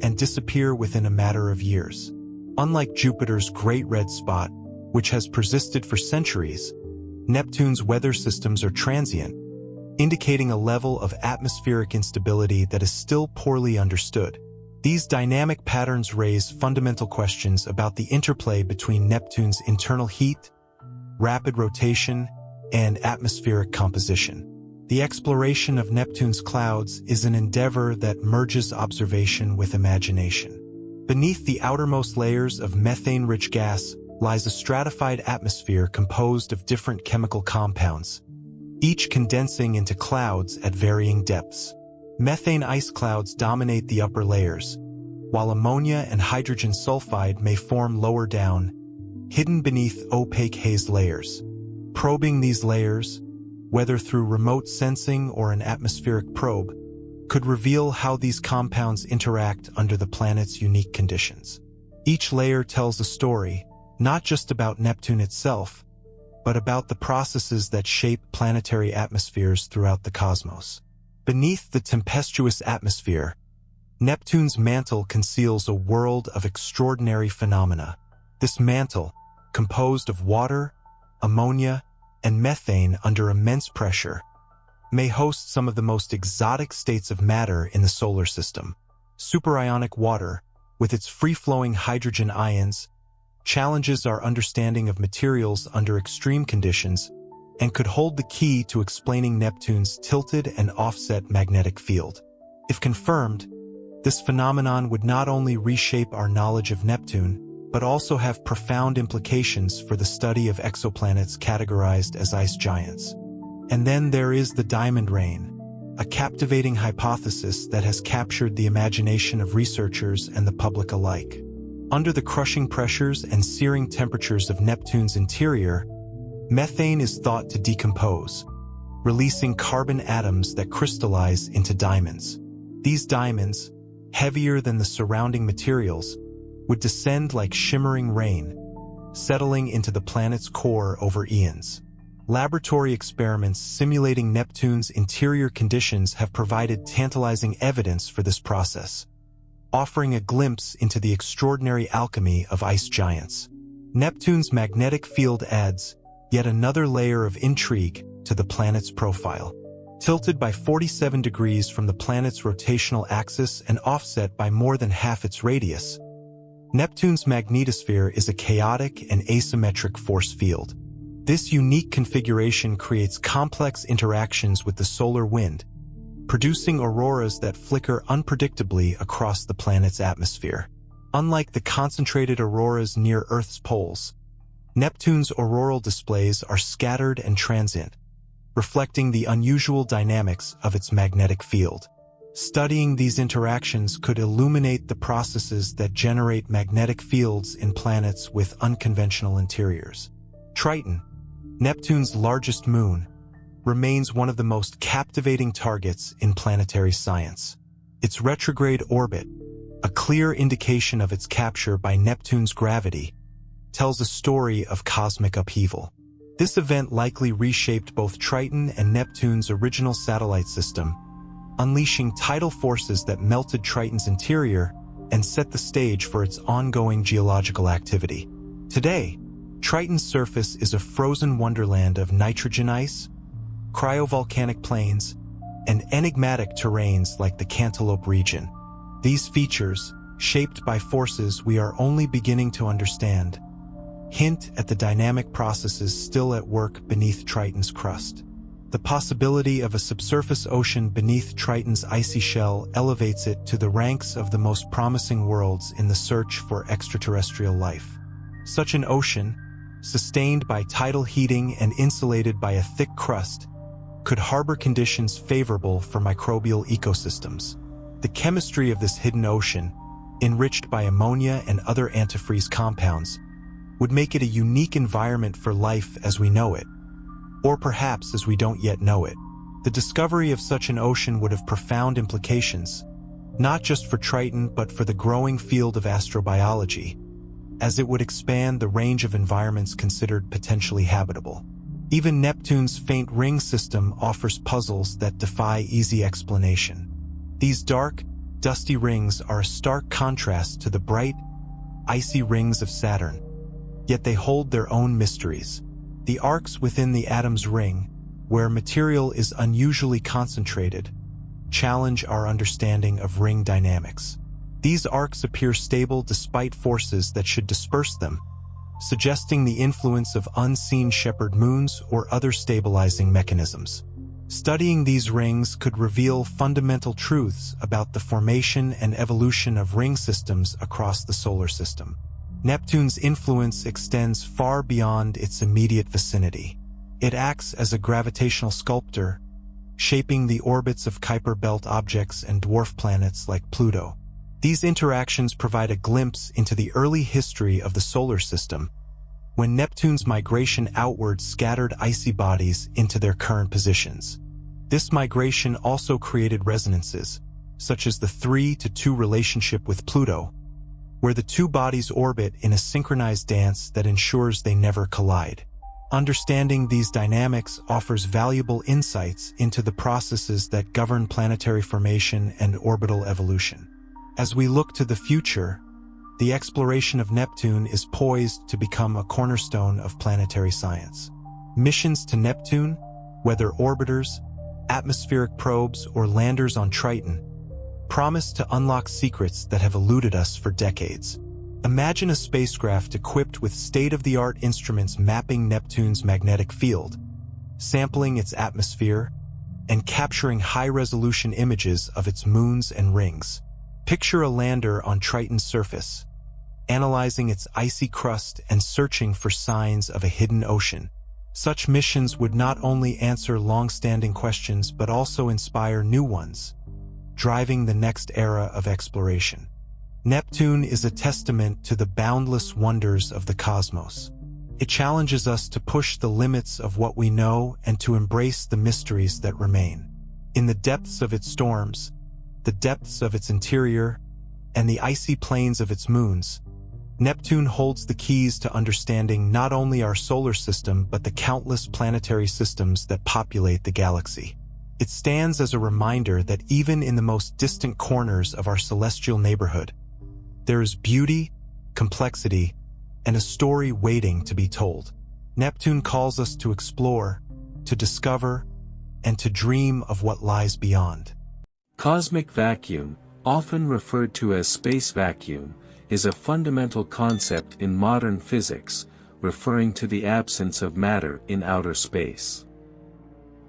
and disappear within a matter of years. Unlike Jupiter's Great Red Spot, which has persisted for centuries, Neptune's weather systems are transient, indicating a level of atmospheric instability that is still poorly understood. These dynamic patterns raise fundamental questions about the interplay between Neptune's internal heat, rapid rotation, and atmospheric composition. The exploration of Neptune's clouds is an endeavor that merges observation with imagination. Beneath the outermost layers of methane-rich gas lies a stratified atmosphere composed of different chemical compounds, each condensing into clouds at varying depths. Methane ice clouds dominate the upper layers, while ammonia and hydrogen sulfide may form lower down, hidden beneath opaque haze layers. Probing these layers, whether through remote sensing or an atmospheric probe, could reveal how these compounds interact under the planet's unique conditions. Each layer tells a story, not just about Neptune itself, but about the processes that shape planetary atmospheres throughout the cosmos. Beneath the tempestuous atmosphere, Neptune's mantle conceals a world of extraordinary phenomena. This mantle, composed of water, ammonia, and methane under immense pressure, may host some of the most exotic states of matter in the solar system. Superionic water, with its free-flowing hydrogen ions, challenges our understanding of materials under extreme conditions and could hold the key to explaining Neptune's tilted and offset magnetic field. If confirmed, this phenomenon would not only reshape our knowledge of Neptune, but also have profound implications for the study of exoplanets categorized as ice giants. And then there is the diamond rain, a captivating hypothesis that has captured the imagination of researchers and the public alike. Under the crushing pressures and searing temperatures of Neptune's interior, methane is thought to decompose, releasing carbon atoms that crystallize into diamonds. These diamonds, heavier than the surrounding materials, would descend like shimmering rain, settling into the planet's core over eons. Laboratory experiments simulating Neptune's interior conditions have provided tantalizing evidence for this process, offering a glimpse into the extraordinary alchemy of ice giants. Neptune's magnetic field adds yet another layer of intrigue to the planet's profile. Tilted by 47 degrees from the planet's rotational axis and offset by more than half its radius, Neptune's magnetosphere is a chaotic and asymmetric force field. This unique configuration creates complex interactions with the solar wind, producing auroras that flicker unpredictably across the planet's atmosphere. Unlike the concentrated auroras near Earth's poles, Neptune's auroral displays are scattered and transient, reflecting the unusual dynamics of its magnetic field. Studying these interactions could illuminate the processes that generate magnetic fields in planets with unconventional interiors. Triton, Neptune's largest moon, remains one of the most captivating targets in planetary science. Its retrograde orbit, a clear indication of its capture by Neptune's gravity, tells a story of cosmic upheaval. This event likely reshaped both Triton and Neptune's original satellite system, unleashing tidal forces that melted Triton's interior and set the stage for its ongoing geological activity. Today, Triton's surface is a frozen wonderland of nitrogen ice, cryovolcanic plains, and enigmatic terrains like the Cantaloupe region. These features, shaped by forces we are only beginning to understand, hint at the dynamic processes still at work beneath Triton's crust. The possibility of a subsurface ocean beneath Triton's icy shell elevates it to the ranks of the most promising worlds in the search for extraterrestrial life. Such an ocean, sustained by tidal heating and insulated by a thick crust, could harbor conditions favorable for microbial ecosystems. The chemistry of this hidden ocean, enriched by ammonia and other antifreeze compounds, would make it a unique environment for life as we know it, or perhaps as we don't yet know it. The discovery of such an ocean would have profound implications, not just for Triton but for the growing field of astrobiology, as it would expand the range of environments considered potentially habitable. Even Neptune's faint ring system offers puzzles that defy easy explanation. These dark, dusty rings are a stark contrast to the bright, icy rings of Saturn, yet they hold their own mysteries. The arcs within the atom's ring, where material is unusually concentrated, challenge our understanding of ring dynamics. These arcs appear stable despite forces that should disperse them, suggesting the influence of unseen shepherd moons or other stabilizing mechanisms. Studying these rings could reveal fundamental truths about the formation and evolution of ring systems across the solar system. Neptune's influence extends far beyond its immediate vicinity. It acts as a gravitational sculptor, shaping the orbits of Kuiper Belt objects and dwarf planets like Pluto. These interactions provide a glimpse into the early history of the solar system, when Neptune's migration outward scattered icy bodies into their current positions. This migration also created resonances, such as the 3-to-2 relationship with Pluto, where the two bodies orbit in a synchronized dance that ensures they never collide. Understanding these dynamics offers valuable insights into the processes that govern planetary formation and orbital evolution. As we look to the future, the exploration of Neptune is poised to become a cornerstone of planetary science. Missions to Neptune, whether orbiters, atmospheric probes, or landers on Triton, promise to unlock secrets that have eluded us for decades. Imagine a spacecraft equipped with state-of-the-art instruments mapping Neptune's magnetic field, sampling its atmosphere, and capturing high-resolution images of its moons and rings. Picture a lander on Triton's surface, analyzing its icy crust and searching for signs of a hidden ocean. Such missions would not only answer long-standing questions but also inspire new ones, driving the next era of exploration. Neptune is a testament to the boundless wonders of the cosmos. It challenges us to push the limits of what we know and to embrace the mysteries that remain. In the depths of its storms, the depths of its interior, and the icy plains of its moons, Neptune holds the keys to understanding not only our solar system but the countless planetary systems that populate the galaxy. It stands as a reminder that even in the most distant corners of our celestial neighborhood, there is beauty, complexity, and a story waiting to be told. Neptune calls us to explore, to discover, and to dream of what lies beyond. Cosmic vacuum, often referred to as space vacuum, is a fundamental concept in modern physics, referring to the absence of matter in outer space.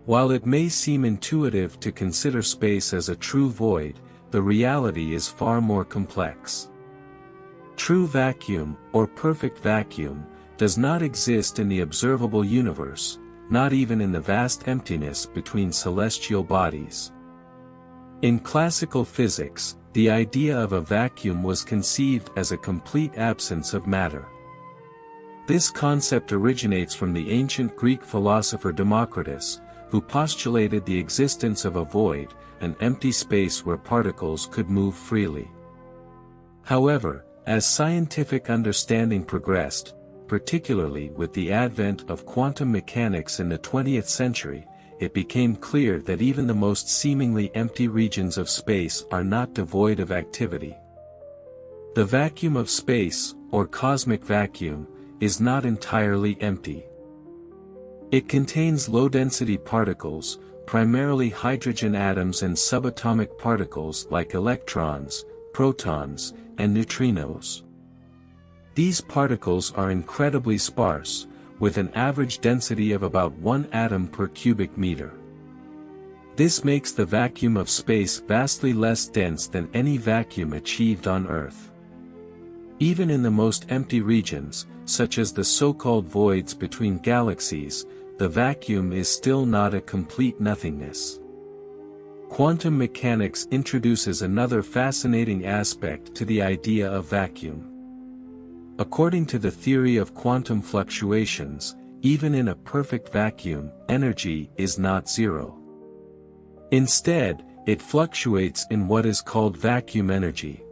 While it may seem intuitive to consider space as a true void, the reality is far more complex. True vacuum, or perfect vacuum, does not exist in the observable universe, not even in the vast emptiness between celestial bodies. In classical physics, the idea of a vacuum was conceived as a complete absence of matter. This concept originates from the ancient Greek philosopher Democritus, who postulated the existence of a void, an empty space where particles could move freely. However, as scientific understanding progressed, particularly with the advent of quantum mechanics in the 20th century, it became clear that even the most seemingly empty regions of space are not devoid of activity. The vacuum of space, or cosmic vacuum, is not entirely empty. It contains low-density particles, primarily hydrogen atoms and subatomic particles like electrons, protons, and neutrinos. These particles are incredibly sparse, with an average density of about 1 atom per cubic meter. This makes the vacuum of space vastly less dense than any vacuum achieved on Earth. Even in the most empty regions, such as the so-called voids between galaxies, the vacuum is still not a complete nothingness. Quantum mechanics introduces another fascinating aspect to the idea of vacuum. According to the theory of quantum fluctuations, even in a perfect vacuum, energy is not zero. Instead, it fluctuates in what is called vacuum energy.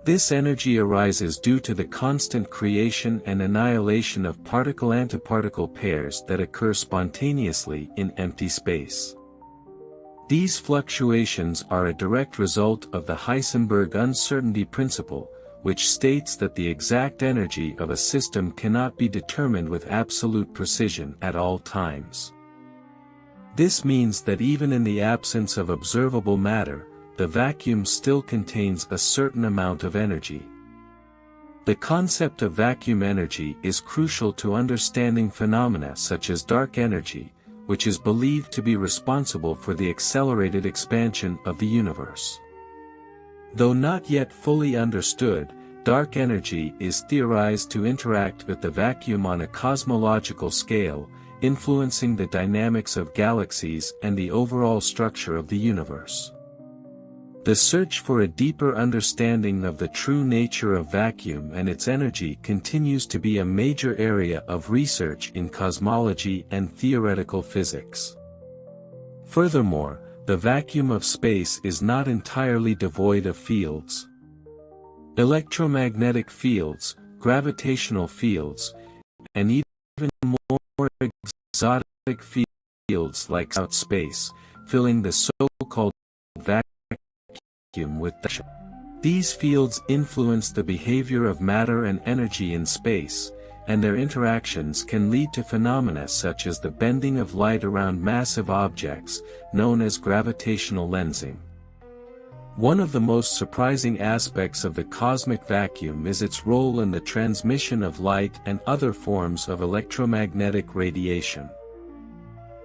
This energy arises due to the constant creation and annihilation of particle-antiparticle pairs that occur spontaneously in empty space. These fluctuations are a direct result of the Heisenberg uncertainty principle, which states that the exact energy of a system cannot be determined with absolute precision at all times. This means that even in the absence of observable matter, the vacuum still contains a certain amount of energy. The concept of vacuum energy is crucial to understanding phenomena such as dark energy, which is believed to be responsible for the accelerated expansion of the universe. Though not yet fully understood, dark energy is theorized to interact with the vacuum on a cosmological scale, influencing the dynamics of galaxies and the overall structure of the universe. The search for a deeper understanding of the true nature of vacuum and its energy continues to be a major area of research in cosmology and theoretical physics. Furthermore, the vacuum of space is not entirely devoid of fields. Electromagnetic fields, gravitational fields, and even more exotic fields like outer space, filling the so-called vacuum with the. These fields influence the behavior of matter and energy in space, and their interactions can lead to phenomena such as the bending of light around massive objects, known as gravitational lensing. One of the most surprising aspects of the cosmic vacuum is its role in the transmission of light and other forms of electromagnetic radiation.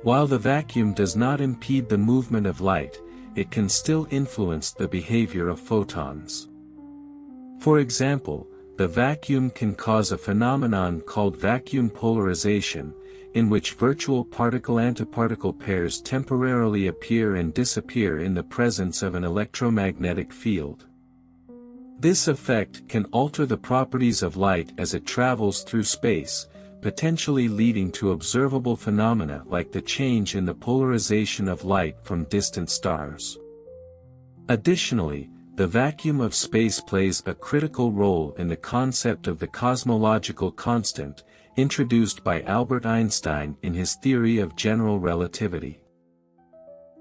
While the vacuum does not impede the movement of light, it can still influence the behavior of photons. For example, the vacuum can cause a phenomenon called vacuum polarization, in which virtual particle-antiparticle pairs temporarily appear and disappear in the presence of an electromagnetic field. This effect can alter the properties of light as it travels through space, potentially leading to observable phenomena like the change in the polarization of light from distant stars. Additionally, the vacuum of space plays a critical role in the concept of the cosmological constant, introduced by Albert Einstein in his theory of general relativity.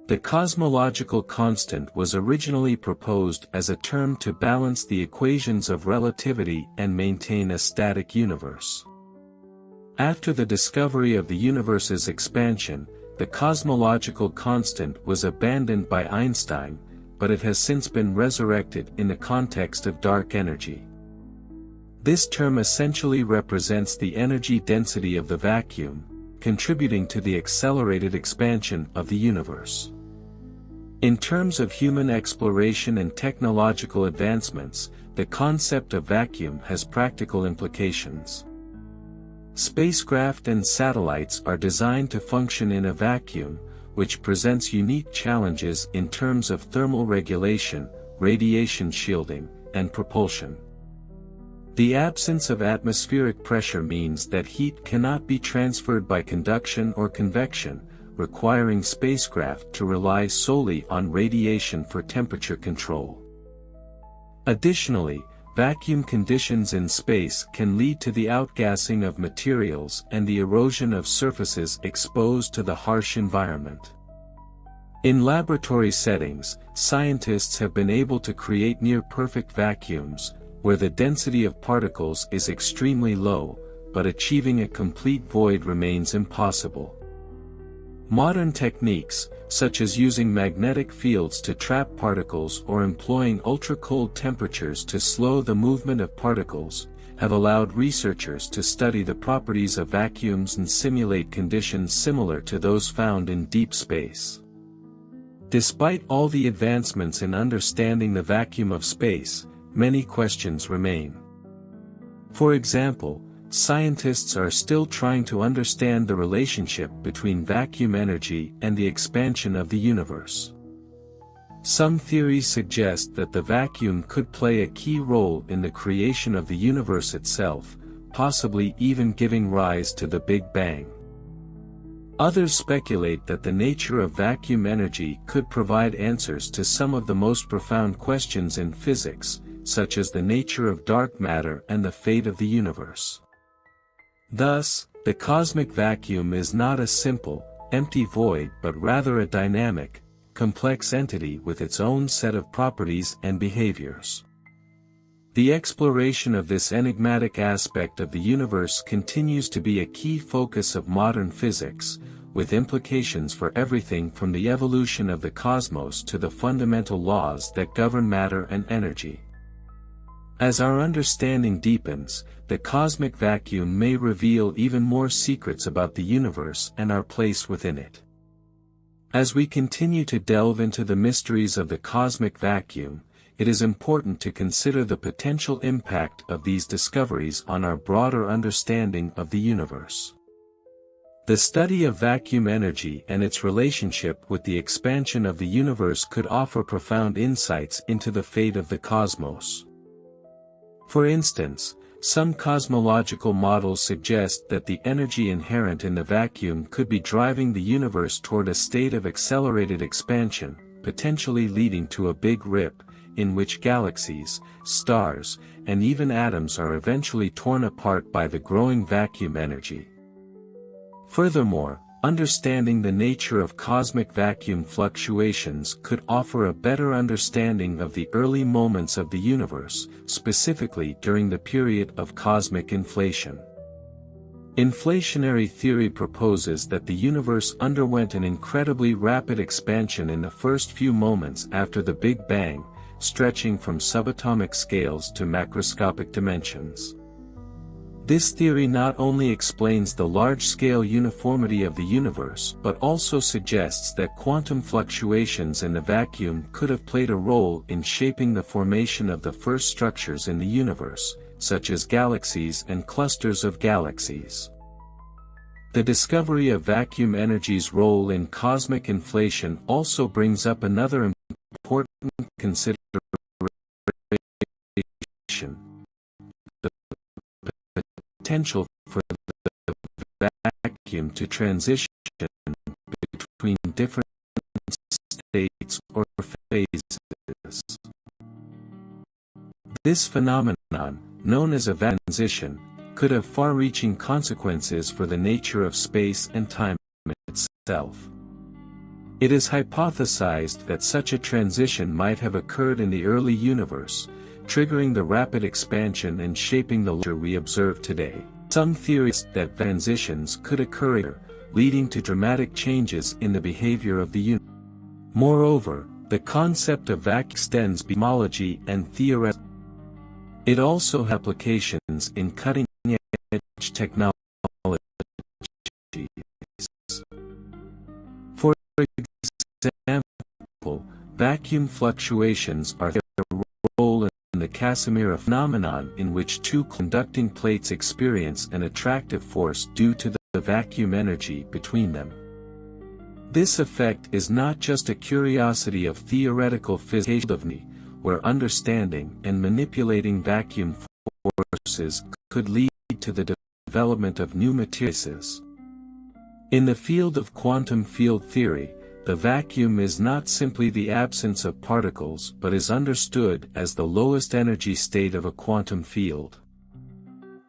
The cosmological constant was originally proposed as a term to balance the equations of relativity and maintain a static universe. After the discovery of the universe's expansion, the cosmological constant was abandoned by Einstein, but it has since been resurrected in the context of dark energy. This term essentially represents the energy density of the vacuum, contributing to the accelerated expansion of the universe. In terms of human exploration and technological advancements, the concept of vacuum has practical implications. Spacecraft and satellites are designed to function in a vacuum, which presents unique challenges in terms of thermal regulation, radiation shielding, and propulsion. The absence of atmospheric pressure means that heat cannot be transferred by conduction or convection, requiring spacecraft to rely solely on radiation for temperature control. Additionally, vacuum conditions in space can lead to the outgassing of materials and the erosion of surfaces exposed to the harsh environment. In laboratory settings, scientists have been able to create near-perfect vacuums, where the density of particles is extremely low, but achieving a complete void remains impossible. Modern techniques, such as using magnetic fields to trap particles or employing ultra-cold temperatures to slow the movement of particles, have allowed researchers to study the properties of vacuums and simulate conditions similar to those found in deep space. Despite all the advancements in understanding the vacuum of space, many questions remain. For example, scientists are still trying to understand the relationship between vacuum energy and the expansion of the universe. Some theories suggest that the vacuum could play a key role in the creation of the universe itself, possibly even giving rise to the Big Bang. Others speculate that the nature of vacuum energy could provide answers to some of the most profound questions in physics, such as the nature of dark matter and the fate of the universe. Thus, the cosmic vacuum is not a simple, empty void but rather a dynamic, complex entity with its own set of properties and behaviors. The exploration of this enigmatic aspect of the universe continues to be a key focus of modern physics, with implications for everything from the evolution of the cosmos to the fundamental laws that govern matter and energy. As our understanding deepens, the cosmic vacuum may reveal even more secrets about the universe and our place within it. As we continue to delve into the mysteries of the cosmic vacuum, it is important to consider the potential impact of these discoveries on our broader understanding of the universe. The study of vacuum energy and its relationship with the expansion of the universe could offer profound insights into the fate of the cosmos. For instance, some cosmological models suggest that the energy inherent in the vacuum could be driving the universe toward a state of accelerated expansion, potentially leading to a Big Rip, in which galaxies, stars, and even atoms are eventually torn apart by the growing vacuum energy. Furthermore, understanding the nature of cosmic vacuum fluctuations could offer a better understanding of the early moments of the universe, specifically during the period of cosmic inflation. Inflationary theory proposes that the universe underwent an incredibly rapid expansion in the first few moments after the Big Bang, stretching from subatomic scales to macroscopic dimensions. This theory not only explains the large-scale uniformity of the universe but also suggests that quantum fluctuations in the vacuum could have played a role in shaping the formation of the first structures in the universe, such as galaxies and clusters of galaxies. The discovery of vacuum energy's role in cosmic inflation also brings up another important consideration: the potential for the vacuum to transition between different states or phases. This phenomenon, known as a vacuum transition, could have far-reaching consequences for the nature of space and time itself. It is hypothesized that such a transition might have occurred in the early universe, triggering the rapid expansion and shaping the structure we observe today. Some theories that transitions could occur, leading to dramatic changes in the behavior of the universe. Moreover, the concept of vacuum extends beyond cosmology and theory. It also has applications in cutting-edge technologies. For example, vacuum fluctuations are a role in the Casimir phenomenon, in which two conducting plates experience an attractive force due to the vacuum energy between them. This effect is not just a curiosity of theoretical physics, where understanding and manipulating vacuum forces could lead to the development of new materials. In the field of quantum field theory, the vacuum is not simply the absence of particles but is understood as the lowest energy state of a quantum field.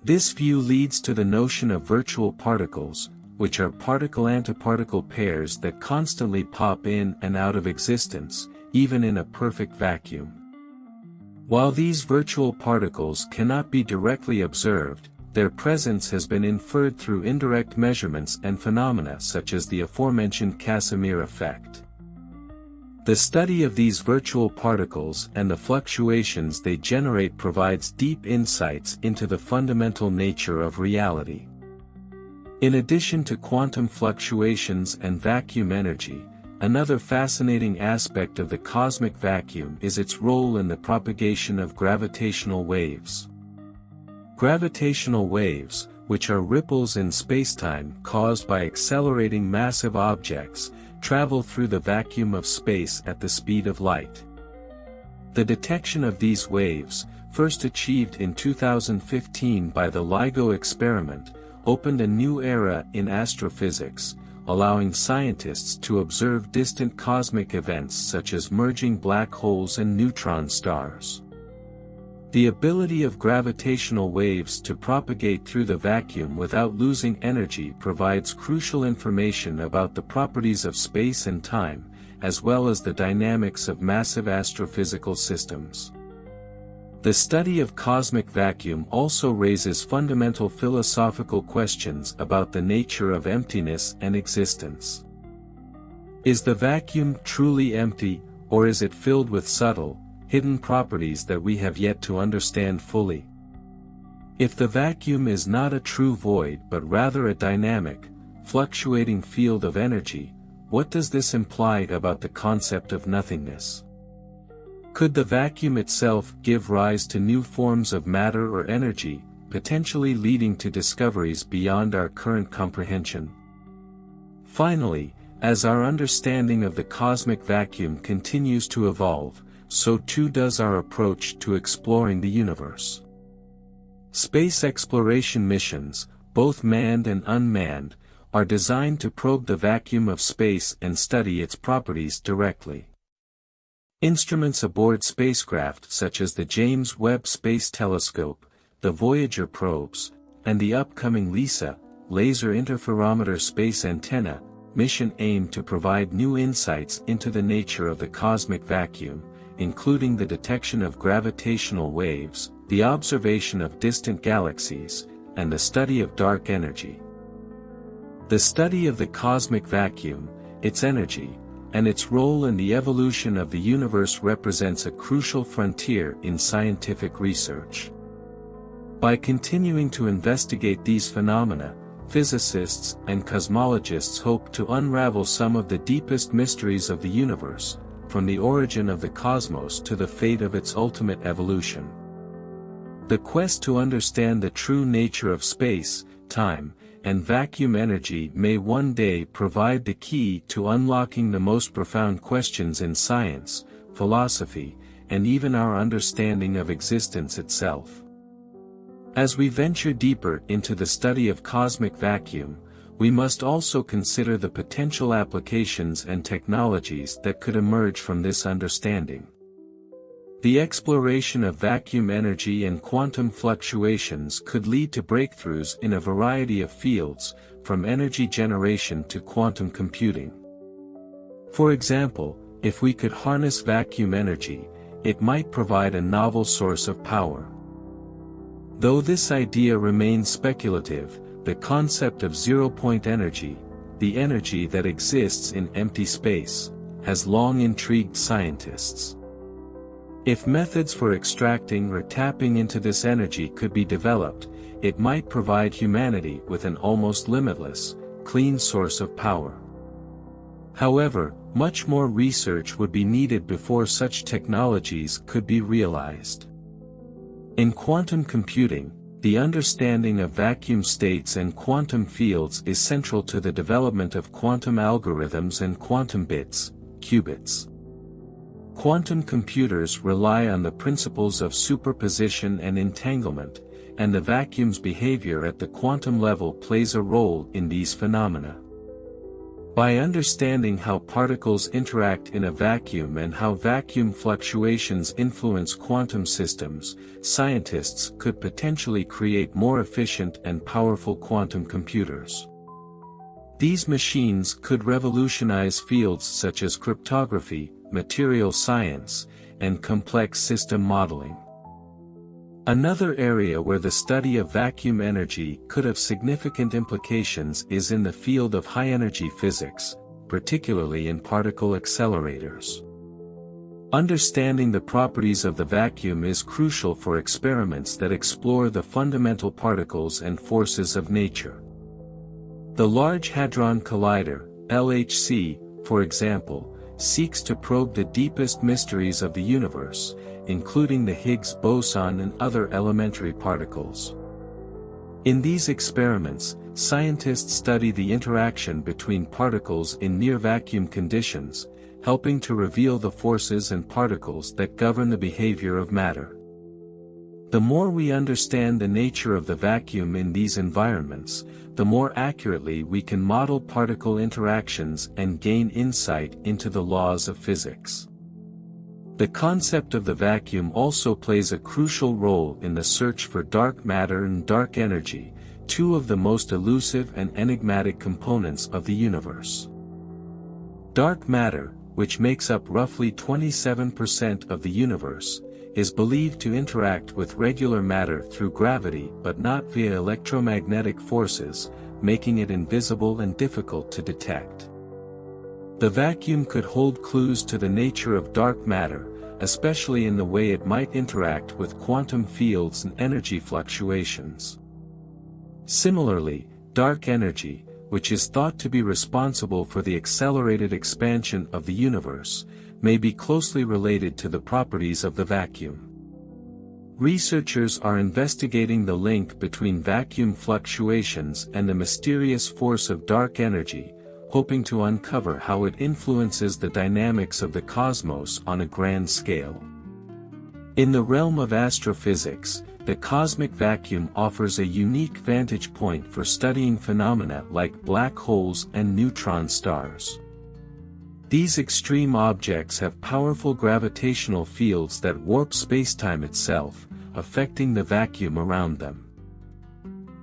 This view leads to the notion of virtual particles, which are particle-antiparticle pairs that constantly pop in and out of existence, even in a perfect vacuum. While these virtual particles cannot be directly observed, their presence has been inferred through indirect measurements and phenomena such as the aforementioned Casimir effect. The study of these virtual particles and the fluctuations they generate provides deep insights into the fundamental nature of reality. In addition to quantum fluctuations and vacuum energy, another fascinating aspect of the cosmic vacuum is its role in the propagation of gravitational waves. Gravitational waves, which are ripples in spacetime caused by accelerating massive objects, travel through the vacuum of space at the speed of light. The detection of these waves, first achieved in 2015 by the LIGO experiment, opened a new era in astrophysics, allowing scientists to observe distant cosmic events such as merging black holes and neutron stars. The ability of gravitational waves to propagate through the vacuum without losing energy provides crucial information about the properties of space and time, as well as the dynamics of massive astrophysical systems. The study of cosmic vacuum also raises fundamental philosophical questions about the nature of emptiness and existence. Is the vacuum truly empty, or is it filled with subtle, hidden properties that we have yet to understand fully? If the vacuum is not a true void but rather a dynamic, fluctuating field of energy, what does this imply about the concept of nothingness? Could the vacuum itself give rise to new forms of matter or energy, potentially leading to discoveries beyond our current comprehension? Finally, as our understanding of the cosmic vacuum continues to evolve, so too does our approach to exploring the universe. Space exploration missions, both manned and unmanned, are designed to probe the vacuum of space and study its properties directly. Instruments aboard spacecraft such as the James Webb Space Telescope, the Voyager probes, and the upcoming LISA, Laser Interferometer Space Antenna, mission aim to provide new insights into the nature of the cosmic vacuum, including the detection of gravitational waves, the observation of distant galaxies, and the study of dark energy. The study of the cosmic vacuum, its energy, and its role in the evolution of the universe represents a crucial frontier in scientific research. By continuing to investigate these phenomena, physicists and cosmologists hope to unravel some of the deepest mysteries of the universe, from the origin of the cosmos to the fate of its ultimate evolution. The quest to understand the true nature of space, time, and vacuum energy may one day provide the key to unlocking the most profound questions in science, philosophy, and even our understanding of existence itself. As we venture deeper into the study of cosmic vacuum, we must also consider the potential applications and technologies that could emerge from this understanding. The exploration of vacuum energy and quantum fluctuations could lead to breakthroughs in a variety of fields, from energy generation to quantum computing. For example, if we could harness vacuum energy, it might provide a novel source of power. Though this idea remains speculative, the concept of zero-point energy, the energy that exists in empty space, has long intrigued scientists. If methods for extracting or tapping into this energy could be developed, it might provide humanity with an almost limitless, clean source of power. However, much more research would be needed before such technologies could be realized. In quantum computing, the understanding of vacuum states and quantum fields is central to the development of quantum algorithms and quantum bits, qubits. Quantum computers rely on the principles of superposition and entanglement, and the vacuum's behavior at the quantum level plays a role in these phenomena. By understanding how particles interact in a vacuum and how vacuum fluctuations influence quantum systems, scientists could potentially create more efficient and powerful quantum computers. These machines could revolutionize fields such as cryptography, material science, and complex system modeling. Another area where the study of vacuum energy could have significant implications is in the field of high-energy physics, particularly in particle accelerators. Understanding the properties of the vacuum is crucial for experiments that explore the fundamental particles and forces of nature. The Large Hadron Collider, LHC, for example, seeks to probe the deepest mysteries of the universe, including the Higgs boson and other elementary particles. In these experiments, scientists study the interaction between particles in near-vacuum conditions, helping to reveal the forces and particles that govern the behavior of matter. The more we understand the nature of the vacuum in these environments, the more accurately we can model particle interactions and gain insight into the laws of physics. The concept of the vacuum also plays a crucial role in the search for dark matter and dark energy, two of the most elusive and enigmatic components of the universe. Dark matter, which makes up roughly 27% of the universe, is believed to interact with regular matter through gravity but not via electromagnetic forces, making it invisible and difficult to detect. The vacuum could hold clues to the nature of dark matter, especially in the way it might interact with quantum fields and energy fluctuations. Similarly, dark energy, which is thought to be responsible for the accelerated expansion of the universe, may be closely related to the properties of the vacuum. Researchers are investigating the link between vacuum fluctuations and the mysterious force of dark energy, hoping to uncover how it influences the dynamics of the cosmos on a grand scale. In the realm of astrophysics, the cosmic vacuum offers a unique vantage point for studying phenomena like black holes and neutron stars. These extreme objects have powerful gravitational fields that warp spacetime itself, affecting the vacuum around them.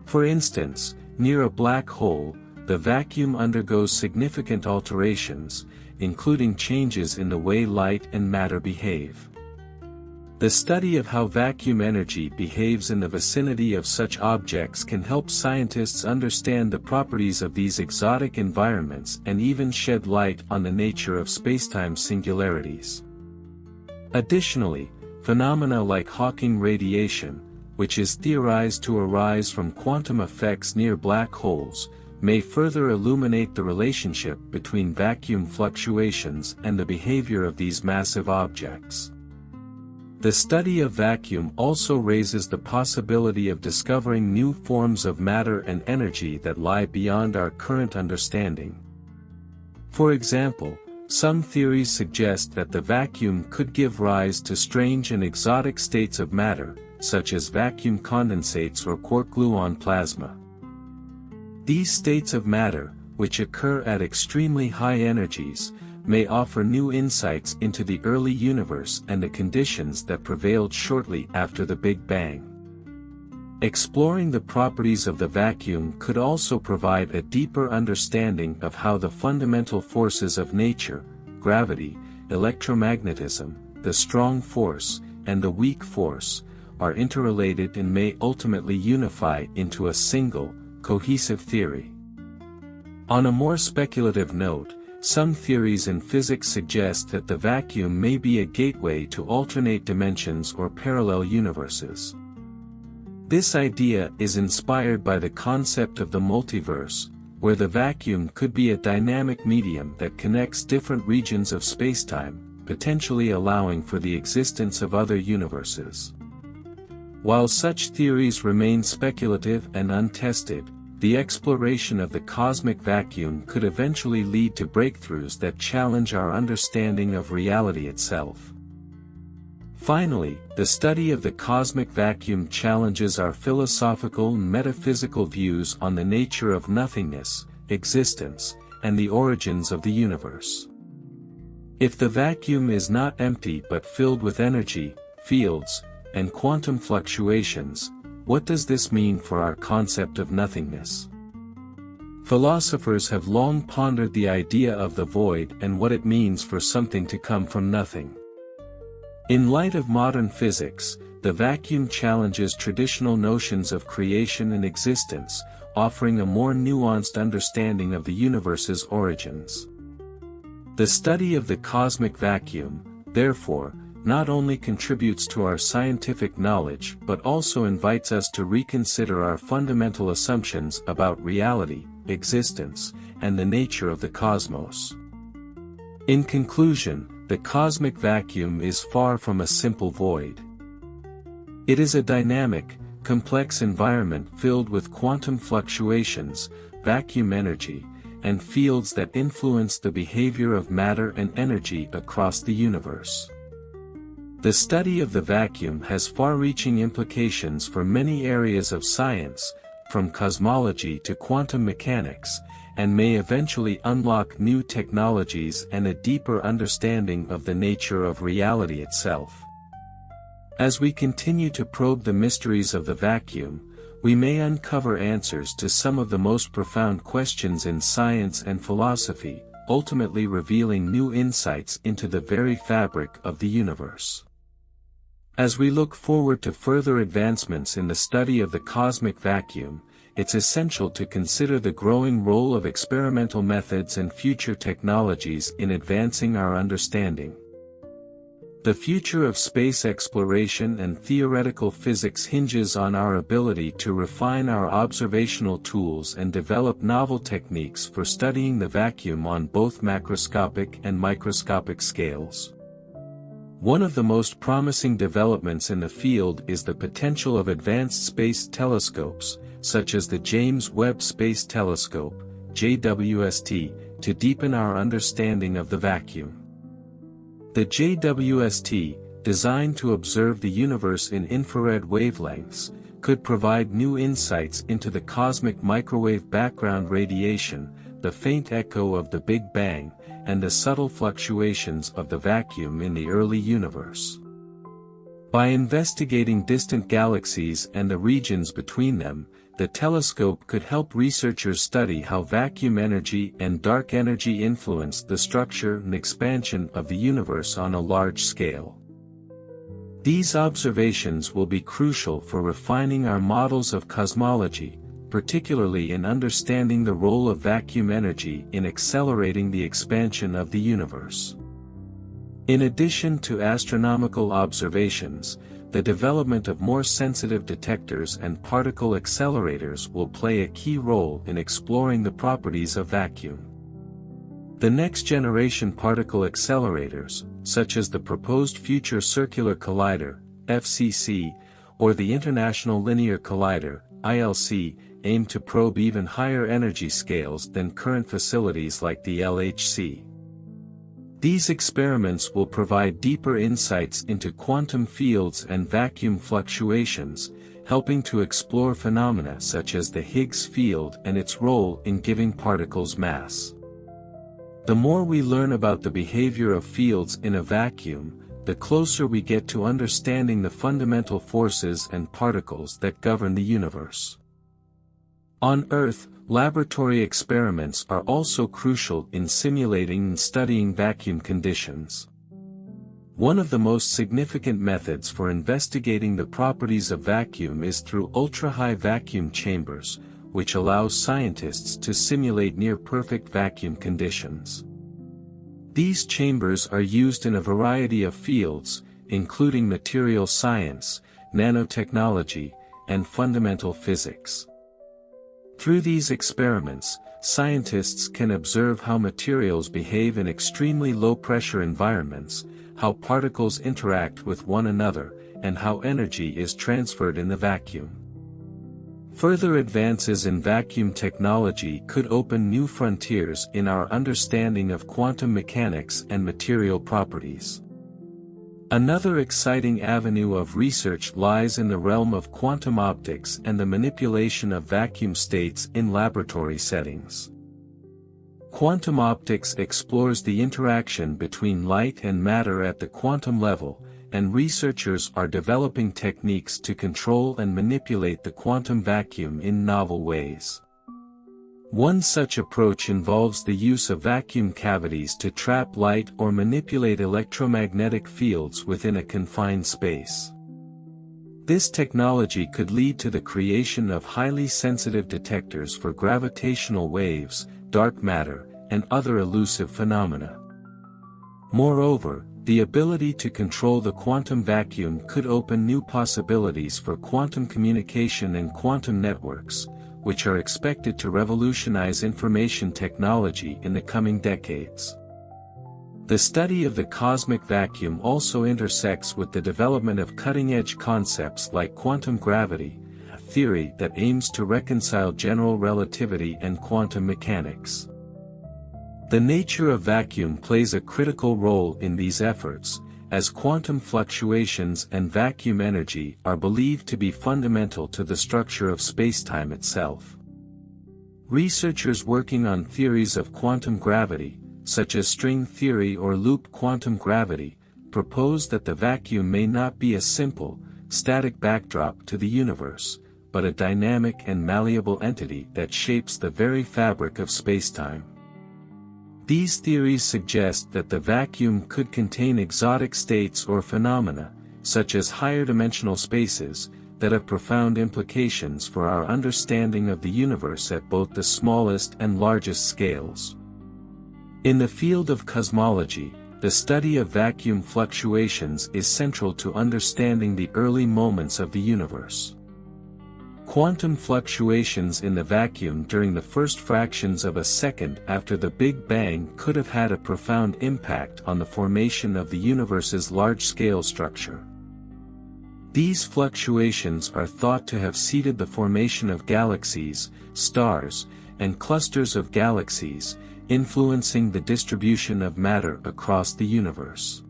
For instance, near a black hole, the vacuum undergoes significant alterations, including changes in the way light and matter behave. The study of how vacuum energy behaves in the vicinity of such objects can help scientists understand the properties of these exotic environments and even shed light on the nature of spacetime singularities. Additionally, phenomena like Hawking radiation, which is theorized to arise from quantum effects near black holes, may further illuminate the relationship between vacuum fluctuations and the behavior of these massive objects. The study of vacuum also raises the possibility of discovering new forms of matter and energy that lie beyond our current understanding. For example, some theories suggest that the vacuum could give rise to strange and exotic states of matter, such as vacuum condensates or quark-gluon plasma. These states of matter, which occur at extremely high energies, may offer new insights into the early universe and the conditions that prevailed shortly after the Big Bang. Exploring the properties of the vacuum could also provide a deeper understanding of how the fundamental forces of nature, gravity, electromagnetism, the strong force, and the weak force, are interrelated and may ultimately unify into a single, cohesive theory. On a more speculative note, some theories in physics suggest that the vacuum may be a gateway to alternate dimensions or parallel universes. This idea is inspired by the concept of the multiverse, where the vacuum could be a dynamic medium that connects different regions of spacetime, potentially allowing for the existence of other universes. While such theories remain speculative and untested, the exploration of the cosmic vacuum could eventually lead to breakthroughs that challenge our understanding of reality itself. Finally, the study of the cosmic vacuum challenges our philosophical and metaphysical views on the nature of nothingness, existence, and the origins of the universe. If the vacuum is not empty but filled with energy, fields, and quantum fluctuations, what does this mean for our concept of nothingness? Philosophers have long pondered the idea of the void and what it means for something to come from nothing. In light of modern physics, the vacuum challenges traditional notions of creation and existence, offering a more nuanced understanding of the universe's origins. The study of the cosmic vacuum, therefore, not only contributes to our scientific knowledge but also invites us to reconsider our fundamental assumptions about reality, existence, and the nature of the cosmos. In conclusion, the cosmic vacuum is far from a simple void. It is a dynamic, complex environment filled with quantum fluctuations, vacuum energy, and fields that influence the behavior of matter and energy across the universe. The study of the vacuum has far-reaching implications for many areas of science, from cosmology to quantum mechanics, and may eventually unlock new technologies and a deeper understanding of the nature of reality itself. As we continue to probe the mysteries of the vacuum, we may uncover answers to some of the most profound questions in science and philosophy, ultimately revealing new insights into the very fabric of the universe. As we look forward to further advancements in the study of the cosmic vacuum, it's essential to consider the growing role of experimental methods and future technologies in advancing our understanding. The future of space exploration and theoretical physics hinges on our ability to refine our observational tools and develop novel techniques for studying the vacuum on both macroscopic and microscopic scales. One of the most promising developments in the field is the potential of advanced space telescopes, such as the James Webb Space Telescope, JWST, to deepen our understanding of the vacuum. The JWST, designed to observe the universe in infrared wavelengths, could provide new insights into the cosmic microwave background radiation, the faint echo of the Big Bang, and the subtle fluctuations of the vacuum in the early universe. By investigating distant galaxies and the regions between them, the telescope could help researchers study how vacuum energy and dark energy influence the structure and expansion of the universe on a large scale. These observations will be crucial for refining our models of cosmology, particularly in understanding the role of vacuum energy in accelerating the expansion of the universe. In addition to astronomical observations, the development of more sensitive detectors and particle accelerators will play a key role in exploring the properties of vacuum. The next-generation particle accelerators, such as the proposed Future Circular Collider, FCC, or the International Linear Collider, ILC, aim to probe even higher energy scales than current facilities like the LHC. These experiments will provide deeper insights into quantum fields and vacuum fluctuations, helping to explore phenomena such as the Higgs field and its role in giving particles mass. The more we learn about the behavior of fields in a vacuum, the closer we get to understanding the fundamental forces and particles that govern the universe. On Earth, laboratory experiments are also crucial in simulating and studying vacuum conditions. One of the most significant methods for investigating the properties of vacuum is through ultra-high vacuum chambers, which allows scientists to simulate near-perfect vacuum conditions. These chambers are used in a variety of fields, including material science, nanotechnology, and fundamental physics. Through these experiments, scientists can observe how materials behave in extremely low-pressure environments, how particles interact with one another, and how energy is transferred in the vacuum. Further advances in vacuum technology could open new frontiers in our understanding of quantum mechanics and material properties. Another exciting avenue of research lies in the realm of quantum optics and the manipulation of vacuum states in laboratory settings. Quantum optics explores the interaction between light and matter at the quantum level, and researchers are developing techniques to control and manipulate the quantum vacuum in novel ways. One such approach involves the use of vacuum cavities to trap light or manipulate electromagnetic fields within a confined space. This technology could lead to the creation of highly sensitive detectors for gravitational waves, dark matter, and other elusive phenomena. Moreover, the ability to control the quantum vacuum could open new possibilities for quantum communication and quantum networks, which are expected to revolutionize information technology in the coming decades. The study of the cosmic vacuum also intersects with the development of cutting-edge concepts like quantum gravity, a theory that aims to reconcile general relativity and quantum mechanics. The nature of vacuum plays a critical role in these efforts, as quantum fluctuations and vacuum energy are believed to be fundamental to the structure of spacetime itself. Researchers working on theories of quantum gravity, such as string theory or loop quantum gravity, propose that the vacuum may not be a simple, static backdrop to the universe, but a dynamic and malleable entity that shapes the very fabric of spacetime. These theories suggest that the vacuum could contain exotic states or phenomena, such as higher-dimensional spaces, that have profound implications for our understanding of the universe at both the smallest and largest scales. In the field of cosmology, the study of vacuum fluctuations is central to understanding the early moments of the universe. Quantum fluctuations in the vacuum during the first fractions of a second after the Big Bang could have had a profound impact on the formation of the universe's large-scale structure. These fluctuations are thought to have seeded the formation of galaxies, stars, and clusters of galaxies, influencing the distribution of matter across the universe.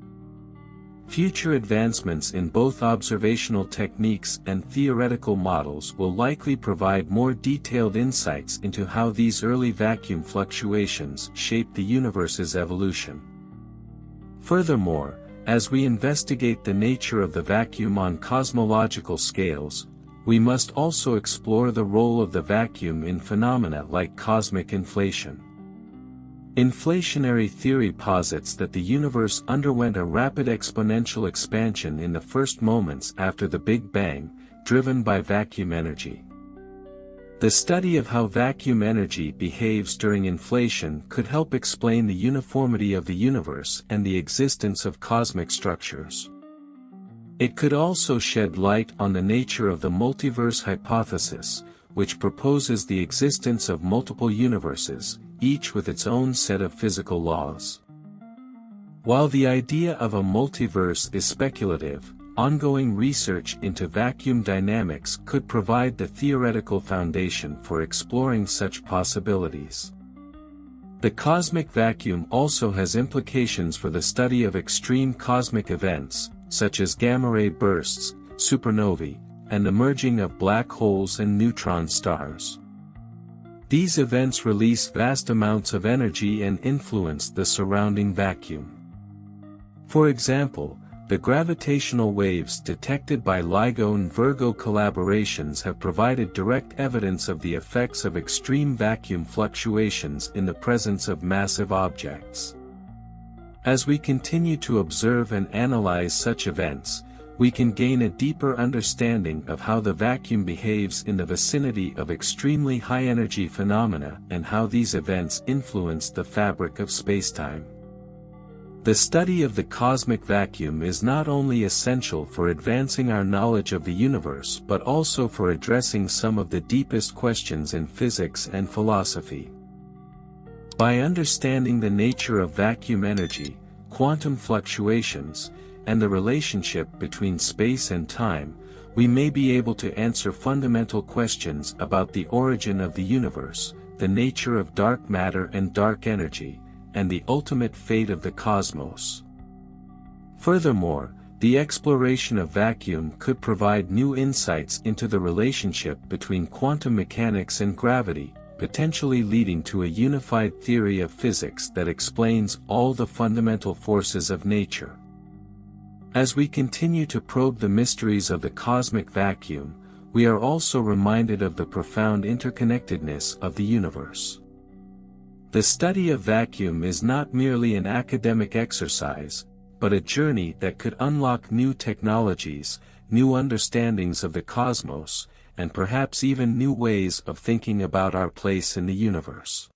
Future advancements in both observational techniques and theoretical models will likely provide more detailed insights into how these early vacuum fluctuations shaped the universe's evolution. Furthermore, as we investigate the nature of the vacuum on cosmological scales, we must also explore the role of the vacuum in phenomena like cosmic inflation. Inflationary theory posits that the universe underwent a rapid exponential expansion in the first moments after the Big Bang, driven by vacuum energy. The study of how vacuum energy behaves during inflation could help explain the uniformity of the universe and the existence of cosmic structures. It could also shed light on the nature of the multiverse hypothesis, which proposes the existence of multiple universes, each with its own set of physical laws. While the idea of a multiverse is speculative, ongoing research into vacuum dynamics could provide the theoretical foundation for exploring such possibilities. The cosmic vacuum also has implications for the study of extreme cosmic events, such as gamma-ray bursts, supernovae, and the merging of black holes and neutron stars. These events release vast amounts of energy and influence the surrounding vacuum. For example, the gravitational waves detected by LIGO and Virgo collaborations have provided direct evidence of the effects of extreme vacuum fluctuations in the presence of massive objects. As we continue to observe and analyze such events, we can gain a deeper understanding of how the vacuum behaves in the vicinity of extremely high-energy phenomena and how these events influence the fabric of spacetime. The study of the cosmic vacuum is not only essential for advancing our knowledge of the universe but also for addressing some of the deepest questions in physics and philosophy. By understanding the nature of vacuum energy, quantum fluctuations, and the relationship between space and time, we may be able to answer fundamental questions about the origin of the universe, the nature of dark matter and dark energy, and the ultimate fate of the cosmos. Furthermore, the exploration of vacuum could provide new insights into the relationship between quantum mechanics and gravity, potentially leading to a unified theory of physics that explains all the fundamental forces of nature. As we continue to probe the mysteries of the cosmic vacuum, we are also reminded of the profound interconnectedness of the universe. The study of vacuum is not merely an academic exercise, but a journey that could unlock new technologies, new understandings of the cosmos, and perhaps even new ways of thinking about our place in the universe.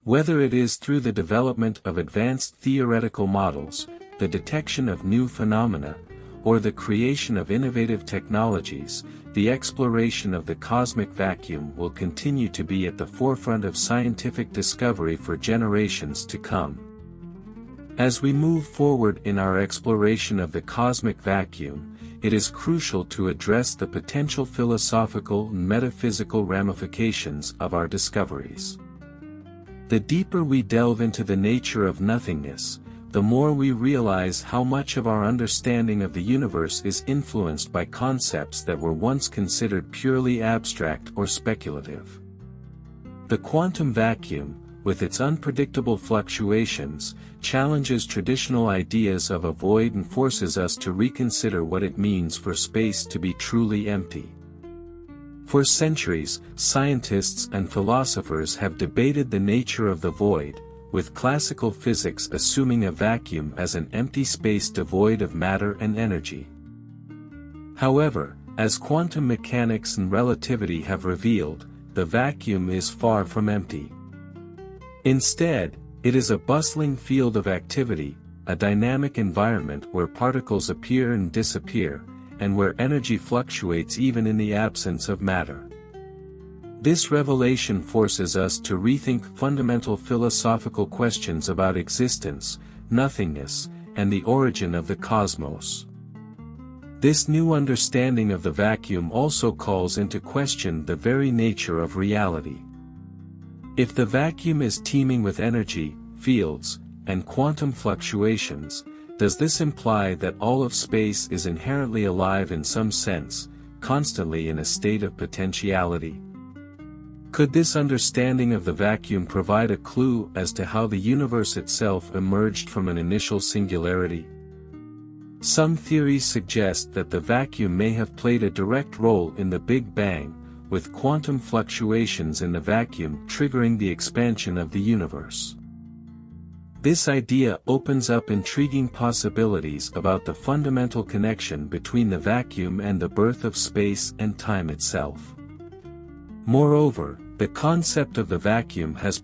Whether it is through the development of advanced theoretical models, the detection of new phenomena, or the creation of innovative technologies, the exploration of the cosmic vacuum will continue to be at the forefront of scientific discovery for generations to come. As we move forward in our exploration of the cosmic vacuum, it is crucial to address the potential philosophical and metaphysical ramifications of our discoveries. The deeper we delve into the nature of nothingness, the more we realize how much of our understanding of the universe is influenced by concepts that were once considered purely abstract or speculative. The quantum vacuum, with its unpredictable fluctuations, challenges traditional ideas of a void and forces us to reconsider what it means for space to be truly empty. For centuries, scientists and philosophers have debated the nature of the void, with classical physics assuming a vacuum as an empty space devoid of matter and energy. However, as quantum mechanics and relativity have revealed, the vacuum is far from empty. Instead, it is a bustling field of activity, a dynamic environment where particles appear and disappear, and where energy fluctuates even in the absence of matter. This revelation forces us to rethink fundamental philosophical questions about existence, nothingness, and the origin of the cosmos. This new understanding of the vacuum also calls into question the very nature of reality. If the vacuum is teeming with energy, fields, and quantum fluctuations, does this imply that all of space is inherently alive in some sense, constantly in a state of potentiality? Could this understanding of the vacuum provide a clue as to how the universe itself emerged from an initial singularity? Some theories suggest that the vacuum may have played a direct role in the Big Bang, with quantum fluctuations in the vacuum triggering the expansion of the universe. This idea opens up intriguing possibilities about the fundamental connection between the vacuum and the birth of space and time itself. Moreover, the concept of the vacuum has